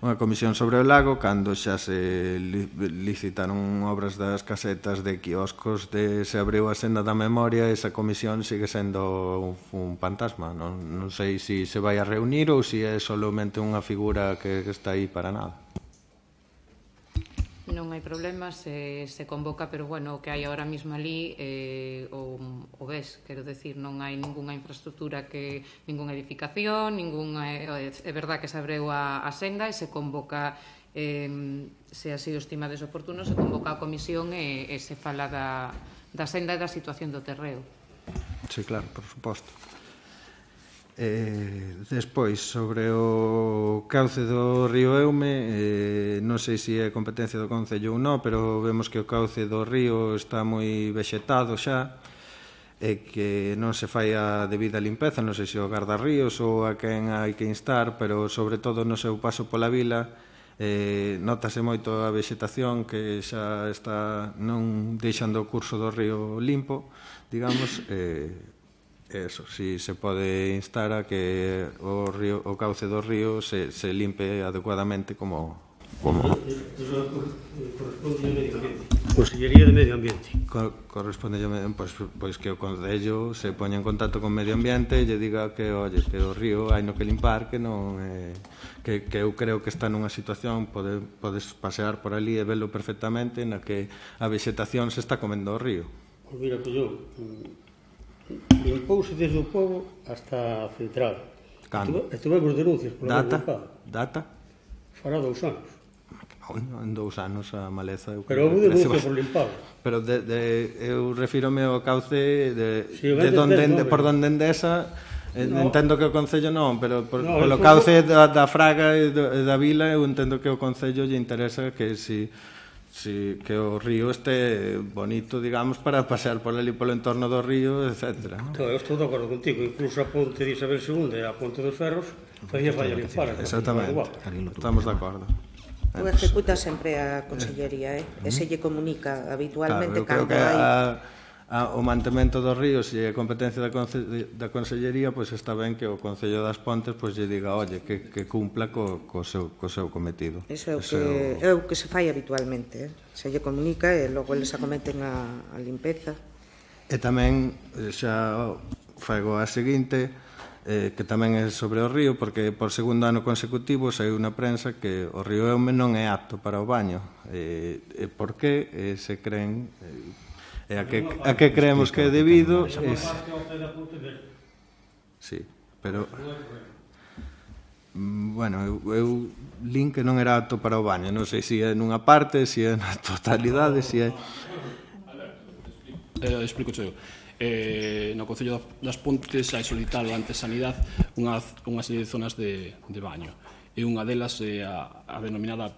unha comisión sobre o lago, cando xa se licitaron obras das casetas de quioscos, se abriu a senda da memoria, esa comisión sigue sendo un fantasma. Non sei se se vai a reunir ou se é solamente unha figura que está aí para nada. Non hai problema, se convoca, pero bueno, o que hai ahora mismo ali o ves, quero decir, non hai ninguna infraestructura, ninguna edificación, é verdad que se abreu a senda e se convoca, se así o estimades oportuno, se convoca a comisión e se fala da senda e da situación do terreo. Sí, claro, por suposto. Despois, sobre o cauce do río Eume, non sei se é competencia do Concello ou non, pero vemos que o cauce do río está moi vexetado xa, e que non se fai a debida limpeza, non sei se o gardarríos ou a quen hai que instar, pero sobre todo no seu paso pola vila notase moito a vexetación que xa está non deixando o curso do río limpo, digamos. Eso, si se pode instar a que o cauce do río se limpe adecuadamente como... Corresponde ao Medio Ambiente. Consellería de Medio Ambiente. Corresponde pois que o Concello se poña en contacto con Medio Ambiente e lle diga que, oye, que o río hai no que limpar, que non que eu creo que está nunha situación, podes pasear por ali e velo perfectamente, na que a vegetación se está comendo o río. Pois mira, Collón, limpouse desde o pobo hasta a central. Cando? Estuvemos denuncias por Data? Fará 2 anos. En 2 anos a maleza... Pero houve denuncias por limpar. Pero eu refírome ao cauce por donde endesa. Entendo que o Concello non, pero polo cauce da Fraga e da Vila eu entendo que o Concello lle interesa que que o río este bonito, digamos, para pasear por ali polo entorno do río, etc. Eu estou de acordo contigo, incluso a ponte de Isabel II e a ponte dos Ferros facía falla limpar. Exactamente, estamos de acordo. O executa sempre a Consellería, e se lle comunica habitualmente cando hai... O mantemento dos ríos e a competencia da Consellería, pois está ben que o Concello das Pontes lle diga, oye, que cumpla co seu cometido. Iso é o que se fai habitualmente, se lle comunica e logo eles acometen a limpeza. E tamén xa fago a seguinte, que tamén é sobre o río, porque por segundo ano consecutivo saiu na prensa que o río Eume non é apto para o baño. E por que se creen... a que creemos que é debido. Sí, pero bueno, eu lin que non era apto para o baño, non sei se é nunha parte, se é na totalidade, se é... Explico eu. No Concello das Pontes hai solicitado ante Sanidade unha serie de zonas de baño, e unha delas é a denominada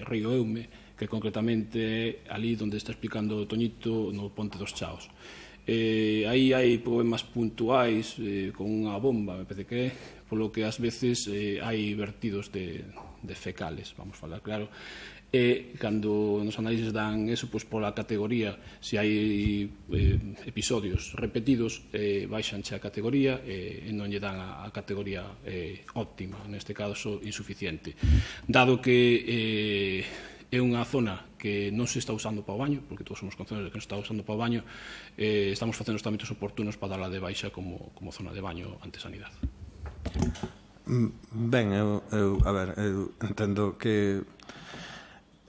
Río Eume, que concretamente ali onde está explicando o Toñito, no Ponte dos Chaos. Aí hai problemas puntuais con unha bomba, me parece que é, polo que ás veces hai vertidos de fecales, vamos falar claro, e cando nos análises dan eso, pois pola categoría, se hai episodios repetidos, baixanche a categoría e non lle dan a categoría óptima, neste caso insuficiente. Dado que é unha zona que non se está usando para o baño, porque todos somos conscientes de que non se está usando para o baño, estamos facendo os trámites oportunos para darla de baixa como zona de baño ante Sanidade. Ben, eu entendo que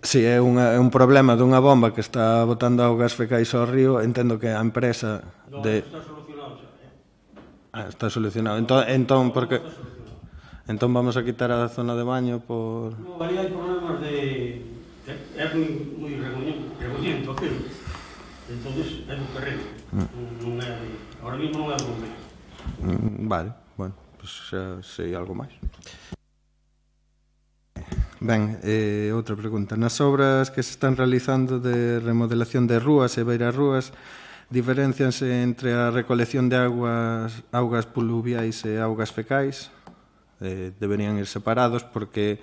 se é un problema dunha bomba que está botando augas fecais ao río, entendo que a empresa está solucionado xa, está solucionado. Entón, porque... Entón vamos a quitar a zona de baño por... Non, ali hai problemas de... É moi regoñento aquilo. Entonces, é do terreno. Non é de... Ahora mismo non é do bombeiro. Vale, bueno, pues xa sei algo máis. Ben, outra pregunta. Nas obras que se están realizando de remodelación de rúas e beirarrúas, diferencianse entre a recolección de augas pluviais e augas fecais? Deberían ir separados porque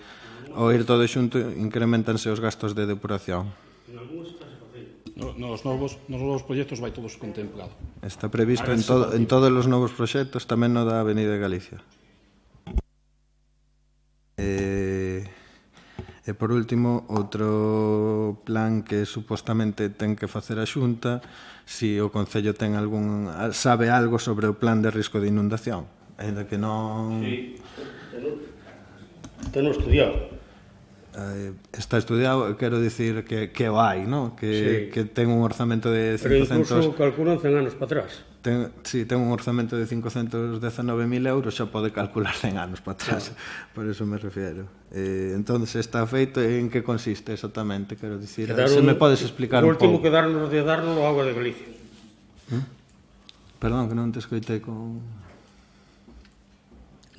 ao ir todo xunto incrementanse os gastos de depuración. En algúns está se facendo. Nos novos proxectos vai todos contemplado. Está previsto en todos os novos proxectos, tamén no da Avenida de Galicia. E por último, outro plan que supostamente ten que facer a Xunta, si o Concello sabe algo sobre o plan de risco de inundación, ainda que non... Sí, ten estudiado. Está estudiado, quero dicir que o hai, non? Que ten un orzamento de 500... Pero incluso calculan 100 anos para atrás. Si ten un orzamento de 519.000 euros, xa pode calcular 100 anos para atrás. Por eso me refiero. Entón, está feito, en que consiste exactamente? Quero dicir, se me podes explicar un pouco. O último que darnos o Auga de Galicia. Perdón, que non te escoitei con...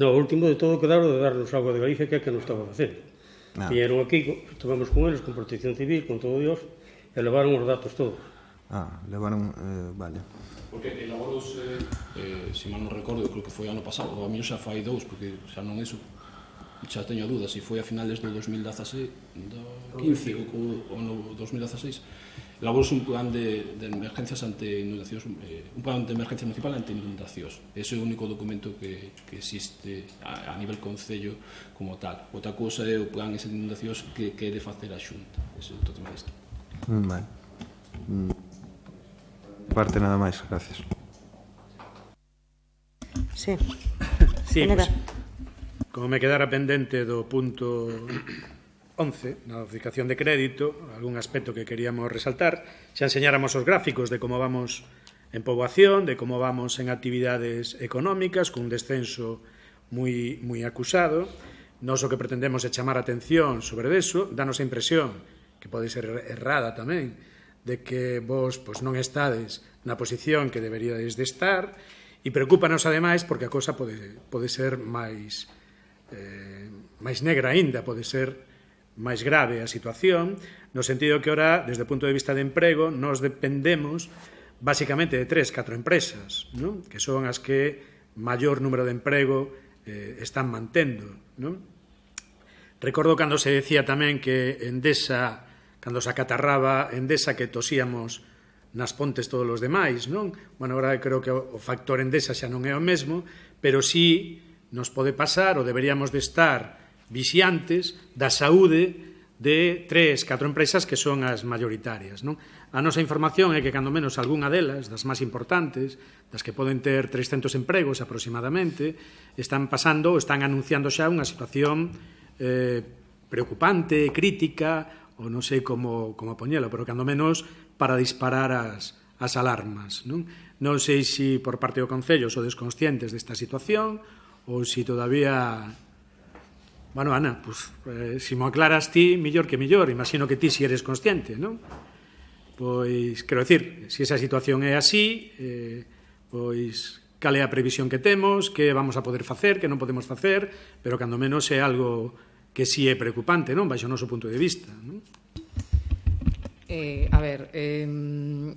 No, o último de todo quedaron de darnos Auga de Galicia, que é que non estaba facendo. Vieron aquí, estivemos con eles, con Protección Civil, con todo Dios, e levaron os datos todos. Levaron, vale. Porque elaboros, se mal non recordo, eu creo que foi ano pasado, ou a mí xa fai 2, porque xa non iso, xa teño dúdas, se foi a finales do 2016, do 15 ou no 2016, elaboros un plan de emergencias ante inundacións, un plan de emergencia municipal ante inundacións. Ese é o único documento que existe a nivel concello como tal. Outra cousa é o plan ese de inundacións que quere facer a Xunta. Ese é outro tema disto. Vale. Parte nada máis, gracias. Sí. Sí, pues, como me quedara pendente do punto 11, na notificación de crédito, algún aspecto que queríamos resaltar, xa enseñáramos os gráficos de como vamos en poboación, de como vamos en actividades económicas, cun descenso moi acusado. Nos o que pretendemos é chamar a atención sobre eso, danos a impresión, que pode ser errada tamén, de que vos non estades na posición que deberíades de estar, e preocúpanos ademais porque a cosa pode ser máis negra aínda, pode ser máis grave a situación, no sentido que ora, desde o punto de vista de emprego, nos dependemos basicamente de 3-4 empresas, non? Que son as que maior número de emprego están mantendo, non? Recordo cando se decía tamén que Endesa, cando se acatarraba Endesa, que tosíamos nas pontes todos os demais, non? Bueno, agora creo que o factor Endesa xa non é o mesmo, pero sí nos pode pasar, ou deberíamos de estar vixiantes da saúde de 3-4 empresas que son as mayoritarias, non? A nosa información é que, cando menos, algunha delas, das máis importantes, das que poden ter 300 empregos aproximadamente, están pasando ou están anunciando xa unha situación preocupante, crítica, ou non sei como poñelo, pero cando menos para disparar as alarmas, non? Non sei se por parte do Concello sodes conscientes desta situación ou se todavía... Bueno, Ana, pues, se mo aclaras ti, millor que millor, imagino que ti si eres consciente, non? Pois, quero dicir, se esa situación é así, pois, cal é a previsión que temos, que vamos a poder facer, que non podemos facer, pero cando menos é algo que si é preocupante, non? Baixo o noso punto de vista, non? A ver,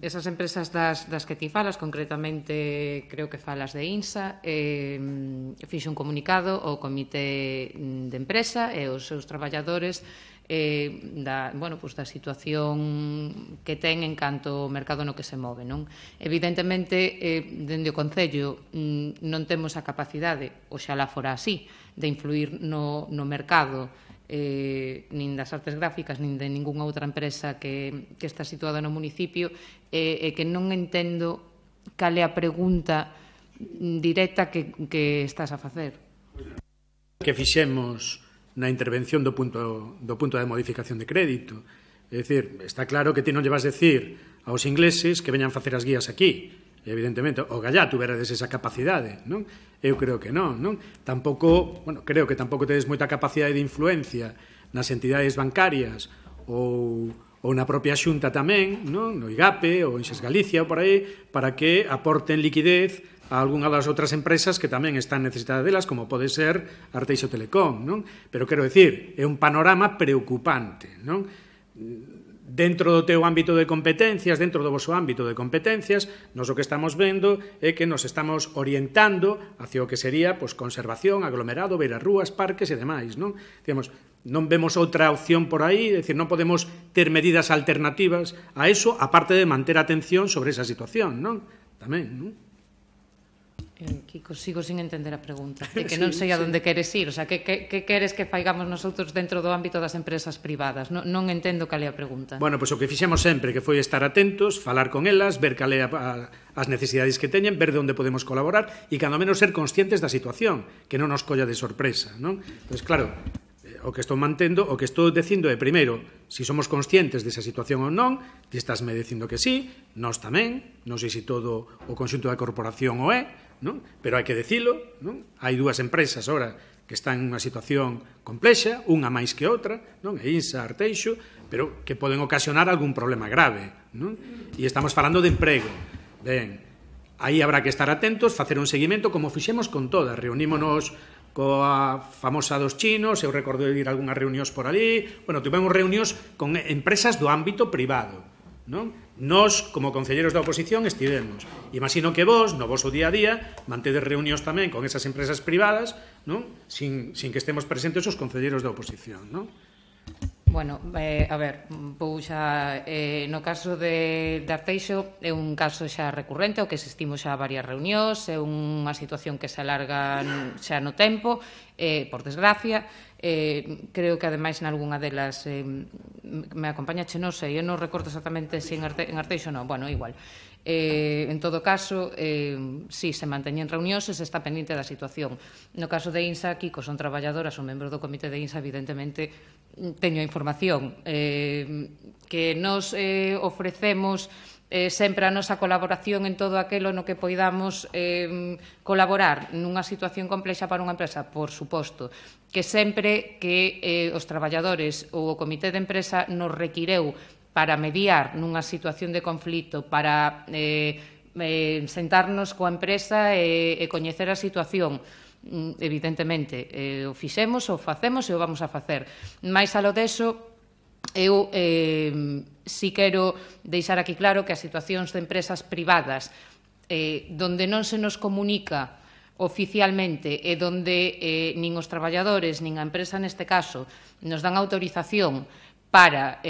esas empresas das que ti falas, concretamente creo que falas de INSA, fixo un comunicado ao comité de empresa e os seus traballadores da situación que ten en canto ao mercado no que se move, non? Evidentemente, dende o Concello non temos a capacidade, oxalá fora así, de influir no mercado nin das artes gráficas, nin de ningunha outra empresa que está situada no municipio, e que non entendo cal é a pregunta directa que estás a facer. Que fixemos na intervención do punto de modificación de crédito. É dicir, está claro que ti non lle vas decir aos ingleses que veñan facer as guías aquí. Evidentemente, o gallá tuverades esa capacidade, non? Eu creo que non, non? Tampouco, creo que tampouco tedes moita capacidade de influencia nas entidades bancarias ou ou na propia Xunta tamén, non? No IGAPE ou en Xes Galicia ou por aí, para que aporten liquidez a algunha das outras empresas que tamén están necesitadas delas, como pode ser Arteixo Telecom, non? Pero quero dicir, é un panorama preocupante, non? Dentro do teu ámbito de competencias, dentro do vosso ámbito de competencias, nos o que estamos vendo é que nos estamos orientando hacia o que sería conservación, aglomerado, beirarrúas, parques e demais, non? Digamos, non vemos outra opción por aí, é dicir, non podemos ter medidas alternativas a eso, aparte de manter atención sobre esa situación, non? Tamén, non? Kiko, sigo sin entender a pregunta. É que non sei a onde queres ir. O sea, que queres que faigamos nosotros dentro do ámbito das empresas privadas? Non entendo cal é a pregunta. Bueno, pois o que fixemos sempre que foi estar atentos, falar con elas, ver cal é as necesidades que teñen, ver de onde podemos colaborar e, cando menos, ser conscientes da situación, que non nos colla de sorpresa, non? Pois, claro, o que estou mantendo, o que estou dicindo é, primeiro, se somos conscientes desa situación ou non, ti estásme dicindo que sí, nós tamén, non sei se todo o conxunto da corporación o é, non? Pero hai que dicilo, non? Hai dúas empresas ahora que están en unha situación complexa, unha máis que outra, non? Insa, Arteixo, pero que poden ocasionar algún problema grave, non? E estamos falando de emprego. Ben, aí habrá que estar atentos, facer un seguimento como fixemos con todas, reunímonos coa famosa dos chinos, eu recordo ir a algunhas reunións por ali, bueno, tivemos reunións con empresas do ámbito privado, non? Nós, como concelleiros da oposición, estivemos. Imagino que vos, no voso día a día, mantedes reunións tamén con esas empresas privadas, non? Sin que estemos presentes os concelleiros da oposición, non? Bueno, a ver, vou xa, no caso de Arteixo é un caso xa recurrente, o que existimos xa varias reunións, é unha situación que se alarga xa no tempo, por desgracia. Creo que ademais nalgúnha delas me acompañache, non sei, eu non recordo exactamente se en Arteixo non, bueno, igual. En todo caso, si se manteñen reunións e se está pendente da situación. No caso de INSA, Kiko, son traballadoras, son membros do comité de INSA, evidentemente teño a información que nos ofrecemos sempre a nosa colaboración en todo aquilo no que poidamos colaborar nunha situación complexa para unha empresa, por suposto, que sempre que os traballadores ou o comité de empresa nos requireu para mediar nunha situación de conflito, para sentarnos coa empresa e coñecer a situación, evidentemente, o fixemos, o facemos e o vamos a facer. Mais alo deso, eu si quero deixar aquí claro que as situacións de empresas privadas donde non se nos comunica oficialmente e donde nin os traballadores nin a empresa neste caso nos dan autorización para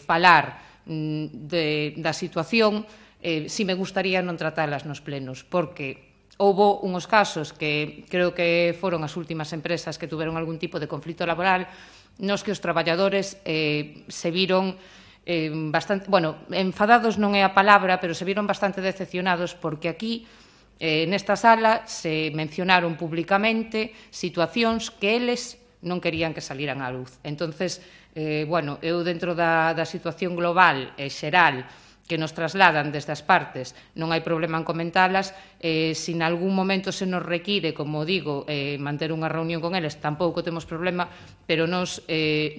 falar da situación, si me gustaría non tratalas nos plenos, porque houbo unhos casos que creo que foron as últimas empresas que tuveron algún tipo de conflito laboral nos que os traballadores se viron bastante, bueno, enfadados non é a palabra, pero se viron bastante decepcionados porque aquí, nesta sala, se mencionaron públicamente situacións que eles non querían que salieran á luz. Entonces, bueno, eu dentro da situación global e xeral que nos trasladan desde as partes, non hai problema en comentalas, se en algún momento se nos require, como digo, manter unha reunión con eles, tampouco temos problema, pero nos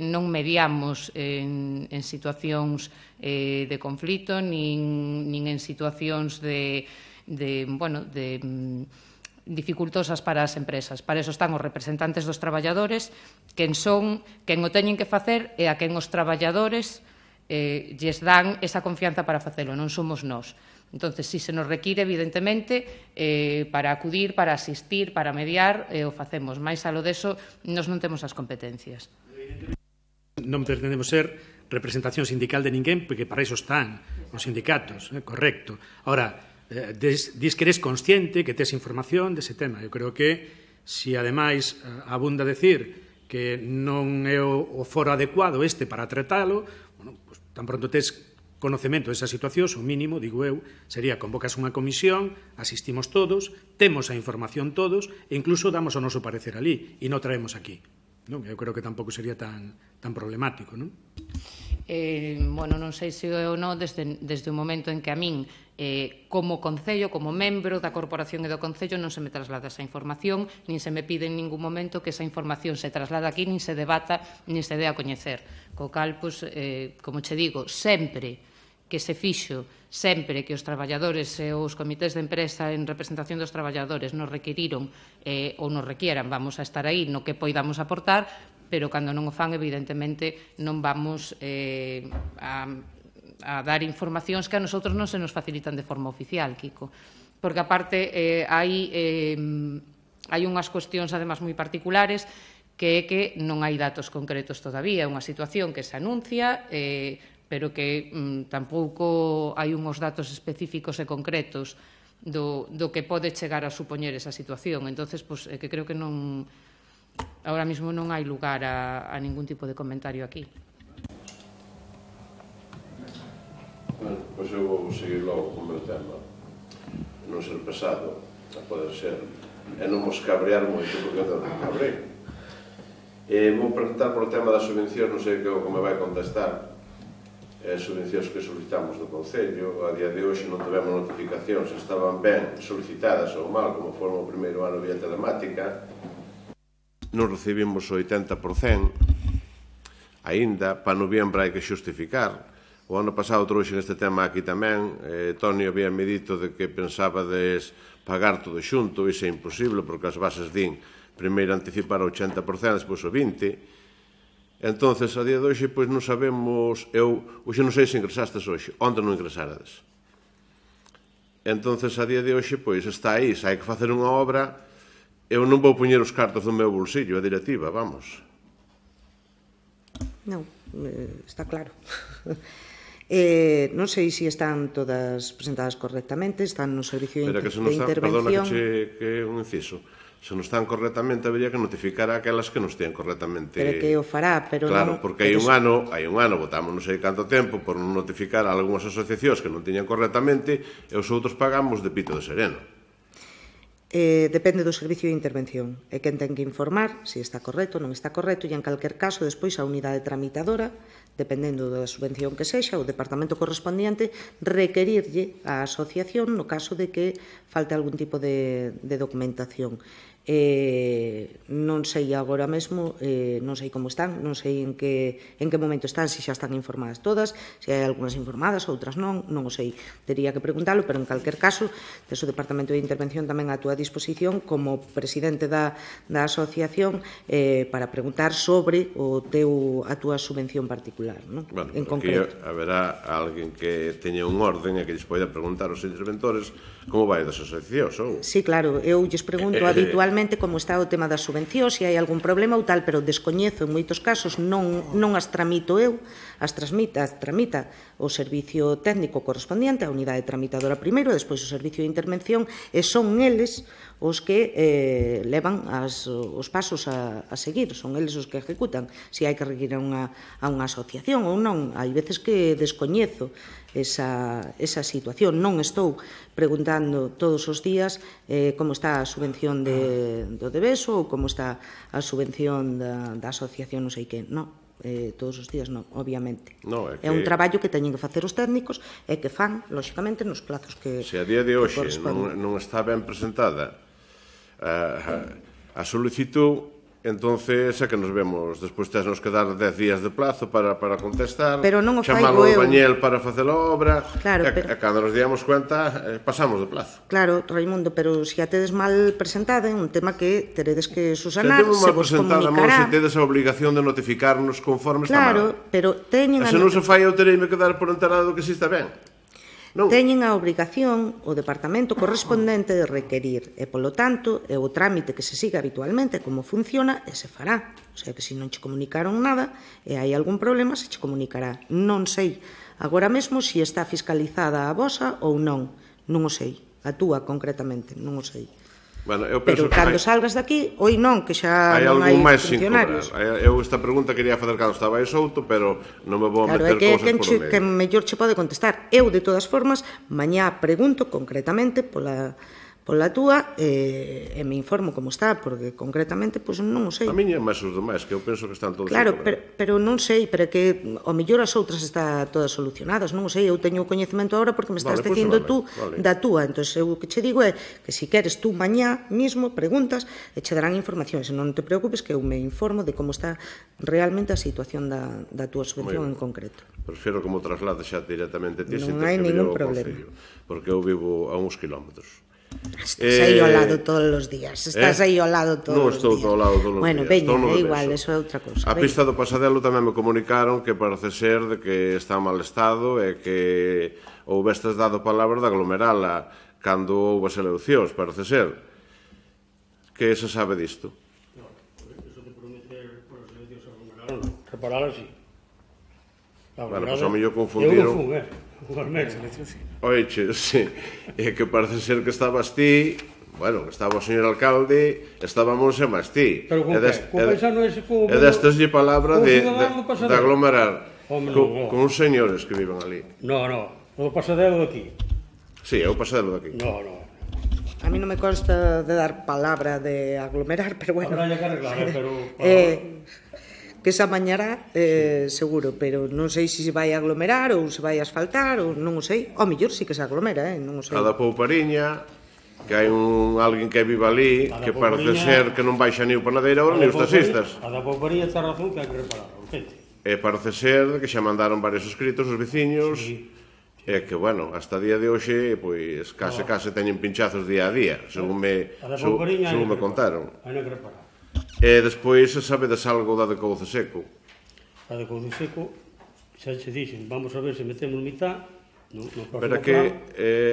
non mediamos en situacións de conflito, nin en situacións de dificultosas para as empresas. Para eso están os representantes dos traballadores, quen o teñen que facer e a quen os traballadores lles dan esa confianza para facelo, non somos nós. Entonces, si se nos require, evidentemente, para acudir, para asistir, para mediar, o facemos. Mais alo deso, nós non temos as competencias. Non pretendemos ser representación sindical de ninguén, porque para iso están os sindicatos, correcto. Ahora, dis que eres consciente, que tes información dese tema. Eu creo que, se ademais abunda decir que non é o foro adecuado este para tratalo, bueno, pues, tan pronto tes conocemento desa situación, o mínimo, digo eu, sería convocas unha comisión, asistimos todos, temos a información todos e incluso damos o noso parecer ali e non traemos aquí. Non? Eu creo que tampouco sería tan problemático, non? Bueno, non sei se ou non desde o momento en que a min como Concello, como membro da Corporación e do Concello non se me traslada esa información, nin se me pide en ningún momento que esa información se traslada aquí, nin se debata, nin se dé a coñecer. Co cal, como che digo, sempre que se fixo, sempre que os traballadores e os comités de empresa en representación dos traballadores nos requiriron ou nos requieran, vamos a estar aí no que poidamos aportar, pero cando non o fan, evidentemente, non vamos a dar informacións que a nosotros non se nos facilitan de forma oficial, Kiko. Porque, aparte, hai unhas cuestións, además, moi particulares, que é que non hai datos concretos todavía. É unha situación que se anuncia, pero que tampouco hai unhos datos específicos e concretos do que pode chegar a supoñer esa situación. Entonces, é que creo que non... Ahora mismo non hai lugar a ningún tipo de comentario aquí. Bueno, pois eu vou seguir logo con o meu tema. Non ser pesado, a poder ser, e non vos cabrear moito, porque eu non cabrei. Vou preguntar por o tema das subvencións, non sei como me vai contestar. As subvencións que solicitamos do Concello, a día de hoxe non tivemos notificacións, estaban ben solicitadas ou mal, como foron o primeiro ano vía telemática. Non recibimos o 80%, aínda, para noviembre hai que xustificar. O ano pasado trouxen este tema aquí tamén, Toni había me dito de que pensabades pagar todo xunto, iso é imposible, porque as bases din primeiro anticipar o 80%, despois o 20%. Entonces, a día de hoxe, pois non sabemos, hoxe non sei se ingresastes hoxe, onde non ingresarades. Entonces, a día de hoxe, pois está aí, se hai que facer unha obra, eu non vou poñer os cartos do meu bolsillo, a directiva, vamos. Non, está claro. Non sei se están todas presentadas correctamente, están no servicio de intervención. Perdona que é un inciso. Se non están correctamente, habería que notificar a aquelas que non estean correctamente. Pero que o fará, pero claro, porque hai un ano, votamos non sei canto tempo por non notificar a algunhas asociacións que non tiñan correctamente e os outros pagamos de pito de sereno. Depende do servicio de intervención. É quen ten que informar se está correcto ou non está correcto e, en calquer caso, despois a unidade tramitadora, dependendo da subvención que sexa, o departamento correspondiente requerirlle á asociación no caso de que falte algún tipo de documentación. Non sei agora mesmo, non sei como están, non sei en que momento están, se xa están informadas todas, se hai algunhas informadas, outras non o sei, teria que preguntalo, pero en calquer caso, desde o Departamento de Intervención tamén a túa disposición como presidente da asociación para preguntar sobre a túa subvención particular, non? Bueno, en concreto. Aquí haberá alguén que teña un orden e que lles poida preguntar aos interventores como vai das asociacións, ou? Sí, claro, eu lles pregunto habitualmente como está o tema das subvencións, se hai algún problema ou tal, pero descoñezo en moitos casos, non as tramito eu, as tramita o servicio técnico correspondiente, a unidade tramitadora primeiro, despois o servicio de intervención, e son eles os que levan os pasos a seguir, son eles os que ejecutan, se hai que requerir a unha asociación ou non. Hai veces que descoñezo esa situación. Non estou preguntando todos os días como está a subvención do Deveso ou como está a subvención da asociación non sei que, non. Todos os días non, obviamente. É un traballo que teñen que facer os técnicos e que fan, lóxicamente, nos plazos que corresponden. Se a día de hoxe non está ben presentada a solicitud, entonces é que nos vemos, despois tesnos que dar 10 días de plazo para contestar, chamar ao albañel para facer a obra, e cando nos diamos cuenta pasamos de plazo. Claro, Raimundo, pero se a tedes mal presentada, é un tema que teredes que susanar, se vos comunicará. Se tedes a obligación de notificarnos conforme está mal. Claro, pero teñen... Se non se fai, eu tereime que dar por enterado que si está ben. Teñen a obrigación o departamento correspondente de requerir e, polo tanto, é o trámite que se siga habitualmente como funciona e se fará. O sea, que se non che comunicaron nada e hai algún problema, se che comunicará. Non sei agora mesmo se está fiscalizada a vosa ou non. Non o sei. A túa, concretamente, non o sei. Bueno, pero cando salgas daqui, oi non, que xa non hai funcionarios. Eu esta pregunta quería facer cando estaba aí Souto, pero non me vou a meter cousas por o medio. Que mellor che pode contestar. Eu, de todas formas, mañá pregunto concretamente pola pola túa e me informo como está, porque concretamente pois non o sei. A miña é máis os demais, que eu penso que están todos... Claro, pero non sei, pero que ao mellor as outras está todas solucionadas, non o sei, eu teño o coñecemento agora porque me estás dicindo tú da túa, entón eu o que che digo é que se queres tú mañá mismo preguntas e che darán información, se non te preocupes que eu me informo de como está realmente a situación da túa subvención en concreto. Prefiro como traslade xa directamente ti, non hai ningún problema, porque eu vivo a uns kilómetros. Estás aí ao lado todos os días. Estás aí ao lado todos os días. Non estou ao lado todos os días. Bueno, veña, é igual, eso é outra cousa. A pista do Pasadelo tamén me comunicaron que parece ser de que está en mal estado e que houbestes dado palabras de aglomerala cando houve as eleccións, parece ser. Que se sabe disto? Non, eso de prometer por as eleccións aglomerala non. Reparala sí. Bueno, pois ao mellor confundiron. Eu non fun, Oiche, sí, é que parece ser que estabas ti, bueno, que estaba o señor alcalde, estábamos e máis ti. Pero con que? Con paisano ese como... E destaslle palabra de aglomerar con uns señores que viven ali. No, o Pasadelo de aquí. Sí, é o Pasadelo de aquí. No. A mí non me consta de dar palabra de aglomerar, pero bueno... Habrá que arreglar, pero... Que se amañará, seguro, pero non sei se vai aglomerar ou se vai asfaltar, ou non o sei. Ao mellor sí que se aglomera, non o sei. A da Poupariña, que hai alguén que vive ali, que parece ser que non baixa ni o panadeiro ou ni os taxistas. A da Poupariña está razón que hai que reparar, urgente. E parece ser que xa mandaron varios escritos os veciños, e que, bueno, hasta día de hoxe, pois, case teñen pinchazos día a día, según me contaron. Hai que reparar. E despois sabedes algo da de Couce Seco? A de Couce Seco, xa se dixen, vamos a ver se metemos mitad no próximo plan. Pero que,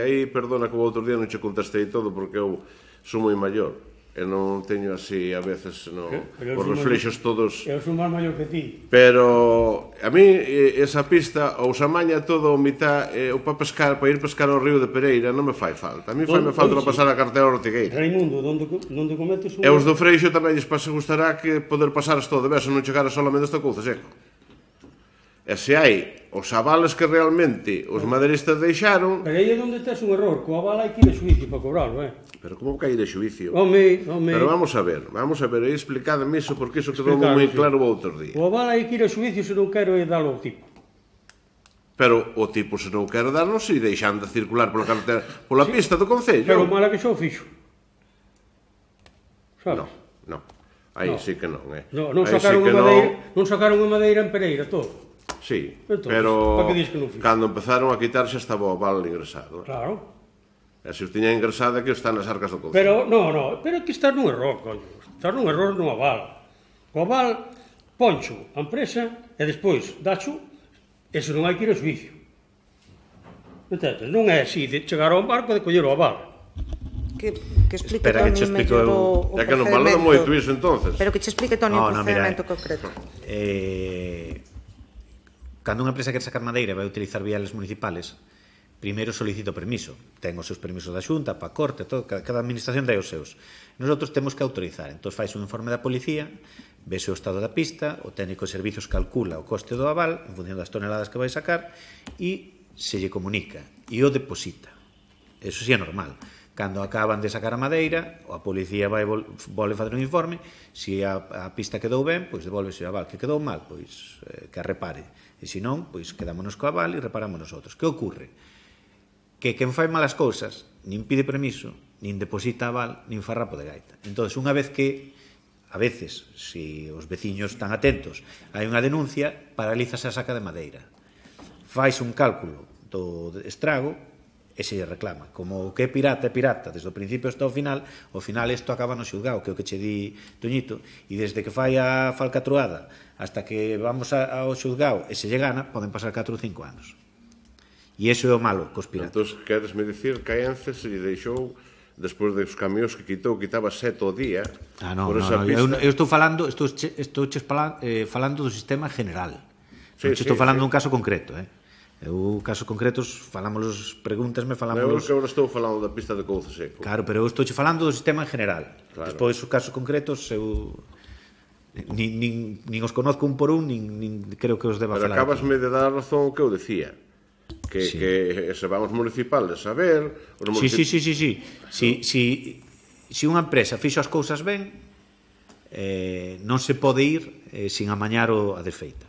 aí, perdona que o outro día non che contestei todo porque eu sou moi maior e non teño así a veces os reflexos todos. Eu sou máis maior que ti. Pero a mí esa pista ou se amaña todo o mitad para ir pescar ao río de Pereira non me fai falta. A mí faime falta para pasar a carretera ao Ortigueira. Raimundo, onde cometes E os do Freixo tamén lles gustará que poder pasaras todo de vez e non chegar solamente hasta Couce Seco. E se hai os avales que realmente os maderistas deixaron... Pero aí é onde tes un error, co aval hai que ir a xuicio para cobrarlo, Pero como que hai de xuicio? Home... Pero vamos a ver, aí explicademe iso, porque iso quedou moi claro o outro día. O aval hai que ir a xuicio se non quero dalo ao tipo. Pero o tipo se non quero dar non se deixan de circular pola carretera, pola pista do Concello. Pero mala que xa o fixo. Sabes? Non. Aí sí que non, Non sacaron a madeira en Pereira, todo. Sí, pero cando empezaron a quitar xa estaba o aval ingresado. Claro. E se os tiña ingresado é que están nas arcas do Concello. Pero é que estás nun error, coño. Estás nun error no aval. O aval, poncho a empresa e despois dacho, e se non hai que ir a xuicio. Entendes? Non é así de chegar ao barco de coller o aval. Que explique Toni mellor o procedimento. É que non valora moito iso, entonces. Pero que che explique Toni o procedimento concreto. Cando unha empresa quer sacar madeira e vai utilizar viales municipales, primeiro solicita o permiso. Ten os seus permisos da Xunta, pa corte, todo, cada administración dai os seus. Nosotros temos que autorizar. Entón fais un informe da policía, vese o estado da pista, o técnico de servizos calcula o coste do aval, en función das toneladas que vai sacar, e se lle comunica, e o deposita. Eso sí é normal. Cando acaban de sacar a madeira, a policía volve fazer un informe, se a pista quedou ben, pois devolvese o aval. Que quedou mal, pois que a repare. E se non, pois quedámonos co aval e reparamos nosotros. Que ocorre? Que quen fai malas cousas nin pide permiso, nin deposita aval, nin fa rapo de gaita. Entón, unha vez que, a veces, se os veciños están atentos, hai unha denuncia, paralízase a saca de madeira. Fais un cálculo do estrago e se lle reclama. Como o que é pirata, desde o principio hasta o final isto acaba no xulgado, que é o que che di Toñito, e desde que fai a falcatruada hasta que vamos ao xulgado e se lle gana, poden pasar 4 ou 5 anos. E iso é o malo cos piratas. Entón, queresme dicir que a Ence se lle deixou, despois dos camións que quitaba 7 ao día, por esa pista... Eu estou falando do sistema general. Non estou falando dun caso concreto, Eu, casos concretos, falámoslos, pregúntasme, falámoslos... Eu que agora estou falando da pista de Couce Seco. Claro, pero eu estou falando do sistema en general. Despois, os casos concretos, eu... Nin os conozco un por un, nin creo que os deba falar. Pero acabasme de dar razón o que eu decía. que se van os municipales a ver... Si unha empresa fixo as cousas ben, non se pode ir sin amañar a desfeita.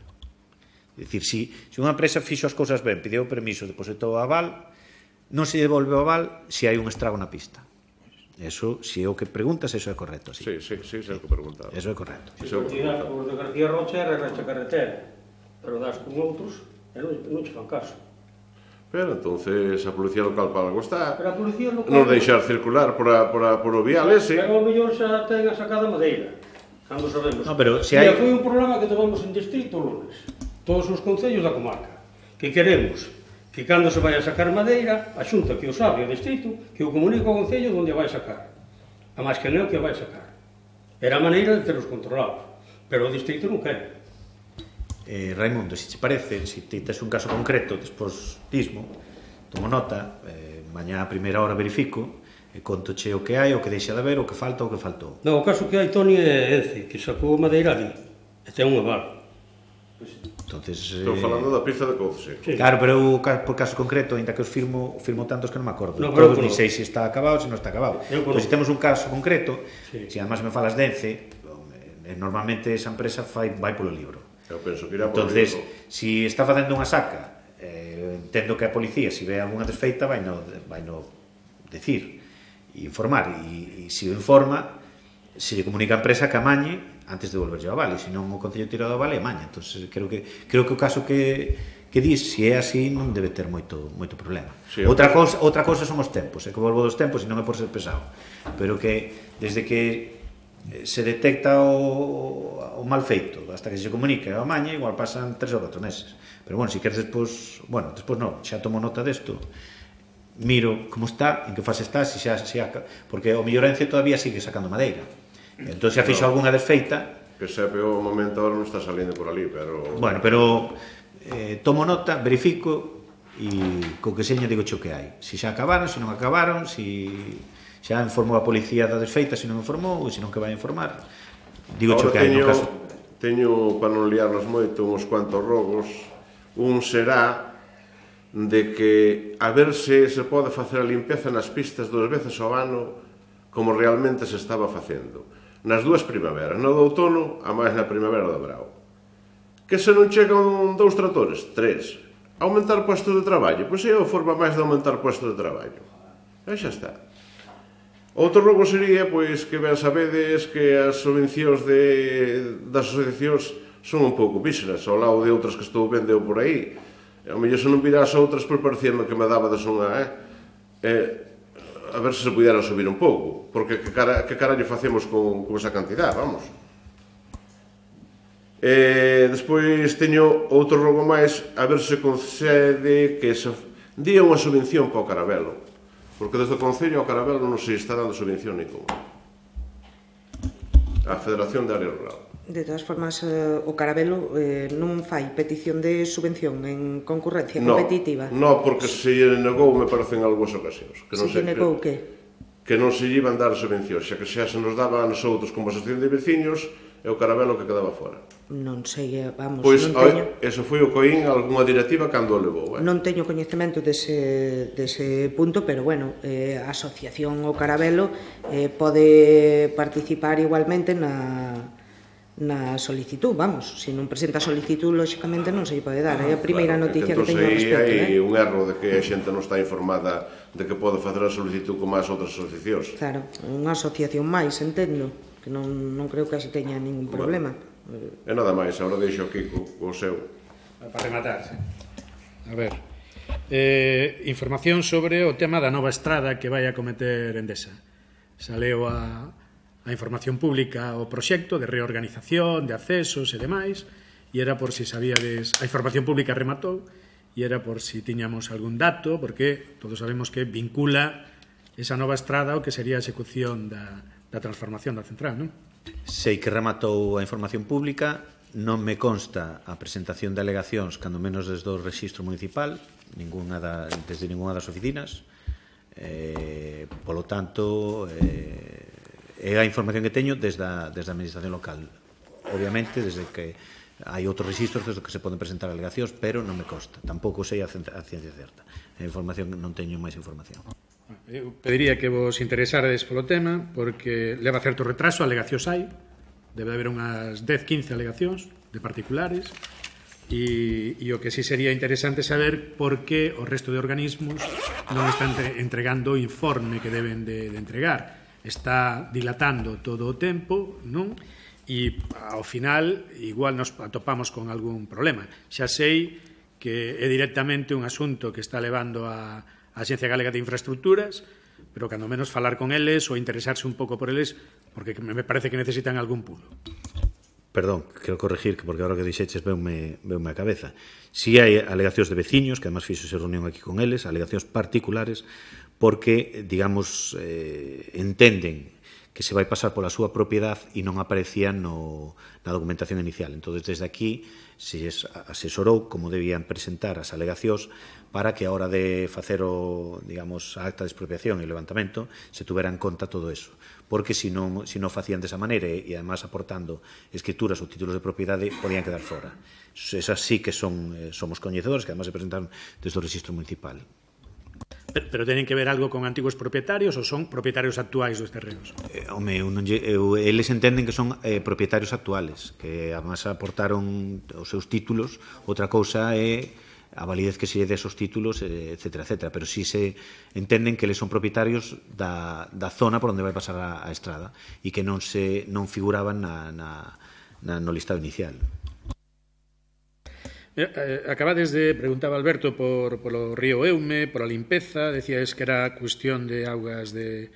É dicir, se unha empresa fixo as cousas ben, pideu permiso, depositou o aval, non se devolve o aval se hai un estrago na pista. Eso, se é o que preguntas, eso é correcto. Sí, é o que preguntaba. Eso é correcto. Se tiras por de García Rocha e arrancha carretera, pero das con outros e non che fan caso. Pero entonces a policía local para algo está. Pero a policía local non deixar circular por o vial ese. Pero ao mellor xa ten a sacada madeira. Cando sabemos. No, pero se hai... Foi un problema que tomamos en distrito lunes. Todos os concellos da comarca. Que queremos que cando se vai a sacar madeira, a xunta que o sabe o distrito, que o comunique ao concello onde a vai sacar. A máis que non que a vai sacar. Era a maneira de terlos controlados. Pero o distrito non quere. Raimundo, se te parece, se ti tes un caso concreto, despois dismo, tomo nota, mañá a primeira hora verifico, e contoche o que hai, o que deixa de haber, o que falta, o que faltou. Non, o caso que hai, Toni, é Ence, que sacou madeira ali, e ten un aval. Entonces, estou falando da pista de Couce. Sí. Claro, pero eu, por caso concreto, ainda que os firmo tantos que non me acordo. No, todos ni sei se está acabado, se non está acabado. Pois se temos un caso concreto, se además me falas de Ence, normalmente esa empresa vai polo libro. Eu penso que irá polo entonces, libro. se está facendo unha saca, entendo que a policía, se ve algunha desfeita, vai no decir e informar, e se o informa, se lle comunica a empresa que amañe antes de devolverlle o aval, e se non o Concello tira do aval, amaña. Entón, creo que o caso que dis, se é así, non debe ter moito problema. Sí, outra cousa son os tempos, que volvo dos tempos e non é por ser pesado, pero que desde que se detecta o mal feito hasta que se comunica o amaña, igual pasan 3 ou 4 meses. Pero bueno, se queres despois non, xa tomo nota desto, miro como está, en que fase está, porque o Millorense todavía sigue sacando madeira. Entón, se fixo algunha desfeita... Que sepe o momento agora non está salindo por ali, pero... Bueno, pero tomo nota, verifico e co que seña digo xo que hai. Se xa acabaron, se non acabaron, se xa informou a policía da desfeita, se non informou, e se non que vai informar. Digo xo que hai no caso. Teño, para non liarnos moito, uns cuantos rogos. Un será de que a ver se pode facer a limpeza nas pistas 2 veces ao ano como realmente se estaba facendo. Nas 2 primaveras, no do outono, a máis na primavera do verao. Que se non chegan 2 tratores? 3. Aumentar postos de traballo? Pois é a forma máis de aumentar postos de traballo. E xa está. Outro rogo sería, pois, que ben sabedes que as subvencións das asociacións son un pouco míseras, ao lado de outras que estou vendo por aí. Ao mellor se non virás outras, pois parecíame que me dabades unha... a ver se pudera subir un pouco, porque que carallo facemos con esa cantidad, vamos. Despois teño outro rogo máis, a ver se concede que se día unha subvención para o Carabelo, porque desde o Concello ao Carabelo non se está dando subvención ninguna. A Federación de Área Rural. De todas formas, o Carabelo non fai petición de subvención en concurrencia competitiva. No, porque se lle negou, me parece, en algúas ocasións. Se lle negou que? Que non se lle iban dar subvencións, xa que xa se nos daba a nosotros como asociación de veciños, e o Carabelo que quedaba fora. Non sei, vamos, pois, non teño... eso foi o COIN, algunha directiva cando o levou. Non teño coñecemento dese punto, pero bueno, a asociación o Carabelo pode participar igualmente na solicitud, vamos, se non presenta solicitud, lóxicamente non se lle pode dar, é a primeira noticia que teño ao respecto. Hai un erro de que a xente non está informada de que pode facer a solicitud como as outras asociacións. Claro, unha asociación máis, entendo, que non creo que se teña ningún problema. E nada máis, agora deixo aquí o seu. Para rematar, a ver, información sobre o tema da nova estrada que vai a cometer Endesa. Saleu a información pública o proxecto de reorganización, de accesos e demais, e era por si sabíades, a información pública rematou, e era por si tiñamos algún dato, porque todos sabemos que vincula esa nova estrada o que sería a execución da transformación da central, non? Sei que rematou a información pública, non me consta a presentación de alegacións, cando menos desde o rexistro municipal, desde ninguna das oficinas, polo tanto, é a información que teño desde a administración local. Obviamente, desde que Hai outros registros desde que se poden presentar alegacións, pero non me consta. Tampouco sei a ciencia certa. A información non teño máis información. Eu pediría que vos interesarades polo tema, porque leva certo retraso, alegacións hai, debe haber unhas 10-15 alegacións de particulares, e o que sí sería interesante saber por que o resto de organismos non están entregando o informe que deben de entregar. Está dilatando todo o tempo, non? E ao final igual nos atopamos con algún problema. Xa sei que é directamente un asunto que está levando a Axencia Galega de Infraestructuras, pero cando menos falar con eles ou interesarse un pouco por eles, porque me parece que necesitan algún pulo. Perdón, quero corregir, porque agora que dixeches veume a cabeza. Si hai alegacións de veciños, que además fixo esa reunión aquí con eles, alegacións particulares, porque, digamos, entenden que se vai pasar pola súa propiedade e non aparecía na documentación inicial. Entón, desde aquí se asesorou como debían presentar as alegacións para que a hora de facer a acta de expropiación e o levantamento se tuvera en conta todo eso. Porque se non facían desa maneira e además aportando escrituras ou títulos de propiedade, podían quedar fora. Esas sí que somos coñecedores, que además se presentaron desde o registro municipal. Pero teñen que ver algo con antigos propietarios ou son propietarios actuais dos terrenos? Eles entenden que son propietarios actuales, que además aportaron os seus títulos. Outra cousa é a validez que se lle desos títulos, etcétera, etcétera. Pero si se entenden que eles son propietarios da zona por onde vai pasar a estrada e que non figuraban no listado inicial. Acabades de, preguntaba Alberto, polo río Eume, pola limpeza, decíais que era cuestión de augas de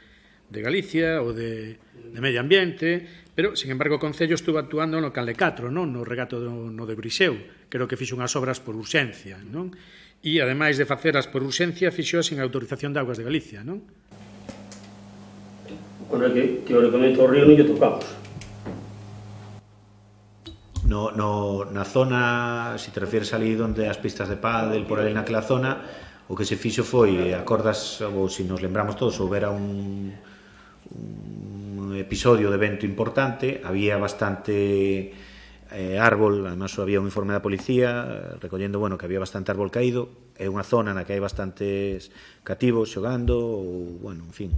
Galicia ou de medio ambiente, pero, sin embargo, o Concello estuvo actuando no Canle 4, non? No regato no de Brixeu, creo que fixo unhas obras por urxencia, non? E, ademais de facelas por urxencia, fixoas sin autorización de augas de Galicia, non? Bueno, que teóricamente o río non lle tocamos. Na zona, se te refieres ali onde as pistas de pádel, por ali naquela zona, o que se fixo foi, acordas, ou se nos lembramos todos, houbera un episodio de vento importante, había bastante árbol, además había un informe da policía recollendo, que había bastante árbol caído, é unha zona na que hai bastantes cativos xogando, ou, en fin,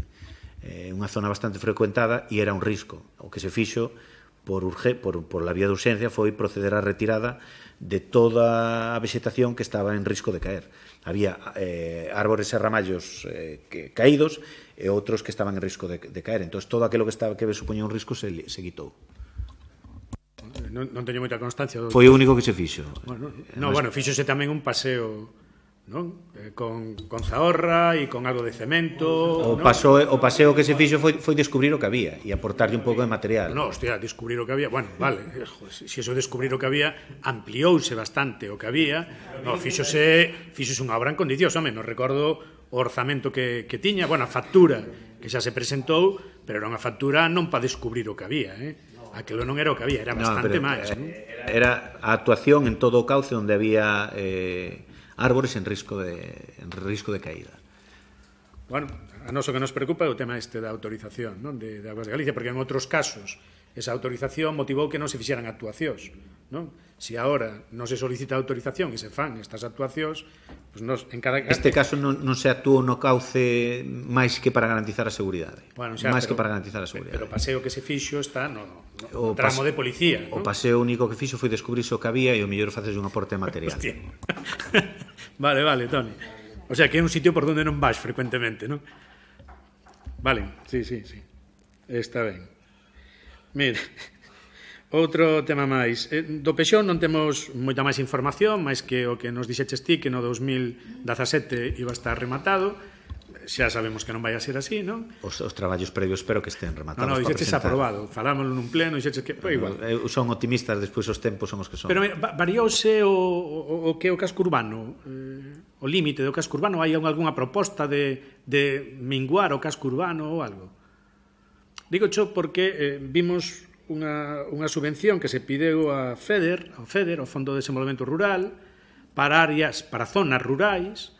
unha zona bastante frecuentada e era un risco. O que se fixo por la vía de urxencia foi proceder á retirada de toda a vegetación que estaba en risco de caer. Había árbores e ramallos caídos e outros que estaban en risco de caer. Entón, todo aquilo que supoñía un risco se quitou. Non teño moita constancia. Foi o único que se fixo. Fíxose tamén un paseo, non? Con zahorra e con algo de cemento. O paseo que se fixo foi descubrir o que había e aportarlle un pouco de material. Descubrir o que había, vale, se iso descubrir o que había, ampliouse bastante o que había, fíxose unha obra en condicións, non recordo o orzamento que tiña, a factura que xa se presentou, pero era unha factura non para descubrir o que había, aquilo non era o que había, era bastante máis. Era a actuación en todo o cauce onde había árbores en risco de caída. A nós o que nos preocupa é o tema da autorización de Augas de Galicia, porque en outros casos esa autorización motivou que non se fixeran actuacións. Se agora non se solicita autorización e se fan estas actuacións, en cada caso... Este caso non se actuou no cauce máis que para garantizar a seguridade. Pero o paseo que se fixo está no tramo de policía. O paseo único que fixo foi descubrirse o que había e o mellor faces un aporte material. Vale, Toni. O sea, que é un sitio por onde non vas frecuentemente, non? Vale, sí. Está ben. Mira, outro tema máis. Do Pexón non temos moita máis información, máis que o que nos dixeches ti, que no 2017 iba a estar rematado. Xa sabemos que non vai a ser así, non? Os traballos previos espero que estén rematados. Dixeches aprobado. Falámoslo nun pleno, dixeches que... igual. Son optimistas, despois os tempos son os que son. Pero variouse o que é o casco urbano? O límite do casco urbano? Hai algunha proposta de minguar o casco urbano ou algo? Digo xo porque vimos unha subvención que se pideu a FEDER, ao Fondo de Desenvolvemento Rural, para zonas rurais,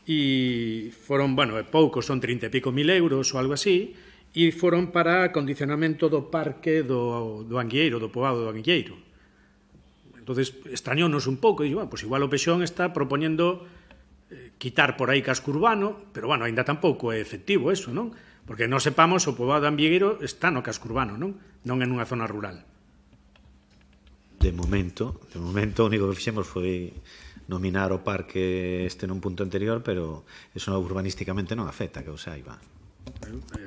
e foron, poucos, son 30 e pico mil euros ou algo así, e foron para acondicionamento do parque do Anguieiro, do poboado do Anguieiro. Entonces, extrañónos un pouco, e dixo, bueno, pues igual o Pexón está propoñendo quitar por aí casco urbano, pero, bueno, ainda tampouco é efectivo eso, non? Porque non sepamos, o poboado de Ambiegueiro está no casco urbano, non? Non en unha zona rural. De momento, o único que fixemos foi nominar o parque este nun punto anterior, pero eso urbanísticamente non afecta, que o saiba.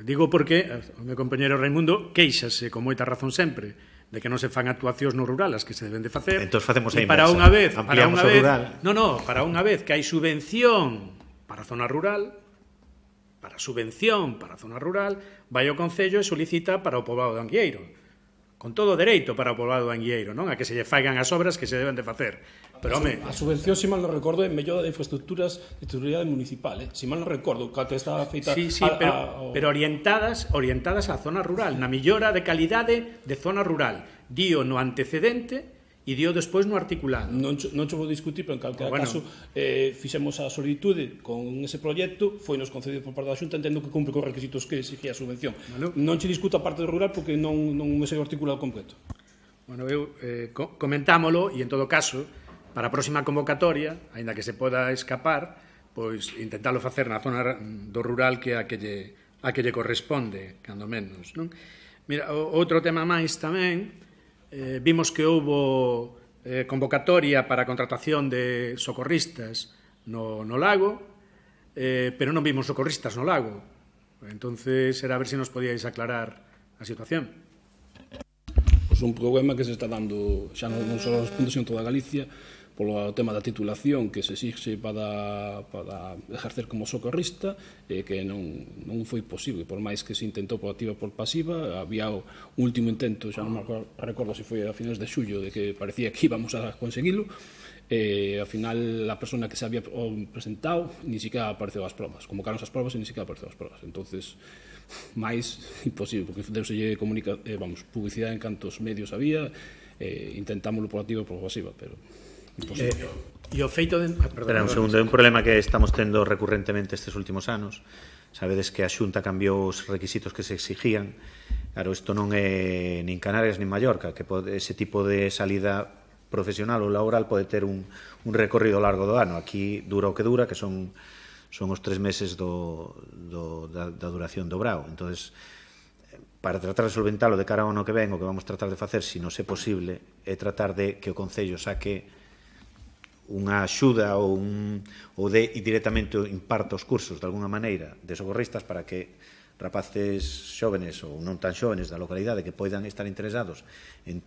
Digo porque o meu compañero Raimundo queixase con moita razón sempre de que non se fan actuacións no rural as que se deben de facer. Entón facemos a inversa. Ampliamos o rural. Para unha vez que hai subvención para a zona rural, para subvención para a zona rural, vai ao Concello e solicita para o poboado de Anguieiro. Con todo o dereito para o poboado de Anguieiro, non? A que se lle faigan as obras que se deben de facer. Pero, home... A subvención, se mal non recordo, é mellora de infraestructuras de titularidade municipal, Se mal non recordo, que estaba feita... Sí, pero orientadas á zona rural, na millora de calidade de zona rural. Dio no antecedente e dio despois no articulado. Non cho vou discutir, pero en calquera caso fixemos a solicitude con ese proxecto, foi nos concedido por parte da Xunta, entendo que cumpre con os requisitos que exigía a subvención. Non che discuto a parte do rural porque non me sei o articulado completo. Bueno, eu comentámolo e en todo caso, para a próxima convocatoria, aínda que se poda escapar, pois intentalo facer na zona do rural que a que lle corresponde, cando menos, non? Mira, outro tema máis tamén, vimos que houbo convocatoria para a contratación de socorristas no lago, pero non vimos socorristas no lago. Entonces, era a ver se nos podíais aclarar a situación. Pois un problema que se está dando xa non só nos puntos en toda Galicia, polo tema da titulación que se exixe para ejercer como socorrista, que non foi posible, por máis que se intentou por activa por pasiva. Había o último intento, xa non me recordo se foi a finales de xullo, de que parecía que íbamos a conseguilo, e ao final a persona que se había presentado ni siquiera apareceu as probas, convocaron as probas e ni siquiera apareceu as probas. Entonces, máis imposible, porque deuselle publicidade en cantos medios había, intentámoslo por activa por pasiva, pero E o feito de... Espera un segundo, é un problema que estamos tendo recurrentemente estes últimos anos. Sabedes que a Xunta cambiou os requisitos que se exigían. Claro, isto non é nin Canarias nin Mallorca, que ese tipo de salida profesional ou laboral pode ter un recorrido largo do ano. Aquí dura o que dura, que son os 3 meses da duración do brao. Entonces, para tratar de solventalo de cara ao ano que ven, o que vamos tratar de facer, se non é posible, é tratar de que o Concello saque unha axuda ou directamente imparta os cursos de alguna maneira de socorristas para que rapaces xóvenes ou non tan xóvenes da localidade que poidan estar interesados en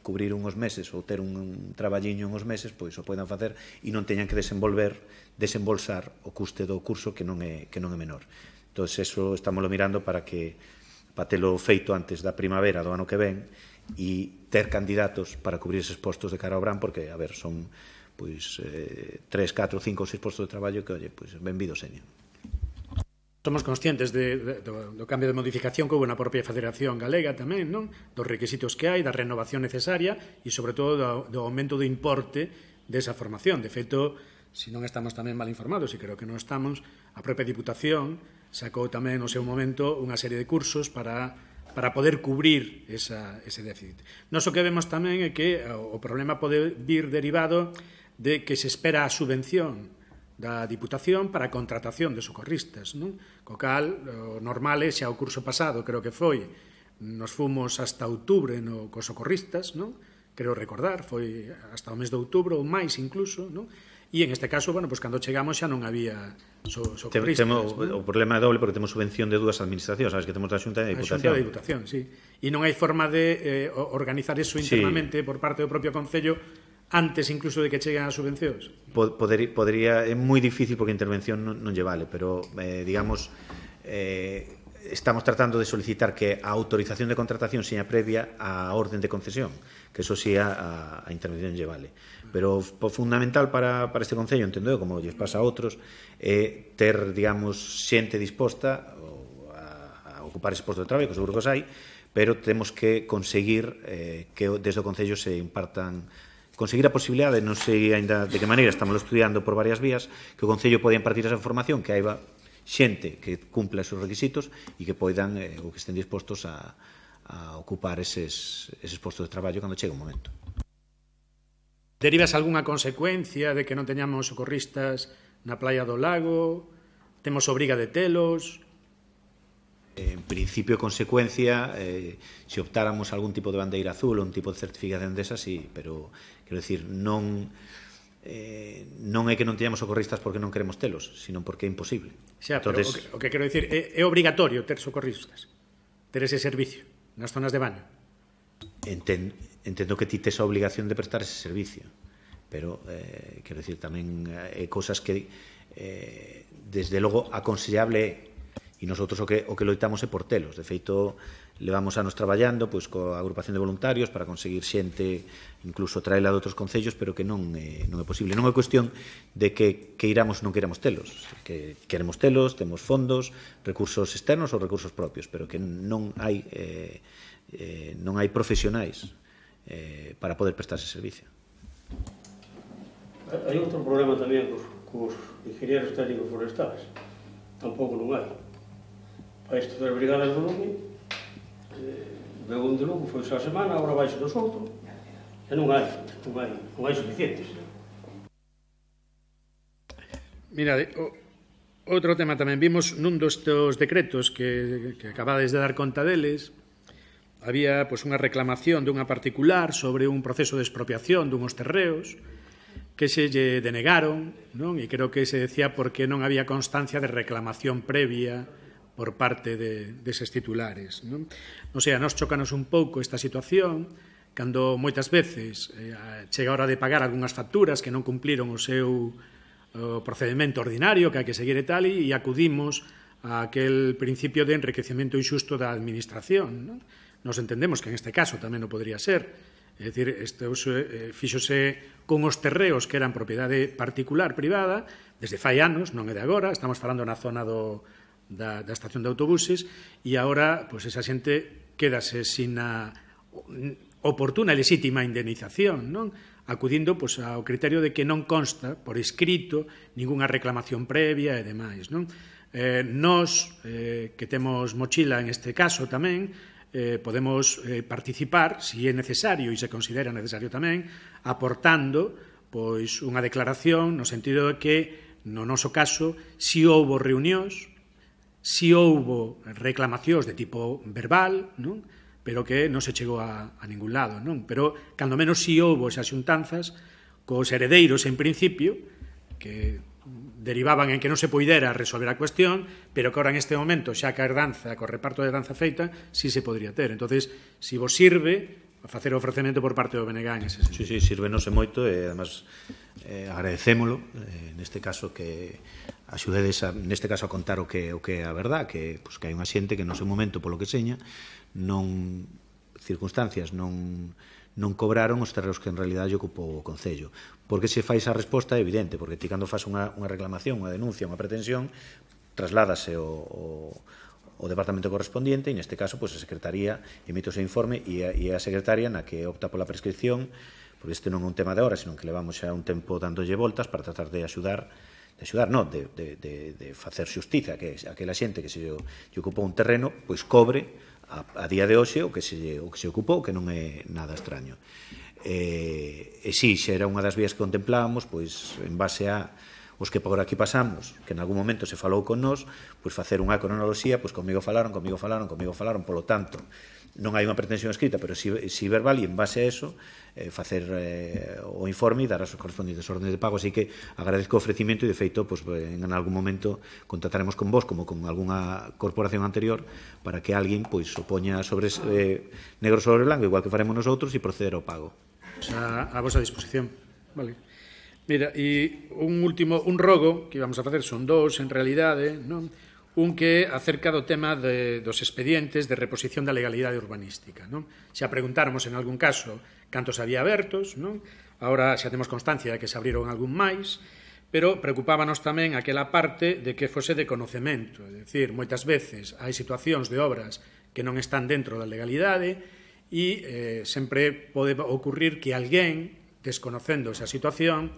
cubrir unhos meses ou ter un traballiño unhos meses, pois o poidan facer e non teñan que desembolsar o custe do curso que non é menor. Entón, eso estamos mirando para telo feito antes da primavera do ano que ven e ter candidatos para cubrir eses postos de cara ao verán, porque, a ver, son 3, 4, 5 ou 6 postos de traballo que, benvidos señan. Somos conscientes do cambio de modificación que houve na propia Federación Galega tamén, non? Dos requisitos que hai, da renovación necesaria e, sobre todo, do aumento do importe desa formación. De feito, se non estamos tamén mal informados, e creo que non estamos, a propia Diputación sacou tamén no seu momento unha serie de cursos para poder cubrir ese déficit. Nos o que vemos tamén é que o problema pode vir derivado de que se espera a subvención da Diputación para a contratación de socorristas, non? Co cal, o normal é, xa o curso pasado, creo que foi, nos fomos hasta outubro cos socorristas, non? Creo recordar, foi hasta o mes de outubro ou máis incluso, non? E en este caso, bueno, pois cando chegamos xa non había socorristas. O problema é doble porque temos subvención de dúas administracións, sabes que temos da Xunta e da Diputación. A Xunta e a Diputación, sí. E non hai forma de organizar eso internamente por parte do propio Concello antes incluso de que cheguen as subvencións. Podría, é moi difícil porque a intervención non lle vale, pero digamos estamos tratando de solicitar que a autorización de contratación seña previa á orden de concesión, que eso sí a intervención lle vale. Pero o fundamental para este Concello, entendo eu, como lles pasa a outros, é ter, digamos, xente disposta a ocupar ese posto de traballo, que seguro que os hai, pero temos que conseguir que desde o Concello se impartan, conseguir a posibilidade, non sei ainda de que maneira, estamos estudiando por varias vías, que o Concello poda impartir esa formación, que haiba xente que cumpla os seus requisitos e que poidan ou que estén dispostos a ocupar eses postos de traballo cando chegue o momento. Derivas algunha consecuencia de que non teñamos socorristas na playa do lago? Temos obriga de telos? En principio, consecuencia, se optáramos algún tipo de bandeira azul ou un tipo de certificación desa, sí, pero, quero dicir, non é que non teñamos socorristas porque non queremos telos, sino porque é imposible. Xa, pero o que quero dicir, é obrigatorio ter socorristas, ter ese servicio nas zonas de baño. Entendo que ti tes a obligación de prestar ese servicio, pero, quero dicir, tamén é cousas que, desde logo, aconsellable é. E nosotros o que loitamos é por telos. De feito, levamos anos traballando pois, coa agrupación de voluntarios para conseguir xente, incluso traela de outros concellos, pero que non é posible. Non é cuestión de que iramos ou non queramos telos. Que queremos telos, temos fondos, recursos externos ou recursos propios, pero que non hai profesionais para poder prestar ese servicio. Hai outro problema tamén cos ingenieros técnicos forestais. Tampouco non hai. Para isto das brigadas do Lume, veu un de Lugo, foi xa a semana, agora vai do Souto, e non hai suficientes. Mira, outro tema tamén vimos nun dos decretos que acabades de dar conta deles, había unha reclamación dunha particular sobre un proceso de expropiación dunhos terreos que se lle denegaron, non? E creo que se decía porque non había constancia de reclamación previa por parte deses titulares, non? Non sei, a nos chocanos un pouco esta situación, cando moitas veces chega a hora de pagar algunhas facturas que non cumpliron o seu procedimento ordinario que hai que seguir e tal, e acudimos a aquel principio de enriquecemento injusto da administración, non? Nos entendemos que en este caso tamén non podría ser, é dicir, fíxose con os terreos que eran propiedade particular, privada, desde fai anos, non é de agora, estamos falando na zona da estación de autobuses, e agora esa xente quédase sin a oportuna e legítima indemnización, non? Acudindo ao criterio de que non consta por escrito ningunha reclamación previa e demais, non? Nós, que temos mochila en este caso tamén, podemos participar, se é necesario e se considera necesario tamén, aportando unha declaración no sentido de que, no noso caso, si houbo reunións, si houbo reclamacións de tipo verbal, non? Pero que non se chegou a ningún lado, non? Pero, cando menos, si houbo esas xuntanzas cos heredeiros, en principio, que derivaban en que non se poidera resolver a cuestión, pero que ahora, en este momento, xa que a herdanza, co reparto de herdanza feita, si se podría ter. Entonces, si vos sirve a facer o ofrecemento por parte do BNG en ese sentido. Sí, sírvenos moito e, además, agradecémolo, neste caso, que axudedes, neste caso, a contar o que é a verdad, que hai unha xente que no seu momento, polo que seña, circunstancias non cobraron os terreos que en realidad lle ocupou o Concello. Porque se fai esa resposta é evidente, porque ti cando faz unha reclamación, unha denuncia, unha pretensión, trasládase o departamento correspondiente e neste caso a Secretaría emite o seu informe e é a Secretaria na que opta pola prescripción, porque este non é un tema de ahora, senón que levamos xa un tempo dándolle voltas para tratar de facer xustiza, que aquela xente que se ocupou un terreno, cobre a día de hoxe o que se ocupou, que non é nada extraño. E si, xa era unha das vías que contemplábamos, en base a os que por aquí pasamos, que en algún momento se falou con nós, facer unha cronoloxía, comigo falaron, polo tanto, non hai unha pretensión escrita, pero si verbal, e en base a eso, facer o informe e dar as correspondientes órdenes de pago. Así que agradezco o ofrecimiento e, de feito, en algún momento contactaremos con vos, como con algunha corporación anterior, para que alguén o poña sobre negro sobre blanco, igual que faremos nosotros, e proceder ao pago. A vosa disposición. Vale. Mira, e un rogo que íbamos a facer, son dous, en realidade, non? Un que acerca do tema dos expedientes de reposición da legalidade urbanística, non? Xa preguntáramos en algún caso cantos había abertos, non? Agora xa temos constancia de que se abriron algún máis, pero preocupábanos tamén aquela parte de que fose de conocemento, é dicir, moitas veces hai situacións de obras que non están dentro da legalidade e sempre pode ocurrir que alguén, desconocendo esa situación,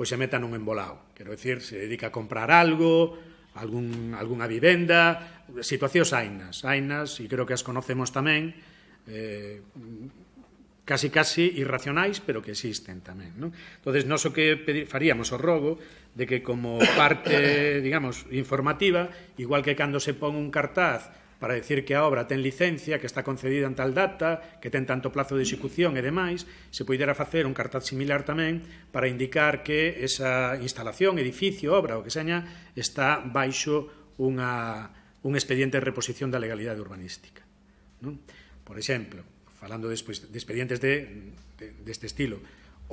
se meta nun embolado. Quero dicir, se dedica a comprar algo, algunha vivenda, situacións hainas, e creo que as conocemos tamén, casi irracionais, pero que existen tamén, non? Entonces, nós o que faríamos o rogo de que como parte, digamos, informativa, igual que cando se pon un cartaz para decir que a obra ten licencia, que está concedida en tal data, que ten tanto plazo de execución e demais, se poidera facer un cartaz similar tamén para indicar que esa instalación, edificio, obra, o que seña, está baixo un expediente de reposición da legalidade urbanística. Non? Por exemplo, falando despois de expedientes deste estilo,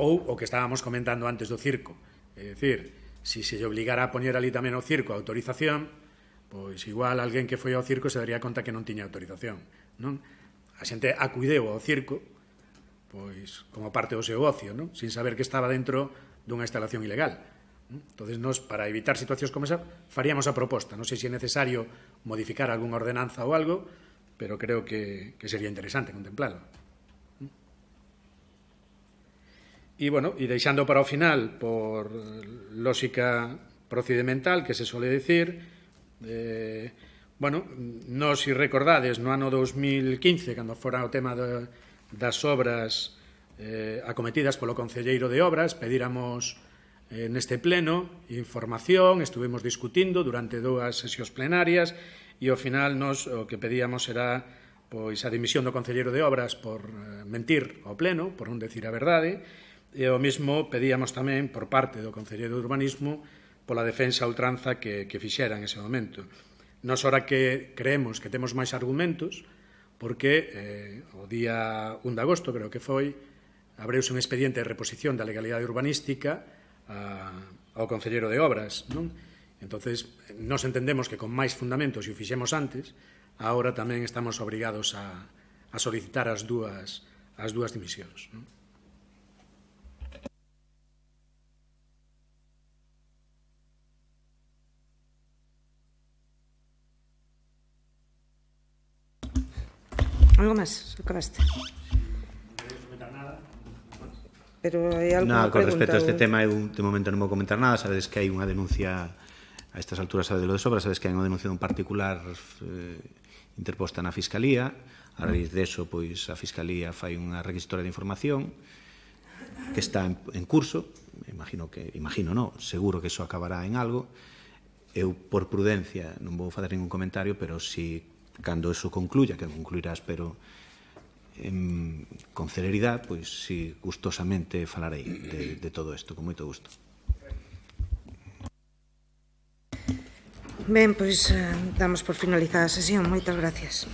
ou o que estábamos comentando antes do circo, é dicir, se se lle obligara a poñer ali tamén o circo a autorización, pois igual alguén que foi ao circo se daría conta que non tiña autorización, non? A xente acudeu ao circo pois como parte do seu ocio, non? Sin saber que estaba dentro dunha instalación ilegal. Entonces, nós, para evitar situacións como esa, faríamos a proposta. Non sei se é necesario modificar algunha ordenanza ou algo, pero creo que sería interesante contemplarlo. E, bueno, e deixando para o final, por lógica procedimental, que se suele decir, bueno, nós, se recordades, no ano 2015, cando fora o tema das obras acometidas polo Concelleiro de Obras, pedíramos neste pleno información, estuvemos discutindo durante 2 sesións plenarias e ao final nós o que pedíamos era pois a dimisión do Concelleiro de Obras por mentir ao pleno, por non decir a verdade, e o mesmo pedíamos tamén por parte do Concelleiro de Urbanismo pola defensa a ultranza que fixera en ese momento. Nos, ora que creemos que temos máis argumentos, porque o día 1 de agosto, creo que foi, abreuse un expediente de reposición da legalidade urbanística ao Concelleiro de Obras, non? Entonces, nos entendemos que con máis fundamentos, e o fixemos antes, agora tamén estamos obrigados a solicitar as dúas dimisións, non? Algo máis? Acabaste? Pero hai alguna con pregunta? respecto a este tema, eu de momento non vou comentar nada. Sabedes que hai unha denuncia a estas alturas, sabedes lo de sobra, sabedes que hai unha denuncia dun particular interposta na Fiscalía. A raíz deso, pois, a Fiscalía fai unha requisitora de información que está en curso. Seguro que iso acabará en algo. Eu, por prudencia, non vou fazer ningún comentario, pero si cando eso concluya, que concluirá, espero, con celeridade, pois si gustosamente falarei de todo isto, con moito gusto. Ben, pois damos por finalizada a sesión. Moitas gracias.